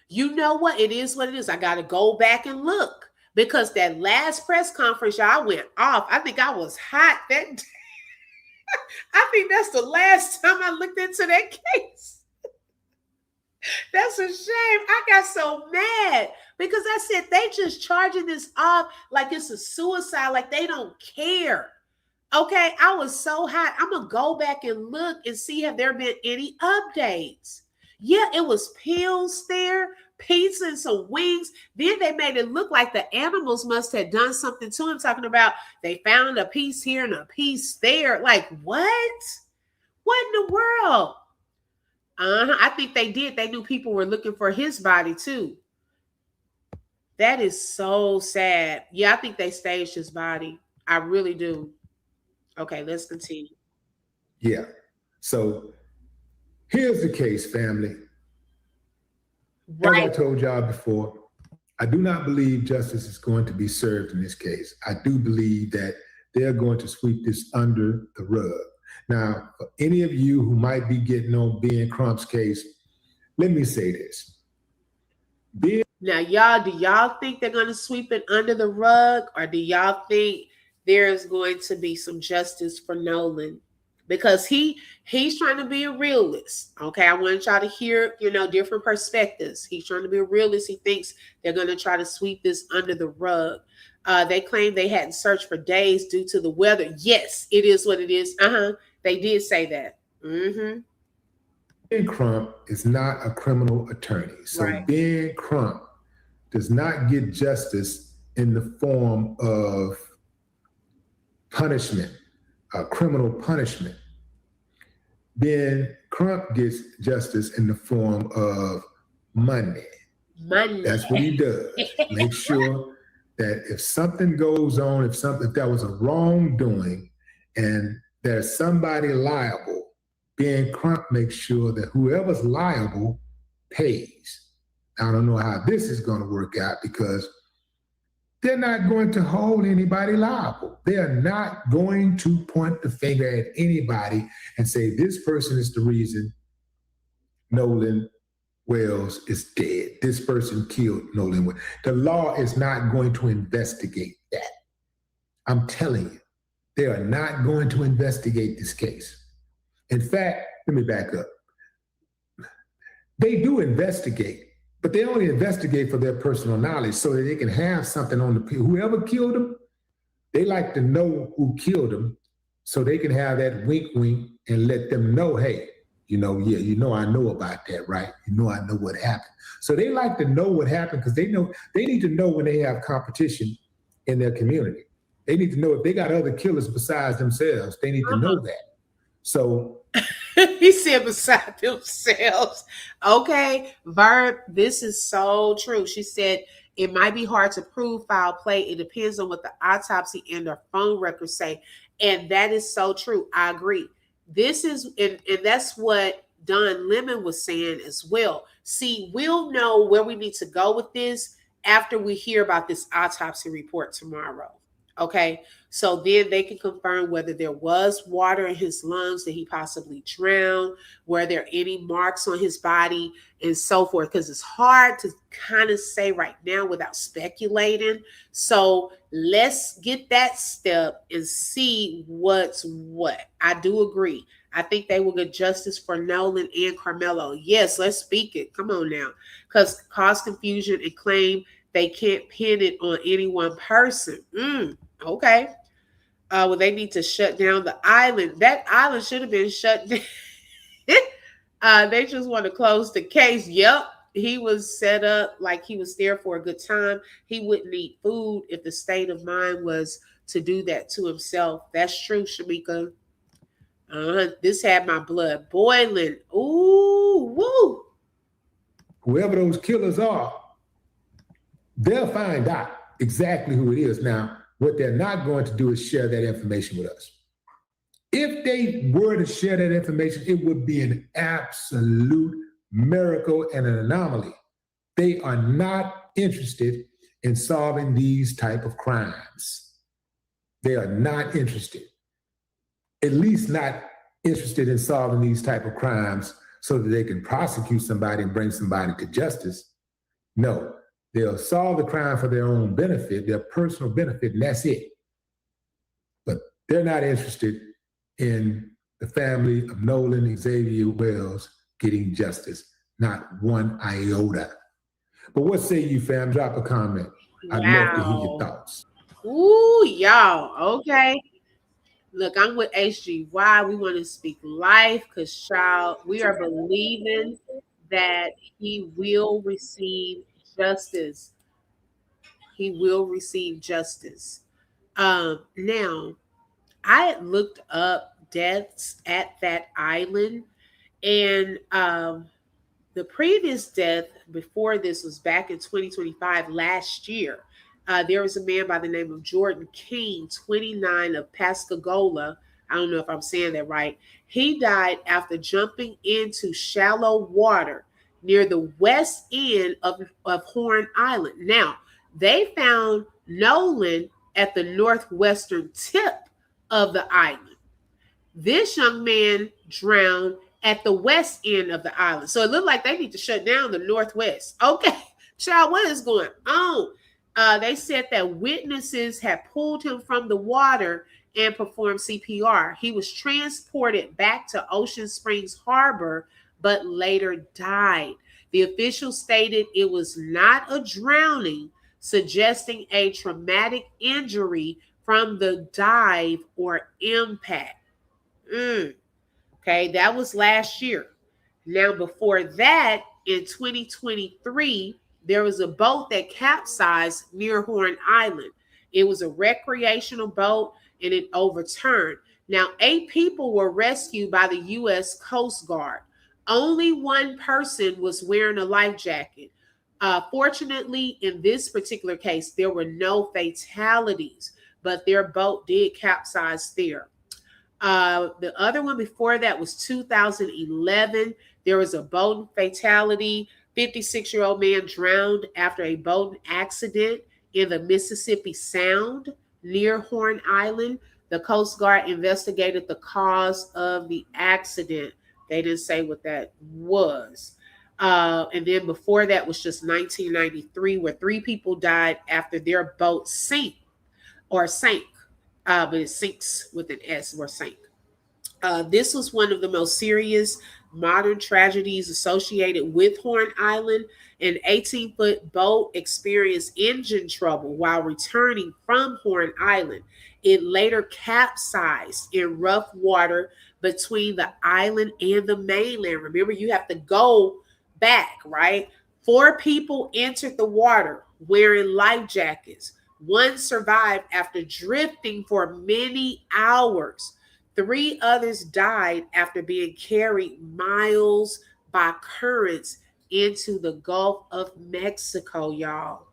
You know what? It is what it is. I got to go back and look because that last press conference, y'all, went off. I think I was hot that day. I think that's the last time I looked into that case. That's a shame. I got so mad because I said they just charging this off like it's a suicide, like they don't care. Okay, I was so hot. I'm going to go back and look and see have there been any updates. Yeah, it was pills there, pizza and some wings. Then they made it look like the animals must have done something to him, talking about they found a piece here and a piece there. Like, what? What in the world? I think they did. They knew people were looking for his body too. That is so sad. Yeah, I think they staged his body. I really do. Okay, let's continue. Yeah. So here's the case, family. Right. As I told y'all before, I do not believe justice is going to be served in this case. I do believe that they're going to sweep this under the rug. Now, for any of you who might be getting on Ben Crump's case, let me say this. Now, y'all, do y'all think they're going to sweep it under the rug, or do y'all think there's going to be some justice for Nolan? Because he's trying to be a realist. Okay, I want y'all to hear, different perspectives. He's trying to be a realist. He thinks they're going to try to sweep this under the rug. They claim they hadn't searched for days due to the weather. Yes, it is what it is. They did say that. Ben Crump is not a criminal attorney. So Right. Ben Crump does not get justice in the form of punishment, criminal punishment. Ben Crump gets justice in the form of money. Money. That's what he does. Make sure that if something goes on, if there was a wrongdoing and there's somebody liable, Ben Crump makes sure that whoever's liable pays. I don't know how this is going to work out because they're not going to hold anybody liable. They are not going to point the finger at anybody and say this person is the reason Nolan Wells is dead. This person killed Nolan Wells. The law is not going to investigate that. I'm telling you, they are not going to investigate this case. In fact, let me back up. They do investigate, but they only investigate for their personal knowledge so that they can have something on the people. Whoever killed them, they like to know who killed them so they can have that wink and let them know, hey, I know about that, right? I know what happened. So they like to know what happened because they need to know when they have competition in their community. They need to know if they got other killers besides themselves. They need to know that. So he said beside themselves. Okay, Verb, this is so true. She said it might be hard to prove foul play. It depends on what the autopsy and their phone records say. And that is so true. I agree. This is, and that's what Don Lemon was saying as well. See, we'll know where we need to go with this after we hear about this autopsy report tomorrow. Okay, so then they can confirm whether there was water in his lungs, that he possibly drowned, were there any marks on his body, and so forth, because it's hard to kind of say right now without speculating. So let's get that step and see what's what. I do agree. I think they will get justice for Nolan and Carmelo. Yes, let's speak it. Come on now, because cause confusion and claim they can't pin it on any one person. Okay. Well, they need to shut down the island. That island should have been shut down. They just want to close the case. Yep. He was set up like he was there for a good time. He wouldn't eat food if the state of mind was to do that to himself. That's true, Shamika. This had my blood boiling. Ooh, woo. Whoever those killers are, they'll find out exactly who it is. Now, what they're not going to do is share that information with us. If they were to share that information, it would be an absolute miracle and an anomaly. They are not interested in solving these type of crimes. They are not interested, at least not interested in solving these type of crimes so that they can prosecute somebody and bring somebody to justice. No, they'll solve the crime for their own benefit, their personal benefit, and that's it. But they're not interested in the family of Nolan Xavier Wells getting justice, not one iota. But what say you, fam? Drop a comment. I'd love to hear your thoughts. Ooh, y'all. Okay. Look, I'm with HGY. We want to speak life because, child, we are believing that he will receive justice. He will receive justice. Now, I had looked up deaths at that island, and the previous death before this was back in 2025, last year. There was a man by the name of Jordan King, 29, of Pascagoula. I don't know if I'm saying that right. He died after jumping into shallow water near the west end of Horn Island. Now, they found Nolan at the northwestern tip of the island. This young man drowned at the west end of the island. So it looked like they need to shut down the northwest. Okay, child, what is going on? They said that witnesses had pulled him from the water and performed CPR. He was transported back to Ocean Springs Harbor, but later died. The official stated it was not a drowning, suggesting a traumatic injury from the dive or impact. Okay, that was last year. Now, before that, in 2023, there was a boat that capsized near Horn Island. It was a recreational boat and it overturned. Now, 8 people were rescued by the U.S. Coast Guard. Only one person was wearing a life jacket. Fortunately, in this particular case, there were no fatalities, but their boat did capsize there. The other one before that was 2011. There was a boat fatality. 56-year-old man drowned after a boat accident in the Mississippi Sound near Horn Island. The Coast Guard investigated the cause of the accident. They didn't say what that was. And then before that was just 1993, where 3 people died after their boat sank. But it sinks with an S, or sank. This was one of the most serious modern tragedies associated with Horn Island. An 18-foot boat experienced engine trouble while returning from Horn Island. It later capsized in rough water between the island and the mainland. Remember, you have to go back, right? 4 people entered the water wearing life jackets. 1 survived after drifting for many hours. 3 others died after being carried miles by currents into the Gulf of Mexico, y'all.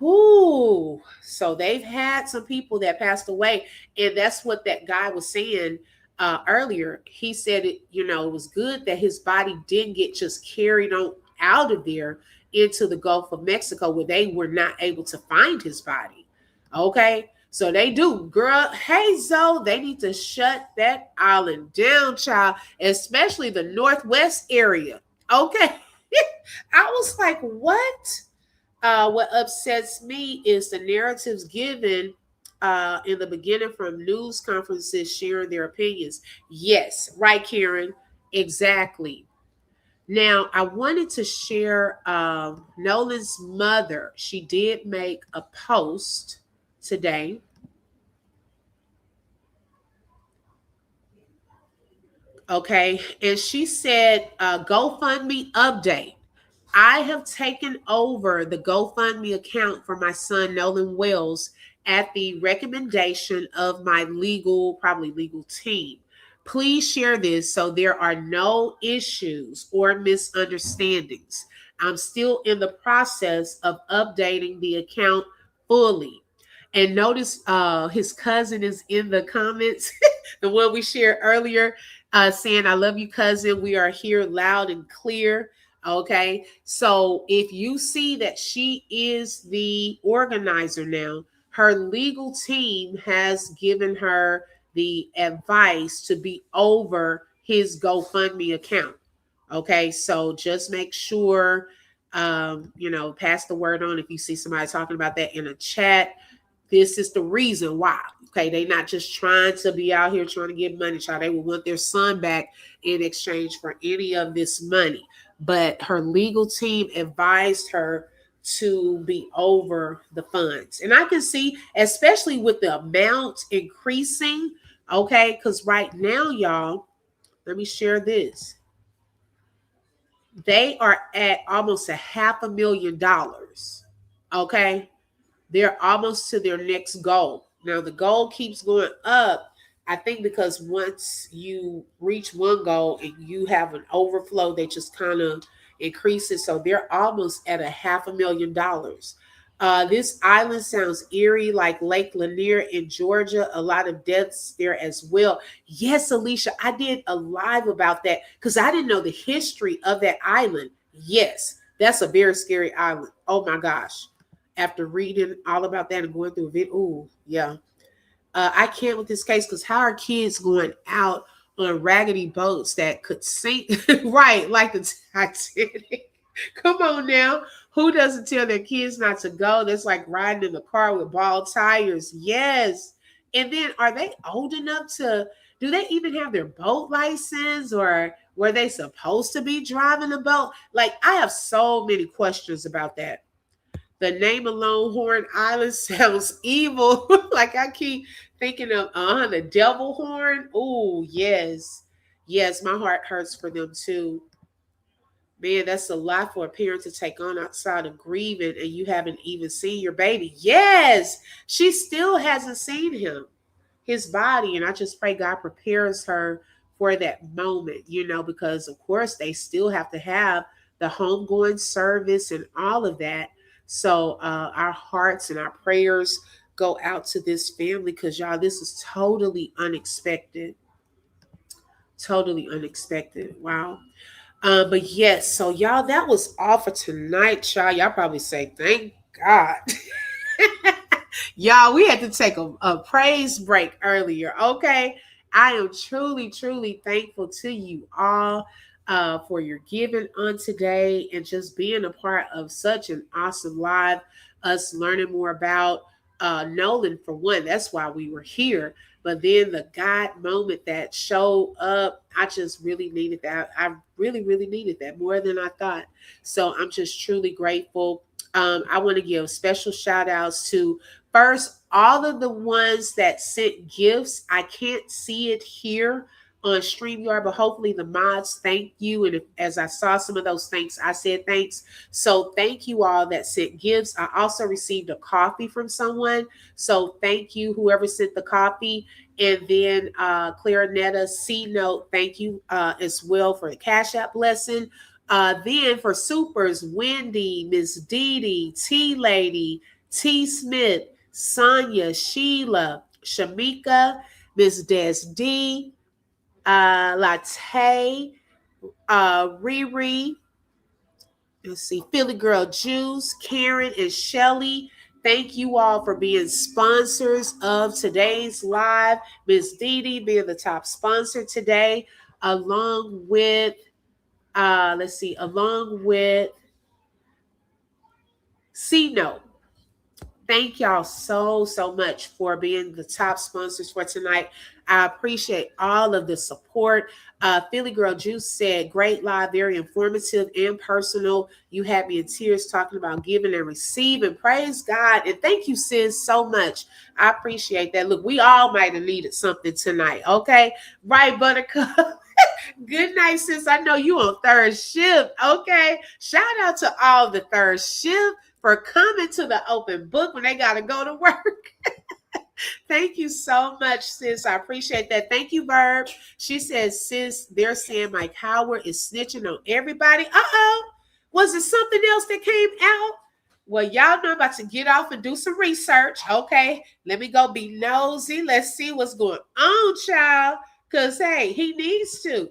Ooh, so they've had some people that passed away, and that's what that guy was saying earlier. He said it was good that his body didn't get just carried on out of there into the Gulf of Mexico, where they were not able to find his body. Okay, so they do, girl. Hey, Zoe, they need to shut that island down, child, especially the northwest area. Okay, I was like, what? What upsets me is the narratives given in the beginning from news conferences sharing their opinions. Yes, right, Karen, exactly. Now, I wanted to share Nolan's mother. She did make a post today. Okay, and she said, GoFundMe update. I have taken over the GoFundMe account for my son, Nolan Wells, at the recommendation of my legal team. Please share this so there are no issues or misunderstandings. I'm still in the process of updating the account fully. And notice his cousin is in the comments, the one we shared earlier, saying, I love you, cousin. We are here loud and clear. Okay, so if you see that she is the organizer now, her legal team has given her the advice to be over his GoFundMe account. Okay, so just make sure, pass the word on if you see somebody talking about that in a chat. This is the reason why. Okay, they not just trying to be out here trying to get money, child. They will want their son back in exchange for any of this money. But her legal team advised her to be over the funds. And I can see, especially with the amount increasing, okay, because right now, y'all, let me share this. They are at almost $500,000. Okay. They're almost to their next goal. Now the goal keeps going up. I think because once you reach one goal and you have an overflow, they just kind of increase it. So they're almost at $500,000. This island sounds eerie, like Lake Lanier in Georgia. A lot of deaths there as well. Yes, Alicia, I did a live about that because I didn't know the history of that island. Yes, that's a very scary island. Oh my gosh. After reading all about that and going through it, oh yeah. I can't with this case because how are kids going out on raggedy boats that could sink? Right, like the Titanic. Come on now. Who doesn't tell their kids not to go? That's like riding in the car with bald tires. Yes. And then are they old enough to, do they even have their boat license, or were they supposed to be driving a boat? Like, I have so many questions about that. The name of Longhorn Island sounds evil. Like I keep thinking of the devil horn. Oh, yes. Yes, my heart hurts for them too. Man, that's a lot for a parent to take on outside of grieving, and you haven't even seen your baby. Yes, she still hasn't seen his body. And I just pray God prepares her for that moment, because of course they still have to have the homegoing service and all of that. So our hearts and our prayers go out to this family because y'all, this is totally unexpected. Totally unexpected. Wow. But yes, so y'all, that was all for tonight, y'all. Y'all probably say, thank God. Y'all, we had to take a praise break earlier. Okay. I am truly, truly thankful to you all for your giving on today and just being a part of such an awesome live, us learning more about Nolan for one. That's why we were here. But then the God moment that showed up, I just really needed that. I really, really needed that more than I thought. So I'm just truly grateful. I want to give special shout outs to first all of the ones that sent gifts. I can't see it here on StreamYard, but hopefully the mods, thank you. And as I saw some of those thanks, I said thanks. So thank you all that sent gifts. I also received a coffee from someone. So thank you, whoever sent the coffee. And then Clarinetta C Note, thank you as well for the Cashapp lesson. Then for supers, Wendy, Miss Dee Dee, T Lady, T Smith, Sonia, Sheila, Shamika, Miss Des D, Latte, Riri, let's see, Philly Girl Juice, Karen, and Shelly. Thank you all for being sponsors of today's live. Miss Dee Dee being the top sponsor today, along with, along with C Note. Thank y'all so much for being the top sponsors for tonight. I appreciate all of the support. Philly Girl Juice said, great live, very informative and personal. You had me in tears talking about giving and receiving. Praise God. And thank you, sis, so much. I appreciate that. Look, we all might have needed something tonight. Okay. Right, Buttercup? Good night, sis. I know you on third shift. Okay. Shout out to all the third shift for coming to the open book when they got to go to work. Thank you so much, sis. I appreciate that. Thank you, Verb. She says, sis, they're saying Mike Howard is snitching on everybody. Uh-oh. Was it something else that came out? Well, y'all know I'm about to get off and do some research. Okay. Let me go be nosy. Let's see what's going on, child. Because, hey, he needs to.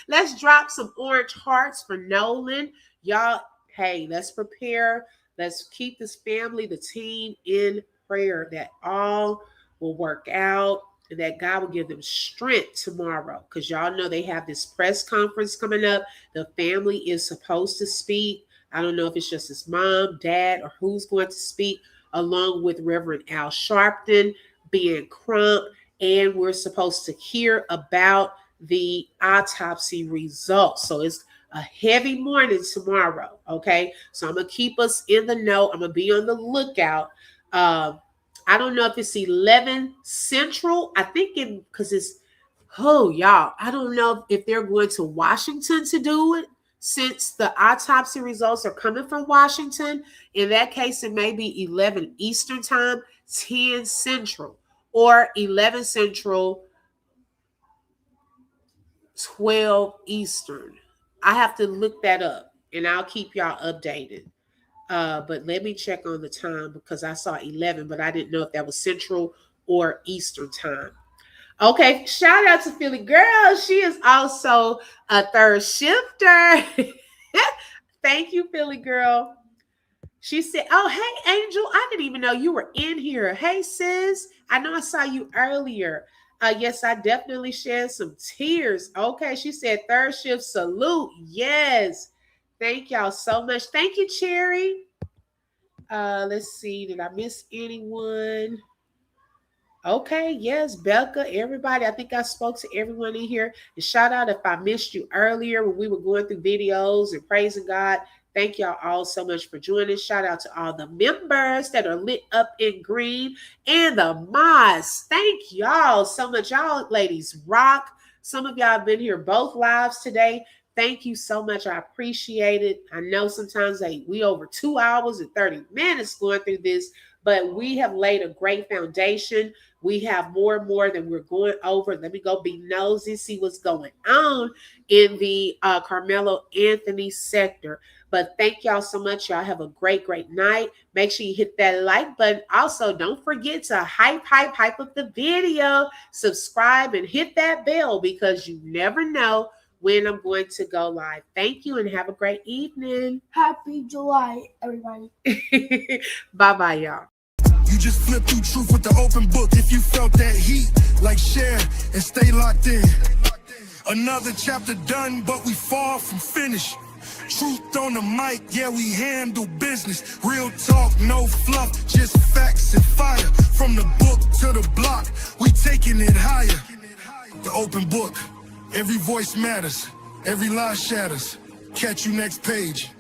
Let's drop some orange hearts for Nolan. Y'all, hey, let's prepare. Let's keep this family, the team in prayer that all will work out and that God will give them strength tomorrow. Because y'all know they have this press conference coming up. The family is supposed to speak. I don't know if it's just his mom, dad, or who's going to speak, along with Reverend Al Sharpton, Ben Crump, and we're supposed to hear about the autopsy results. So it's a heavy morning tomorrow, okay? So I'm going to keep us in the know. I'm going to be on the lookout. I don't know if it's 11 Central. I think because it's, y'all, I don't know if they're going to Washington to do it, since the autopsy results are coming from Washington. In that case, it may be 11 Eastern time, 10 Central, or 11 Central, 12 Eastern. I have to look that up, and I'll keep y'all updated. But let me check on the time, because I saw 11, but I didn't know if that was Central or Eastern time. Okay, shout out to Philly Girl. She is also a third shifter. Thank you, Philly Girl. She said, oh, hey, Angel, I didn't even know you were in here. Hey, sis, I know I saw you earlier. Yes, I definitely shed some tears. Okay, she said third shift salute. Yes. Thank y'all so much. Thank you, Cherry. Let's see. Did I miss anyone? Okay, yes, Becca, everybody. I think I spoke to everyone in here. And shout out if I missed you earlier when we were going through videos and praising God. Thank y'all all so much for joining. Shout out to all the members that are lit up in green and the mods. Thank y'all so much. Y'all ladies rock. Some of y'all have been here both lives today. Thank you so much. I appreciate it. I know sometimes we over 2 hours and 30 minutes going through this, but we have laid a great foundation. We have more and more that we're going over. Let me go be nosy, see what's going on in the Carmelo Anthony sector. But thank y'all so much. Y'all have a great, great night. Make sure you hit that like button. Also, don't forget to hype up the video. Subscribe and hit that bell, because you never know when I'm going to go live. Thank you and have a great evening. Happy July, everybody. Bye-bye, y'all. You just flip through truth with the open book. If you felt that heat, like share and stay locked in. Another chapter done, but we far from finished. Truth on the mic, yeah, we handle business. Real talk, no fluff, just facts and fire. From the book to the block, we taking it higher. The open book, every voice matters, every lie shatters. Catch you next page.